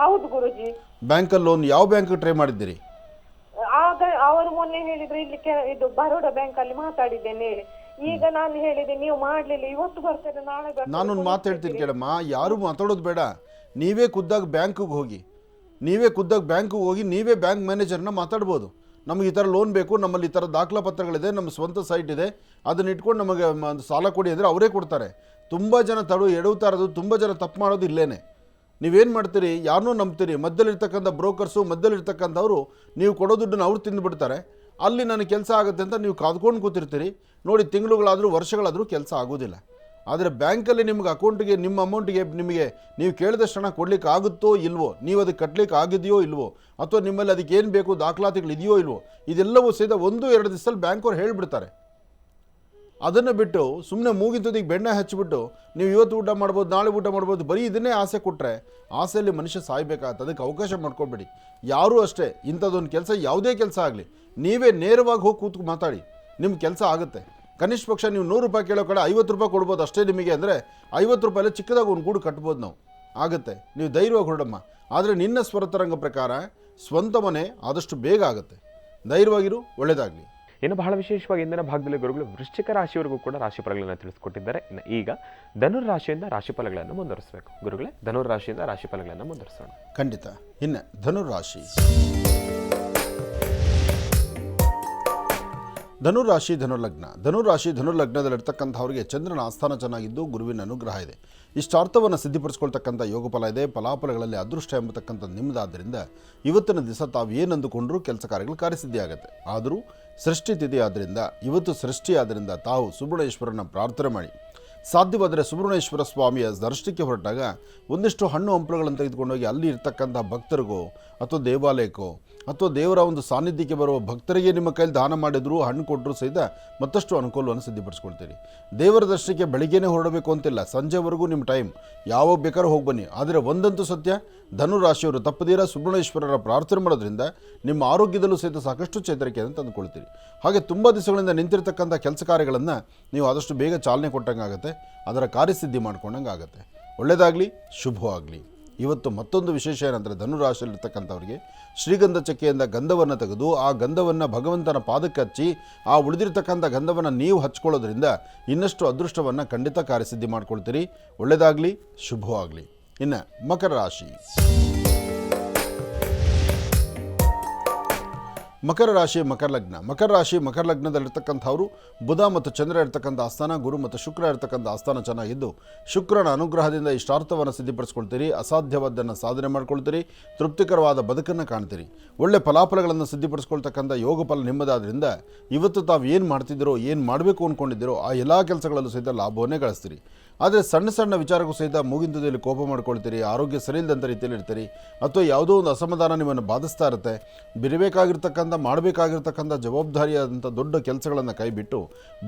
ಹೌದು ಗುರುಜಿ. ಬ್ಯಾಂಕಲ್ಲಿ ಲೋನ್ ಯಾವ ಬ್ಯಾಂಕ್ ಟ್ರೈ ಮಾಡಿದ್ದೀರಿ? ಆಗ ಅವರು ಮೊನ್ನೆ ಹೇಳಿದ್ರು ಇಲ್ಲಿ ಇದು ಬರೋಡಾ ಬ್ಯಾಂಕ್ ಅಲ್ಲಿ ಮಾತಾಡಿದ್ದೇನೆ ಹೇಳಿ. ಈಗ ನಾನು ಹೇಳಿದೆ ನೀವು ಮಾಡ್ಲಿಲ್ಲ, ಇವತ್ತು ಬರ್ತಾರೆ ನಾಳೆ ಬರ್ತಾರೆ. ನಾನೊಂದು ಮಾತು ಹೇಳ್ತೀನಿ ಕೇಳಮ್ಮ, ಯಾರು ಮಾತಾಡೋದು ಬೇಡ. ನೀವೇ ಖುದ್ದಾಗಿ ಬ್ಯಾಂಕಿಗೆ ಹೋಗಿ, ನೀವೇ ಬ್ಯಾಂಕ್ ಮ್ಯಾನೇಜರ್ನ ಮಾತಾಡ್ಬೋದು. ನಮಗೆ ಈ ಥರ ಲೋನ್ ಬೇಕು, ನಮ್ಮಲ್ಲಿ ಈ ಥರ ದಾಖಲಾ ಪತ್ರಗಳಿದೆ, ನಮ್ಮ ಸ್ವಂತ ಸೈಟ್ ಇದೆ, ಅದನ್ನ ಇಟ್ಕೊಂಡು ನಮಗೆ ಸಾಲ ಕೊಡಿ ಅಂದರೆ ಅವರೇ ಕೊಡ್ತಾರೆ. ತುಂಬ ಜನ ಎಡವ್ತಾ ಇರೋದು, ತುಂಬ ಜನ ತಪ್ಪು ಮಾಡೋದು ಇಲ್ಲೇನೆ. ನೀವೇನು ಮಾಡ್ತೀರಿ, ಯಾರನ್ನೂ ನಂಬ್ತೀರಿ, ಮಧ್ಯದಲ್ಲಿರ್ತಕ್ಕಂಥ ಬ್ರೋಕರ್ಸು, ಮಧ್ಯದಲ್ಲಿರ್ತಕ್ಕಂಥವ್ರು ನೀವು ಕೊಡೋ ದುಡ್ಡನ್ನು ಅವ್ರು ತಿಂದುಬಿಡ್ತಾರೆ. ಅಲ್ಲಿ ನನಗೆ ಕೆಲಸ ಆಗುತ್ತೆ ಅಂತ ನೀವು ಕಾದ್ಕೊಂಡು ಕೂತಿರ್ತೀರಿ. ನೋಡಿ, ತಿಂಗಳುಗಳಾದರೂ ವರ್ಷಗಳಾದರೂ ಕೆಲಸ ಆಗೋದಿಲ್ಲ. ಆದರೆ ಬ್ಯಾಂಕಲ್ಲಿ ನಿಮ್ಗೆ ಅಕೌಂಟಿಗೆ, ನಿಮ್ಮ ಅಮೌಂಟಿಗೆ ನಿಮಗೆ ನೀವು ಕೇಳಿದಷ್ಟು ಹಣ ಕೊಡಲಿಕ್ಕೆ ಆಗುತ್ತೋ ಇಲ್ವೋ, ನೀವು ಅದಕ್ಕೆ ಕಟ್ಟಲಿಕ್ಕೆ ಆಗಿದೆಯೋ ಇಲ್ವೋ, ಅಥವಾ ನಿಮ್ಮಲ್ಲಿ ಅದಕ್ಕೆ ಏನು ಬೇಕು ದಾಖಲಾತಿಗಳು ಇದೆಯೋ ಇಲ್ವೋ, ಇದೆಲ್ಲವೂ ಸಹಿತ 1-2 ದಿವಸದಲ್ಲಿ ಬ್ಯಾಂಕವ್ರು ಹೇಳಿಬಿಡ್ತಾರೆ. ಅದನ್ನು ಬಿಟ್ಟು ಸುಮ್ಮನೆ ಮೂಗಿಂತದಿಗೆ ಬೆಣ್ಣೆ ಹಚ್ಚಿಬಿಟ್ಟು ನೀವು ಇವತ್ತು ಊಟ ಮಾಡ್ಬೋದು, ನಾಳೆ ಊಟ ಮಾಡ್ಬೋದು, ಬರೀ ಇದನ್ನೇ ಆಸೆ ಕೊಟ್ಟರೆ ಆಸೆಯಲ್ಲಿ ಮನುಷ್ಯ ಸಾಯ್ಬೇಕಾಗತ್ತೆ. ಅದಕ್ಕೆ ಅವಕಾಶ ಮಾಡ್ಕೊಬೇಡಿ. ಯಾರೂ ಅಷ್ಟೇ, ಇಂಥದ್ದೊಂದು ಕೆಲಸ, ಯಾವುದೇ ಕೆಲಸ ಆಗಲಿ, ನೀವೇ ನೇರವಾಗಿ ಹೋಗಿ ಕೂತ್ಕೊಂಡು ಮಾತಾಡಿ, ನಿಮ್ಮ ಕೆಲಸ ಆಗುತ್ತೆ. ಕನಿಷ್ಠ ಪಕ್ಷ ನೀವು 100 ರೂಪಾಯಿ ಕೇಳೋ ಕಡೆ 50 ರೂಪಾಯಿ ಕೊಡ್ಬೋದು ಅಷ್ಟೇ ನಿಮಗೆ. ಅಂದರೆ 50 ರೂಪಾಯಲ್ಲಿ ಚಿಕ್ಕದಾಗಿ ಒಂದು ಗೂಡು ಕಟ್ಬೋದು ನಾವು, ಆಗುತ್ತೆ. ನೀವು ಧೈರ್ಯವಾಗಿ ಹೊರಡಮ್ಮ. ಆದರೆ ನಿನ್ನ ಸ್ವರತರಂಗ ಪ್ರಕಾರ ಸ್ವಂತ ಮನೆ ಆದಷ್ಟು ಬೇಗ ಆಗುತ್ತೆ. ಧೈರ್ಯವಾಗಿರು, ಒಳ್ಳೆಯದಾಗಲಿ. ಇನ್ನು ಬಹಳ ವಿಶೇಷವಾಗಿ ಇಂದಿನ ಭಾಗದಲ್ಲಿ ಗುರುಗಳು ವೃಶ್ಚಿಕ ರಾಶಿಯವರೆಗೂ ಕೂಡ ರಾಶಿಫಲಗಳನ್ನು ತಿಳಿಸಿಕೊಟ್ಟಿದ್ದಾರೆ. ಇನ್ನು ಈಗ ಧನುರ್ ರಾಶಿಯಿಂದ ರಾಶಿಫಲಗಳನ್ನು ಮುಂದುವರಿಸಬೇಕು. ಗುರುಗಳೇ, ಧನುರ್ ರಾಶಿಯಿಂದ ರಾಶಿಫಲಗಳನ್ನು ಮುಂದುವರಿಸೋಣ. ಖಂಡಿತ. ಇನ್ನು ಧನುರ್ ರಾಶಿ, ಧನುರ್ಲಗ್ನದಲ್ಲಿರ್ತಕ್ಕಂಥವ್ರಿಗೆ ಚಂದ್ರನ ಆಸ್ಥಾನ ಚೆನ್ನಾಗಿದ್ದು ಗುರುವಿನ ಅನುಗ್ರಹ ಇದೆ. ಇಷ್ಟಾರ್ಥವನ್ನು ಸಿದ್ಧಿಪಡಿಸ್ಕೊಳ್ತಕ್ಕಂಥ ಯೋಗ ಫಲ ಇದೆ. ಫಲಾಫಲಗಳಲ್ಲಿ ಅದೃಷ್ಟ ಎಂಬತಕ್ಕಂಥದ್ದು ನಿಮ್ಮದಾದ್ದರಿಂದ ಇವತ್ತಿನ ದಿವಸ ತಾವು ಏನಂದುಕೊಂಡ್ರೂ ಕೆಲಸ ಕಾರ್ಯಗಳು ಕಾರ್ಯಸಿದ್ಧಿಯಾಗುತ್ತೆ. ಆದರೂ ಸೃಷ್ಟಿ ತಿಥಿ ಆದ್ದರಿಂದ, ಇವತ್ತು ಸೃಷ್ಟಿ ಆದ್ದರಿಂದ ತಾವು ಸುಬ್ರಹ್ಮಣ್ಯೇಶ್ವರನ ಪ್ರಾರ್ಥನೆ ಮಾಡಿ. ಸಾಧ್ಯವಾದರೆ ಸುಬ್ರಹ್ಮಣ್ಯೇಶ್ವರ ಸ್ವಾಮಿಯ ದರ್ಶನಕ್ಕೆ ಹೊರಟಾಗ ಒಂದಿಷ್ಟು ಹಣ್ಣು ಹಂಪಲುಗಳನ್ನು ತೆಗೆದುಕೊಂಡೋಗಿ ಅಲ್ಲಿ ಇರ್ತಕ್ಕಂಥ ಭಕ್ತರಿಗೋ ಅಥವಾ ದೇವಾಲಯಕ್ಕೋ ಅಥವಾ ದೇವರ ಒಂದು ಸಾನ್ನಿಧ್ಯಕ್ಕೆ ಬರುವ ಭಕ್ತರಿಗೆ ನಿಮ್ಮ ಕೈಲಿ ದಾನ ಮಾಡಿದ್ರು, ಹಣ್ಣು ಕೊಟ್ಟರು ಸಹಿತ ಮತ್ತಷ್ಟು ಅನುಕೂಲವನ್ನು ಸಿದ್ಧಪಡಿಸ್ಕೊಳ್ತೀರಿ. ದೇವರ ದರ್ಶನಕ್ಕೆ ಬೆಳಿಗ್ಗೆನೇ ಹೊರಡಬೇಕು ಅಂತಿಲ್ಲ, ಸಂಜೆವರೆಗೂ ನಿಮ್ಮ ಟೈಮ್ ಯಾವಾಗ ಬೇಕಾದ್ರೂ ಹೋಗಿ ಬನ್ನಿ. ಆದರೆ ಒಂದಂತೂ ಸತ್ಯ, ಧನುರಾಶಿಯವರು ತಪ್ಪದೀರ ಸುಬ್ರಹ್ಮಣ್ಯೇಶ್ವರರ ಪ್ರಾರ್ಥನೆ ಮಾಡೋದ್ರಿಂದ ನಿಮ್ಮ ಆರೋಗ್ಯದಲ್ಲೂ ಸಹಿತ ಸಾಕಷ್ಟು ಚೇತರಿಕೆಯನ್ನು ತಂದುಕೊಳ್ತೀರಿ. ಹಾಗೆ ತುಂಬ ದಿವಸಗಳಿಂದ ನಿಂತಿರ್ತಕ್ಕಂಥ ಕೆಲಸ ಕಾರ್ಯಗಳನ್ನು ನೀವು ಆದಷ್ಟು ಬೇಗ ಚಾಲನೆ ಕೊಟ್ಟಂಗಾಗುತ್ತೆ, ಅದರ ಕಾರ್ಯಸಿದ್ಧಿ ಮಾಡ್ಕೊಂಡಂಗೆ ಆಗುತ್ತೆ. ಒಳ್ಳೆಯದಾಗಲಿ, ಶುಭವಾಗಲಿ. ಇವತ್ತು ಮತ್ತೊಂದು ವಿಶೇಷ ಏನಂದರೆ, ಧನುರಾಶಿಯಲ್ಲಿರ್ತಕ್ಕಂಥವ್ರಿಗೆ ಶ್ರೀಗಂಧ ಚಕ್ಕೆಯಿಂದ ಗಂಧವನ್ನು ತೆಗೆದು ಆ ಗಂಧವನ್ನು ಭಗವಂತನ ಪಾದಕ್ಕೆ ಹಚ್ಚಿ ಆ ಉಳಿದಿರ್ತಕ್ಕಂಥ ಗಂಧವನ್ನು ನೀವು ಹಚ್ಕೊಳ್ಳೋದ್ರಿಂದ ಇನ್ನಷ್ಟು ಅದೃಷ್ಟವನ್ನು ಖಂಡಿತ ಕಾರ್ಯಸಿದ್ಧಿ ಮಾಡ್ಕೊಳ್ತೀರಿ. ಒಳ್ಳೆಯದಾಗಲಿ, ಶುಭವಾಗಲಿ. ಇನ್ನು ಮಕರ ರಾಶಿ, ಮಕರ ಲಗ್ನದಲ್ಲಿರ್ತಕ್ಕಂಥವರು ಬುಧ ಮತ್ತು ಚಂದ್ರ ಇರ್ತಕ್ಕಂಥ ಆಸ್ಥಾನ, ಗುರು ಮತ್ತು ಶುಕ್ರ ಇರ್ತಕ್ಕಂಥ ಆಸ್ಥಾನ ಚೆನ್ನಾಗಿದ್ದು ಶುಕ್ರನ ಅನುಗ್ರಹದಿಂದ ಇಷ್ಟಾರ್ಥವನ್ನು ಸಿದ್ಧಿಪಡಿಸ್ಕೊಳ್ತೀರಿ. ಅಸಾಧ್ಯವಾದ್ದನ್ನು ಸಾಧನೆ ಮಾಡ್ಕೊಳ್ತೀರಿ. ತೃಪ್ತಿಕರವಾದ ಬದುಕನ್ನು ಕಾಣ್ತೀರಿ. ಒಳ್ಳೆ ಫಲಾಫಲಗಳನ್ನು ಸಿದ್ಧಿಪಡಿಸ್ಕೊಳ್ತಕ್ಕಂಥ ಯೋಗ ಫಲ ನಿಮ್ಮದಾದ್ರಿಂದ ಇವತ್ತು ತಾವು ಏನು ಮಾಡ್ತಿದ್ದೀರೋ, ಏನು ಮಾಡಬೇಕು ಅಂದ್ಕೊಂಡಿದ್ದೀರೋ ಆ ಎಲ್ಲ ಕೆಲಸಗಳಲ್ಲೂ ಸಹಿತ ಲಾಭವನ್ನೇ ಗಳಿಸ್ತೀರಿ. ಆದರೆ ಸಣ್ಣ ಸಣ್ಣ ವಿಚಾರಕ್ಕೂ ಸಹಿತ ಮೂಗಿಂತದಲ್ಲಿ ಕೋಪ ಮಾಡ್ಕೊಳ್ತೀರಿ. ಆರೋಗ್ಯ ಸರಿಯಿಲ್ಲದಂಥ ರೀತಿಯಲ್ಲಿ ಇರ್ತೀರಿ, ಅಥವಾ ಯಾವುದೋ ಒಂದು ಅಸಮಾಧಾನ ನಿಮ್ಮನ್ನು ಬಾಧಿಸ್ತಾ ಇರುತ್ತೆ. ಮಾಡಬೇಕಾಗಿರ್ತಕ್ಕಂಥ ಜವಾಬ್ದಾರಿಯಾದಂಥ ದೊಡ್ಡ ಕೆಲಸಗಳನ್ನು ಕೈಬಿಟ್ಟು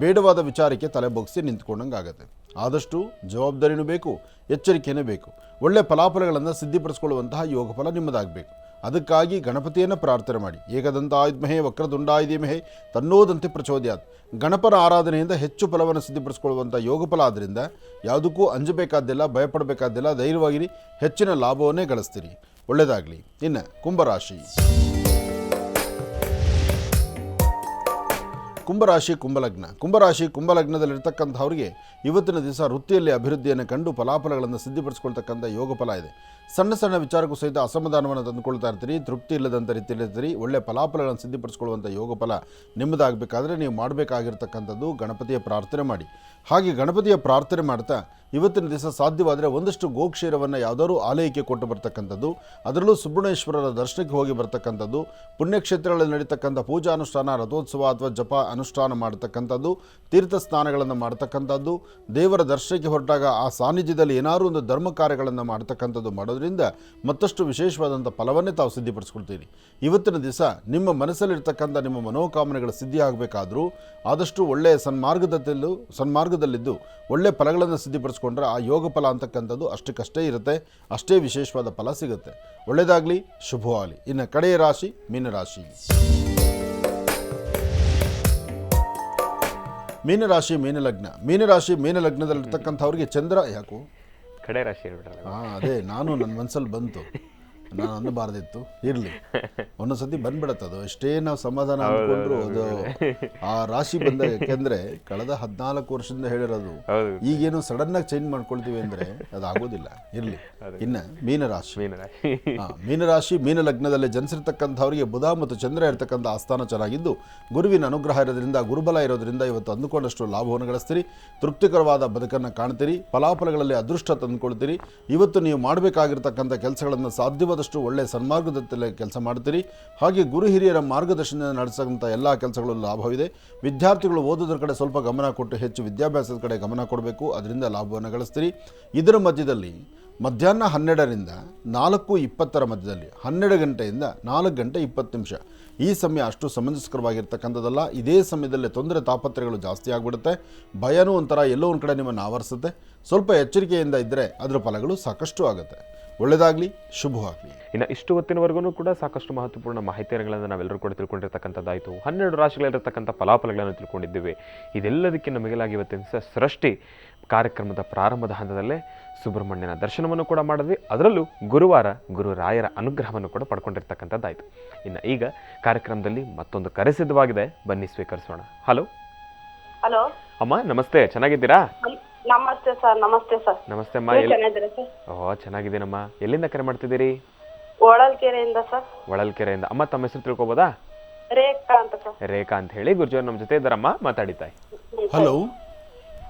ಬೇಡವಾದ ವಿಚಾರಕ್ಕೆ ತಲೆ ಬಗ್ಗಿಸಿ ನಿಂತ್ಕೊಂಡಂಗೆ ಆಗುತ್ತೆ. ಆದಷ್ಟು ಜವಾಬ್ದಾರಿನೂ ಬೇಕು, ಎಚ್ಚರಿಕೆಯೂ ಬೇಕು. ಒಳ್ಳೆ ಫಲಾಫಲಗಳನ್ನು ಸಿದ್ಧಿಪಡಿಸ್ಕೊಳ್ಳುವಂತಹ ಯೋಗ ಫಲ ನಿಮ್ಮದಾಗಬೇಕು. ಅದಕ್ಕಾಗಿ ಗಣಪತಿಯನ್ನು ಪ್ರಾರ್ಥನೆ ಮಾಡಿ. ಏಕದಂತಾಯುಧ್ಮಹೇ ವಕ್ರದುಂಡಾಯ ಧೀಮಹಿ ತನ್ನೋದಂತೆ ಪ್ರಚೋದಯಾತ್. ಗಣಪನ ಆರಾಧನೆಯಿಂದ ಹೆಚ್ಚು ಫಲವನ್ನು ಸಿದ್ಧಿಪಡಿಸ್ಕೊಳ್ಳುವಂಥ ಯೋಗ ಫಲ ಆದ್ದರಿಂದ ಯಾವುದಕ್ಕೂ ಅಂಜಬೇಕಾದ್ದಿಲ್ಲ, ಭಯಪಡಬೇಕಾದ್ದಿಲ್ಲ. ಧೈರ್ಯವಾಗಿರಿ, ಹೆಚ್ಚಿನ ಲಾಭವನ್ನೇ ಗಳಿಸ್ತೀರಿ. ಒಳ್ಳೆಯದಾಗಲಿ. ಇನ್ನು ಕುಂಭರಾಶಿ, ಕುಂಭರಾಶಿ ಕುಂಭಲಗ್ನ. ಕುಂಭರಾಶಿ ಕುಂಭಲಗ್ನದಲ್ಲಿರ್ತಕ್ಕಂಥವ್ರಿಗೆ ಇವತ್ತಿನ ದಿವಸ ವೃತ್ತಿಯಲ್ಲಿ ಅಭಿವೃದ್ಧಿಯನ್ನು ಕಂಡು ಫಲಾಫಲಗಳನ್ನು ಸಿದ್ಧಿಪಡಿಸ್ಕೊಳ್ತಕ್ಕಂಥ ಯೋಗ ಫಲ ಇದೆ. ಸಣ್ಣ ಸಣ್ಣ ವಿಚಾರಕ್ಕೂ ಸಹಿತ ಅಸಮಾಧಾನವನ್ನು ತಂದುಕೊಳ್ತಾ ಇರ್ತೀರಿ, ತೃಪ್ತಿ ಇಲ್ಲದಂಥ ರೀತಿಯಲ್ಲಿರ್ತೀರಿ. ಒಳ್ಳೆಯ ಫಲಾಫಲಗಳನ್ನು ಸಿದ್ಧಿಪಡಿಸ್ಕೊಳ್ಳುವಂಥ ಯೋಗ ಫಲ ನಿಮ್ಮದಾಗಬೇಕಾದ್ರೆ ನೀವು ಮಾಡಬೇಕಾಗಿರ್ತಕ್ಕಂಥದ್ದು ಗಣಪತಿಯ ಪ್ರಾರ್ಥನೆ ಮಾಡಿ. ಹಾಗೆ ಗಣಪತಿಯ ಪ್ರಾರ್ಥನೆ ಮಾಡ್ತಾ ಇವತ್ತಿನ ದಿವಸ ಸಾಧ್ಯವಾದರೆ ಒಂದಷ್ಟು ಗೋಕ್ಷೀರವನ್ನು ಯಾವುದಾದ್ರೂ ಆಲಯಕ್ಕೆ ಕೊಟ್ಟು ಬರ್ತಕ್ಕಂಥದ್ದು, ಅದರಲ್ಲೂ ಸುಬ್ರಹ್ಮಣ್ಯೇಶ್ವರರ ದರ್ಶನಕ್ಕೆ ಹೋಗಿ ಬರ್ತಕ್ಕಂಥದ್ದು, ಪುಣ್ಯಕ್ಷೇತ್ರಗಳಲ್ಲಿ ನಡೀತಕ್ಕಂಥ ಪೂಜಾ ಅನುಷ್ಠಾನ, ರಥೋತ್ಸವ ಅಥವಾ ಜಪ ಅನುಷ್ಠಾನ ಮಾಡ್ತಕ್ಕಂಥದ್ದು, ತೀರ್ಥ ಸ್ನಾನಗಳನ್ನು ಮಾಡ್ತಕ್ಕಂಥದ್ದು, ದೇವರ ದರ್ಶನಕ್ಕೆ ಹೊರಟಾಗ ಆ ಸಾನ್ನಿಧ್ಯದಲ್ಲಿ ಏನಾದರೂ ಒಂದು ಧರ್ಮ ಕಾರ್ಯಗಳನ್ನು ಮಾಡ್ತಕ್ಕಂಥದ್ದು ಮಾಡೋದ್ರಿಂದ ಮತ್ತಷ್ಟು ವಿಶೇಷವಾದಂಥ ಫಲವನ್ನೇ ತಾವು ಸಿದ್ಧಿಪಡಿಸ್ಕೊಳ್ತೀರಿ. ಇವತ್ತಿನ ದಿವಸ ನಿಮ್ಮ ಮನಸ್ಸಲ್ಲಿರ್ತಕ್ಕಂಥ ನಿಮ್ಮ ಮನೋಕಾಮನೆಗಳ ಸಿದ್ಧಿ ಆಗಬೇಕಾದ್ರೂ ಆದಷ್ಟು ಒಳ್ಳೆಯ ಸನ್ಮಾರ್ಗದಲ್ಲಿದ್ದು ಒಳ್ಳೆಯ ಫಲಗಳನ್ನು ಸಿದ್ಧಿಪಡಿಸ್ಕೊಂಡ್ರೆ ಆ ಯೋಗ ಫಲ ಅಂತಕ್ಕಂಥದ್ದು ಅಷ್ಟಕ್ಕಷ್ಟೇ ಇರುತ್ತೆ, ಅಷ್ಟೇ ವಿಶೇಷವಾದ ಫಲ ಸಿಗುತ್ತೆ. ಒಳ್ಳೆಯದಾಗಲಿ, ಶುಭವಾಗಲಿ. ಇನ್ನು ಕಡೆಯ ರಾಶಿ ಮೀನರಾಶಿ. ಮೀನರಾಶಿ ಮೀನಲಗ್ನ. ಮೀನರಾಶಿ ಮೀನಲಗ್ನದಲ್ಲಿರ್ತಕ್ಕಂಥವ್ರಿಗೆ ಚಂದ್ರ ಯಾಕೋ ಕಡೆ ರಾಶಿ ಹೇಳ್ಬಿಡಲ್ಲ. ಅದೇ ನಾನು ನನ್ನ ಮನಸ್ಸಲ್ಲಿ ಬಂತು, ನಾನು ಅನ್ನಬಾರ್ದಿತ್ತು. ಇರಲಿ, ಒಂದೊಂದ್ಸತಿ ಬಂದ್ಬಿಡತ್ತೆ ಅದು. ಎಷ್ಟೇ ನಾವು ಸಮಾಧಾನ ಅಂದ್ಕೊಂಡ್ರು ಅದು ಆ ರಾಶಿ ಬಂದ. ಯಾಕೆಂದರೆ ಕಳೆದ 14 ವರ್ಷದಿಂದ ಹೇಳಿರೋದು, ಈಗೇನು ಸಡನ್ನಾಗಿ ಚೇಂಜ್ ಮಾಡ್ಕೊಳ್ತೀವಿ ಅಂದರೆ ಅದು ಆಗೋದಿಲ್ಲ. ಇರಲಿ. ಇನ್ನು ಮೀನರಾಶಿ. ಮೀನರಾಶಿ ಮೀನಲಗ್ನದಲ್ಲಿ ಜನಿಸಿರ್ತಕ್ಕಂಥವ್ರಿಗೆ ಬುಧ ಮತ್ತು ಚಂದ್ರ ಇರತಕ್ಕಂಥ ಆಸ್ಥಾನ ಚೆನ್ನಾಗಿದ್ದು ಗುರುವಿನ ಅನುಗ್ರಹ ಇರೋದ್ರಿಂದ, ಗುರುಬಲ ಇರೋದ್ರಿಂದ ಇವತ್ತು ಅಂದುಕೊಂಡಷ್ಟು ಲಾಭವನ್ನು ಗಳಿಸ್ತೀರಿ. ತೃಪ್ತಿಕರವಾದ ಬದುಕನ್ನು ಕಾಣ್ತೀರಿ. ಫಲಾಫಲಗಳಲ್ಲಿ ಅದೃಷ್ಟ ತಂದುಕೊಳ್ತೀರಿ. ಇವತ್ತು ನೀವು ಮಾಡಬೇಕಾಗಿರ್ತಕ್ಕಂಥ ಕೆಲಸಗಳನ್ನು ಸಾಧ್ಯವಾದಷ್ಟು ಒಳ್ಳೆಯ ಸನ್ಮಾರ್ಗದಲ್ಲಿ ಕೆಲಸ ಮಾಡ್ತೀರಿ. ಹಾಗೆ ಗುರು ಹಿರಿಯರ ಮಾರ್ಗದರ್ಶನ ನಡೆಸಂಥ ಎಲ್ಲ ಕೆಲಸಗಳಲ್ಲೂ ಲಾಭವಿದೆ. ವಿದ್ಯಾರ್ಥಿಗಳು ಓದೋದ್ರ ಕಡೆ ಸ್ವಲ್ಪ ಗಮನ ಕೊಟ್ಟು ಹೆಚ್ಚು ವಿದ್ಯಾಭ್ಯಾಸದ ಕಡೆ ಗಮನ ಕೊಡಬೇಕು, ಅದರಿಂದ ಲಾಭವನ್ನು ಗಳಿಸ್ತೀರಿ. ಇದರ ಮಧ್ಯದಲ್ಲಿ ಮಧ್ಯಾಹ್ನ 12ರಿಂದ 4:20 ಮಧ್ಯದಲ್ಲಿ 12 ಗಂಟೆಯಿಂದ 4 ಗಂಟೆ 20 ನಿಮಿಷ ಈ ಸಮಯ ಅಷ್ಟು ಸಮಂಜಸಕರವಾಗಿರ್ತಕ್ಕಂಥದ್ದಲ್ಲ. ಇದೇ ಸಮಯದಲ್ಲಿ ತೊಂದರೆ ತಾಪತ್ರೆಗಳು ಜಾಸ್ತಿ ಆಗಿಬಿಡುತ್ತೆ. ಭಯನೂ ಒಂಥರ ಎಲ್ಲೋ ಒಂದು ಕಡೆ ನಿಮ್ಮನ್ನು ಆವರಿಸುತ್ತೆ. ಸ್ವಲ್ಪ ಎಚ್ಚರಿಕೆಯಿಂದ ಇದ್ದರೆ ಅದರ ಫಲಗಳು ಸಾಕಷ್ಟು ಆಗುತ್ತೆ. ಒಳ್ಳೆಯದಾಗಲಿ, ಶುಭವಾಗಲಿ. ಇನ್ನು ಇಷ್ಟು ಹೊತ್ತಿನವರೆಗೂ ಕೂಡ ಸಾಕಷ್ಟು ಮಹತ್ವಪೂರ್ಣ ಮಾಹಿತಿಗಳನ್ನು ನಾವೆಲ್ಲರೂ ಕೂಡ ತಿಳ್ಕೊಂಡಿರ್ತಕ್ಕಂಥದ್ದಾಯಿತು. 12 ರಾಶಿಗಳಿರತಕ್ಕಂಥ ಫಲಾಫಲಗಳನ್ನು ತಿಳ್ಕೊಂಡಿದ್ದೇವೆ. ಇದೆಲ್ಲದಕ್ಕೆ ನಮಗೆಲಾಗಿ ಇವತ್ತಿನ ಸೃಷ್ಟಿ ಕಾರ್ಯಕ್ರಮದ ಪ್ರಾರಂಭದ ಹಂತದಲ್ಲೇ ಸುಬ್ರಹ್ಮಣ್ಯನ ದರ್ಶನವನ್ನು ಕೂಡ ಮಾಡಿದ್ವಿ. ಅದರಲ್ಲೂ ಗುರುವಾರ ಗುರುರಾಯರ ಅನುಗ್ರಹವನ್ನು ಕೂಡ ಪಡ್ಕೊಂಡಿರ್ತಕ್ಕಂಥದ್ದಾಯಿತು. ಇನ್ನು ಈಗ ಕಾರ್ಯಕ್ರಮದಲ್ಲಿ ಮತ್ತೊಂದು ಕರೆ ಸಿದ್ಧವಾಗಿದೆ, ಬನ್ನಿ ಸ್ವೀಕರಿಸೋಣ. ಹಲೋ ಹಲೋ ಅಮ್ಮ, ನಮಸ್ತೆ. ಚೆನ್ನಾಗಿದ್ದೀರಾ? ನಮಸ್ತೆ ಸರ್. ನಮಸ್ತೆ ಸರ್. ನಮಸ್ತೆ ಅಮ್ಮ. ಚೆನ್ನಾಗಿದ್ದೀರಾ ಸರ್? ಚೆನ್ನಾಗಿದ್ದೀನಮ್ಮ. ಎಲ್ಲಿಂದ ಕರೆ ಮಾಡ್ತಿದ್ದೀರಿ? ಹೊಳಲ್ಕೆರೆಯಿಂದ ಸರ್. ಹೊಳಲ್ಕೆರೆಯಿಂದ. ಅಮ್ಮ, ತಮ್ಮ ಹೆಸರು ತಿಳ್ಕೊಬೋದಾ? ರೇಖಾ ಅಂತ ಸರ್. ರೇಖಾ ಅಂತ ಹೇಳಿ. ಗುರುಜಿ ನಮ್ಮ ಜೊತೆ ಇದ್ದಾರಮ್ಮ, ಮಾತಾಡಿ ತಾಯಿ. ಹಲೋ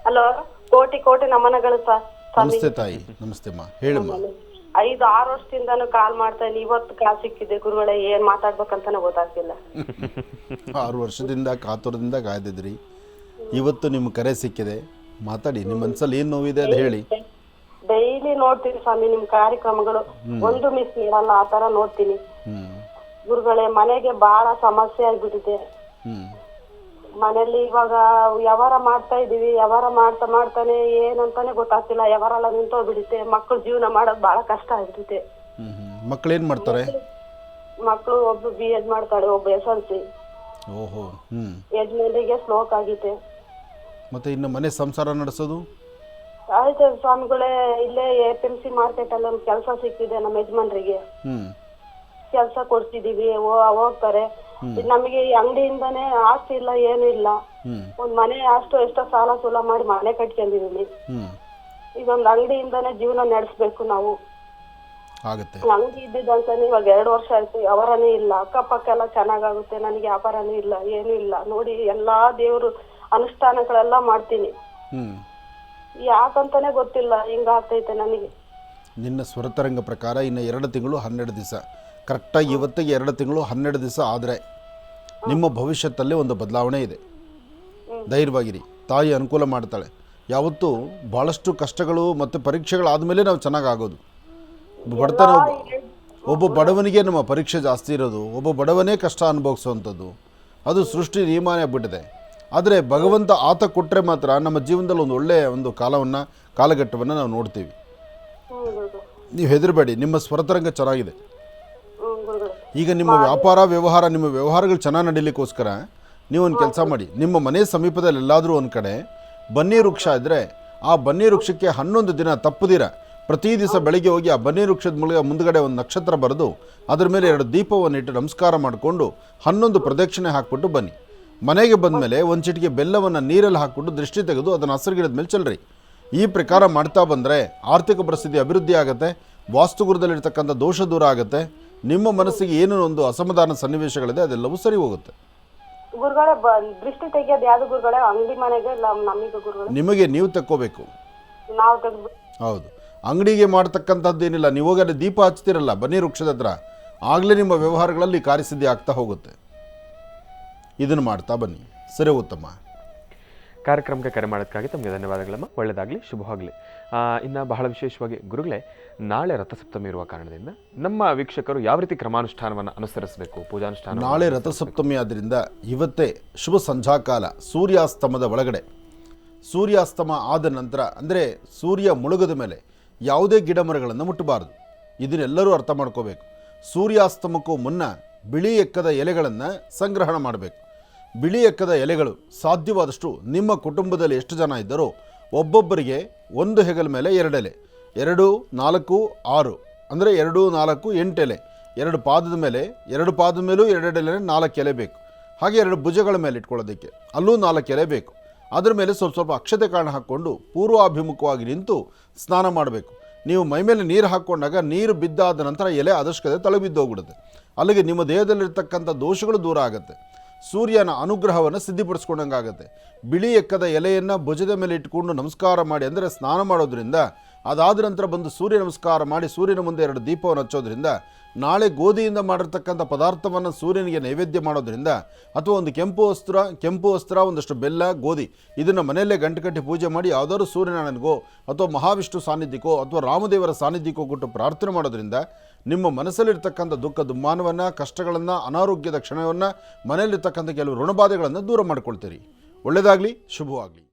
ಹಲೋ, ಕೋಟಿ ಕೋಟಿ ನಮನಗಳು ಸರ್. ನಮಸ್ತೆ ತಾಯಿ. ನಮಸ್ತೆ ಅಮ್ಮ, ಹೇಳಮ್ಮ. 5-6 ವರ್ಷದಿಂದನೂ ಕಾಲ್ ಮಾಡ್ತಾ ಇದ್ದೀನಿ. ಇವತ್ತು ಕಾಲ್ ಸಿಕ್ಕಿದೆ ಗುರುಗಳೇ, ಏನ್ ಮಾತಾಡ್ಬೇಕಂತಾನೆ ಗೊತ್ತಾಗ್ತಿಲ್ಲ. 6 ವರ್ಷದಿಂದ ಕಾತುರದಿಂದ ಕಾಯ್ದಿದ್ರಿ. ಇವತ್ತು ನಿಮ್ಮ ಕರೆ ಸಿಕ್ಕಿದೆ, ಮಾತಾಡಿ. ನಿಮ್ಮ ಮನಸ್ಸಲ್ಲಿ ಏನು ನೋವಿದೆ ಅದು ಹೇಳಿ. ಡೈಲಿ ನೋಡ್ತೀನಿ ಸ್ವಾಮಿ ನಿಮ್ಮ ಕಾರ್ಯಕ್ರಮಗಳು, ಒಂದು ಮಿಸ್ ಮಾಡಲ್ಲ, ಆ ತರ ನೋಡ್ತೀನಿ ಗುರುಗಳೇ. ಮನೆಗೆ ಬಹಳ ಸಮಸ್ಯೆ ಆಗ್ಬಿಟ್ಟಿದೆ. ಮನೆಯಲ್ಲಿ ಇವಾಗ ವ್ಯವಹಾರ ಮಾಡ್ತಾ ಇದೀವಿ. ವ್ಯವಹಾರ ಮಾಡ್ತಾನೆ ಏನಂತಾನೆ ಗೊತ್ತಾಗ್ತಿಲ್ಲ. ವ್ಯವಹಾರ ಎಲ್ಲ ನಿಂತೋಗ್ಬಿಡುತ್ತೆ. ಮಕ್ಕಳು ಜೀವನ ಮಾಡೋದು ಬಹಳ ಕಷ್ಟ ಆಗ್ಬಿಡುತ್ತೆ. ಮಕ್ಕಳು ಏನ್ ಮಾಡ್ತಾರೆ? ಮಕ್ಕಳು ಒಬ್ರು B.Ed ಮಾಡ್ತಾಳೆ, ಒಬ್ಬ SLC. ಓಹೋ. ಯಜಮಾನಿಗೆ ಸ್ಲೋಕ್ ಆಗಿದೆ. ಮತ್ತೆ ಇನ್ನು ಮನೆ ಸಂಸಾರ ನಡೆಸೋದು? ಆಯ್ತು ಸ್ವಾಮಿಗಳೇ, ಇಲ್ಲೇ APMC ಮಾರ್ಕೆಟ್ ಅಲ್ಲಿ ಒಂದು ಕೆಲಸ ಸಿಕ್ಕಿದೆ ನಮ್ಮ ಯಜಮಾನ್ರಿಗೆ. ಕೆಲಸ ಕೊಡ್ತಿದೀವಿ, ಹೋಗ್ತಾರೆ. ನಮಗೆ ಈ ಅಂಗಡಿಯಿಂದಾನೇ ಆಸ್ತಿ ಇಲ್ಲ, ಏನು ಇಲ್ಲ. ಒಂದ್ ಮನೆ ಎಷ್ಟೋ ಸಾಲ ಸೂಲ ಮಾಡಿ ಮನೆ ಕಟ್ಕೊಂಡಿದೀನಿ. ಇದೊಂದು ಅಂಗಡಿಯಿಂದಾನೇ ಜೀವನ ನಡೆಸ್ಬೇಕು ನಾವು. ಅಂಗಡಿ ಇದ್ದಿದ್ದಂತಾನೆ ಇವಾಗ 2 ವರ್ಷ ಆಯ್ತು, ವ್ಯವಹಾರನೇ ಇಲ್ಲ. ಅಕ್ಕಪಕ್ಕ ಎಲ್ಲ ಚೆನ್ನಾಗಾಗುತ್ತೆ, ನನಗೆ ವ್ಯಾಪಾರನೇ ಇಲ್ಲ, ಏನು ಇಲ್ಲ. ನೋಡಿ, ಎಲ್ಲಾ ದೇವ್ರು ಅನುಷ್ಠಾನಗಳೆಲ್ಲ ಮಾಡ್ತೀನಿ, ಯಾಕಂತಾನೆ ಗೊತ್ತಿಲ್ಲ, ಹಿಂಗಾಗ್ತೈತೆ ನನಗೆ. ನಿನ್ನ ಸ್ವರತರಂಗ ಪ್ರಕಾರ ಇನ್ನು 2 ತಿಂಗಳು 12 ದಿವಸ, ಕರೆಕ್ಟಾಗಿ ಇವತ್ತಿಗೆ 2 ತಿಂಗಳು 12 ದಿವಸ ಆದರೆ ನಿಮ್ಮ ಭವಿಷ್ಯತ್ತಲ್ಲೇ ಒಂದು ಬದಲಾವಣೆ ಇದೆ. ಧೈರ್ಯವಾಗಿರಿ, ತಾಯಿ ಅನುಕೂಲ ಮಾಡ್ತಾಳೆ. ಯಾವತ್ತೂ ಭಾಳಷ್ಟು ಕಷ್ಟಗಳು ಮತ್ತು ಪರೀಕ್ಷೆಗಳಾದಮೇಲೆ ನಾವು ಚೆನ್ನಾಗಾಗೋದು. ಒಬ್ಬ ಬಡವನಿಗೆ ನಮ್ಮ ಪರೀಕ್ಷೆ ಜಾಸ್ತಿ ಇರೋದು, ಒಬ್ಬ ಬಡವನೇ ಕಷ್ಟ ಅನುಭವಿಸುವಂಥದ್ದು, ಅದು ಸೃಷ್ಟಿ ನಿಯಮನೇ ಆಗ್ಬಿಟ್ಟಿದೆ. ಆದರೆ ಭಗವಂತ ಆತ ಕೊಟ್ಟರೆ ಮಾತ್ರ ನಮ್ಮ ಜೀವನದಲ್ಲಿ ಒಂದು ಒಳ್ಳೆಯ ಒಂದು ಕಾಲಘಟ್ಟವನ್ನು ನಾವು ನೋಡ್ತೀವಿ. ನೀವು ಹೆದರಬೇಡಿ, ನಿಮ್ಮ ಸ್ವರತರಂಗ ಚೆನ್ನಾಗಿದೆ. ಈಗ ನಿಮ್ಮ ವ್ಯವಹಾರಗಳು ಚೆನ್ನಾಗಿ ನಡೀಲಿಕ್ಕೋಸ್ಕರ ನೀವು ಒಂದು ಕೆಲಸ ಮಾಡಿ. ನಿಮ್ಮ ಮನೆ ಸಮೀಪದಲ್ಲಿ ಎಲ್ಲಾದರೂ ಒಂದು ಕಡೆ ಬನ್ನಿ ವೃಕ್ಷ ಇದ್ದರೆ ಆ ಬನ್ನಿ ವೃಕ್ಷಕ್ಕೆ 11 ದಿನ ತಪ್ಪದಿರ ಪ್ರತಿ ದಿವಸ ಬೆಳಿಗ್ಗೆ ಹೋಗಿ ಆ ಬನ್ನಿ ವೃಕ್ಷದ ಮುಂದ್ಗಡೆ ಒಂದು ನಕ್ಷತ್ರ ಬರೆದು ಅದ್ರ ಮೇಲೆ 2 ದೀಪವನ್ನು ಇಟ್ಟು ನಮಸ್ಕಾರ ಮಾಡಿಕೊಂಡು 11 ಪ್ರದಕ್ಷಿಣೆ ಹಾಕ್ಬಿಟ್ಟು ಬನ್ನಿ. ಮನೆಗೆ ಬಂದಮೇಲೆ ಒಂದು ಚಿಟಿಕೆ ಬೆಲ್ಲವನ್ನು ನೀರಲ್ಲಿ ಹಾಕ್ಬಿಟ್ಟು ದೃಷ್ಟಿ ತೆಗೆದು ಅದನ್ನು ಹಸಿರು ಗಿಡದ ಮೇಲೆ ಚೆಲ್ರಿ. ಈ ಪ್ರಕಾರ ಮಾಡ್ತಾ ಬಂದರೆ ಆರ್ಥಿಕ ಪರಿಸ್ಥಿತಿ ಅಭಿವೃದ್ಧಿ ಆಗುತ್ತೆ, ವಾಸ್ತುಗುರದಲ್ಲಿರ್ತಕ್ಕಂಥ ದೋಷ ದೂರ ಆಗುತ್ತೆ, ನಿಮ್ಮ ಮನಸ್ಸಿಗೆ ಏನು ಒಂದು ಅಸಮಾಧಾನ ಸನ್ನಿವೇಶಗಳಿದೆ ಅದೆಲ್ಲವೂ ಸರಿ ಹೋಗುತ್ತೆ. ಗುರುಗಳೇ ದೃಷ್ಟಿ ತೆಗಿಯೋದು ಯಾವ್ದು ಗುರುಗಳೇ? ಅಂಗಡಿ ಮನೆಗೆ ಇಲ್ಲ ನಮಗೆ ಗುರುಗಳೇ? ನಿಮಗೆ ನೀವು ತಕ್ಕೋಬೇಕು. ನಾವು ತೆಗ್ದು ಹೌದು, ಅಂಗಡಿಗೆ ಮಾಡ್ತಕ್ಕಂಥದ್ದೇನಿಲ್ಲ. ನೀವು ಹೋಗಿ ಅಲ್ಲಿ ದೀಪ ಹಚ್ತಿರಲ್ಲ ಬನ್ನಿ ವೃಕ್ಷದ ಹತ್ರ, ಆಗಲೇ ನಿಮ್ಮ ವ್ಯವಹಾರಗಳಲ್ಲಿ ಕಾರ್ಯಸಿದ್ಧಿ ಆಗ್ತಾ ಹೋಗುತ್ತೆ. ಇದನ್ನು ಮಾಡ್ತಾ ಬನ್ನಿ, ಸರಿ ಉತ್ತಮ. ಕಾರ್ಯಕ್ರಮಕ್ಕೆ ಕರೆ ಮಾಡೋದಕ್ಕಾಗಿ ತಮಗೆ ಧನ್ಯವಾದಗಳಮ್ಮ. ಒಳ್ಳೆಯದಾಗಲಿ, ಶುಭವಾಗಲಿ. ಇನ್ನು ಬಹಳ ವಿಶೇಷವಾಗಿ ಗುರುಗಳೇ, ನಾಳೆ ರಥಸಪ್ತಮಿ ಇರುವ ಕಾರಣದಿಂದ ನಮ್ಮ ವೀಕ್ಷಕರು ಯಾವ ರೀತಿ ಕ್ರಮಾನುಷ್ಠಾನವನ್ನು ಅನುಸರಿಸಬೇಕು, ಪೂಜಾನುಷ್ಠಾನ? ನಾಳೆ ರಥಸಪ್ತಮಿ ಆದ್ದರಿಂದ ಇವತ್ತೇ ಶುಭ ಸಂಧ್ಯಾಕಾಲ, ಸೂರ್ಯಾಸ್ತಮದ ಒಳಗಡೆ. ಸೂರ್ಯಾಸ್ತಮ ಆದ ನಂತರ ಅಂದರೆ ಸೂರ್ಯ ಮುಳುಗದ ಮೇಲೆ ಯಾವುದೇ ಗಿಡ ಮರಗಳನ್ನು ಮುಟ್ಟಬಾರದು. ಇದನ್ನೆಲ್ಲರೂ ಅರ್ಥ ಮಾಡ್ಕೋಬೇಕು. ಸೂರ್ಯಾಸ್ತಮಕ್ಕೂ ಮುನ್ನ ಬಿಳಿ ಎಕ್ಕದ ಎಲೆಗಳನ್ನು ಸಂಗ್ರಹಣ ಮಾಡಬೇಕು. ಬಿಳಿ ಎಕ್ಕದ ಎಲೆಗಳು ಸಾಧ್ಯವಾದಷ್ಟು ನಿಮ್ಮ ಕುಟುಂಬದಲ್ಲಿ ಎಷ್ಟು ಜನ ಇದ್ದರೋ ಒಬ್ಬೊಬ್ಬರಿಗೆ ಒಂದು ಹೆಗಲ ಮೇಲೆ 2 ಎಲೆ, 2, 4, 6 ಅಂದರೆ 2, 4, 8 ಎಲೆ. 2 ಪಾದದ ಮೇಲೆ 2 ಪಾದದ ಮೇಲೂ 2 ಎಲೆ 4 ಎಲೆ ಬೇಕು. ಹಾಗೆ 2 ಭುಜಗಳ ಮೇಲೆ ಇಟ್ಕೊಳ್ಳೋದಕ್ಕೆ ಅಲ್ಲೂ 4 ಎಲೆ ಬೇಕು. ಅದರ ಮೇಲೆ ಸ್ವಲ್ಪ ಅಕ್ಷತೆ ಕಾರಣ ಹಾಕ್ಕೊಂಡು ಪೂರ್ವಾಭಿಮುಖವಾಗಿ ನಿಂತು ಸ್ನಾನ ಮಾಡಬೇಕು. ನೀವು ಮೈಮೇಲೆ ನೀರು ಹಾಕ್ಕೊಂಡಾಗ ನೀರು ಬಿದ್ದಾದ ನಂತರ ಎಲೆ ಆದಷ್ಟು ತಳಗೆ ಬಿದ್ದೋಗ್ಬಿಡುತ್ತೆ. ಅಲ್ಲಿಗೆ ನಿಮ್ಮ ದೇಹದಲ್ಲಿರ್ತಕ್ಕಂಥ ದೋಷಗಳು ದೂರ ಆಗುತ್ತೆ. ಸೂರ್ಯನ ಅನುಗ್ರಹವನ್ನು ಸಿದ್ಧಿಪಡಿಸ್ಕೊಂಡಂಗಾಗತ್ತೆ. ಬಿಳಿ ಎಕ್ಕದ ಎಲೆಯನ್ನು ಭುಜದ ಮೇಲೆ ಇಟ್ಕೊಂಡು ನಮಸ್ಕಾರ ಮಾಡಿ, ಅಂದರೆ ಸ್ನಾನ ಮಾಡೋದ್ರಿಂದ, ಅದಾದ ನಂತರ ಬಂದು ಸೂರ್ಯ ನಮಸ್ಕಾರ ಮಾಡಿ ಸೂರ್ಯನ ಮುಂದೆ 2 ದೀಪವನ್ನು ಹಚ್ಚೋದ್ರಿಂದ, ನಾಳೆ ಗೋಧಿಯಿಂದ ಮಾಡಿರ್ತಕ್ಕಂಥ ಪದಾರ್ಥವನ್ನು ಸೂರ್ಯನಿಗೆ ನೈವೇದ್ಯ ಮಾಡೋದ್ರಿಂದ, ಅಥವಾ ಒಂದು ಕೆಂಪು ವಸ್ತ್ರ ಒಂದಷ್ಟು ಬೆಲ್ಲ, ಗೋಧಿ ಇದನ್ನು ಮನೆಯಲ್ಲೇ ಗಂಟು ಕಟ್ಟಿ ಪೂಜೆ ಮಾಡಿ ಯಾವುದಾದ್ರು ಸೂರ್ಯನಾರಾಯಣನಿಗೋ ಅಥವಾ ಮಹಾವಿಷ್ಣು ಸಾನ್ನಿಧ್ಯಕ್ಕೋ ಅಥವಾ ರಾಮದೇವರ ಸಾನ್ನಿಧ್ಯಕ್ಕೋ ಕೊಟ್ಟು ಪ್ರಾರ್ಥನೆ ಮಾಡೋದ್ರಿಂದ ನಿಮ್ಮ ಮನಸ್ಸಲ್ಲಿರ್ತಕ್ಕಂಥ ದುಃಖ ದುಮ್ಮಾನವನ್ನು, ಕಷ್ಟಗಳನ್ನು, ಅನಾರೋಗ್ಯದ ಕ್ಷಣವನ್ನು, ಮನೆಯಲ್ಲಿರ್ತಕ್ಕಂಥ ಕೆಲವು ಋಣಬಾಧೆಗಳನ್ನು ದೂರ ಮಾಡ್ಕೊಳ್ತೀರಿ. ಒಳ್ಳೆಯದಾಗಲಿ, ಶುಭವಾಗಲಿ.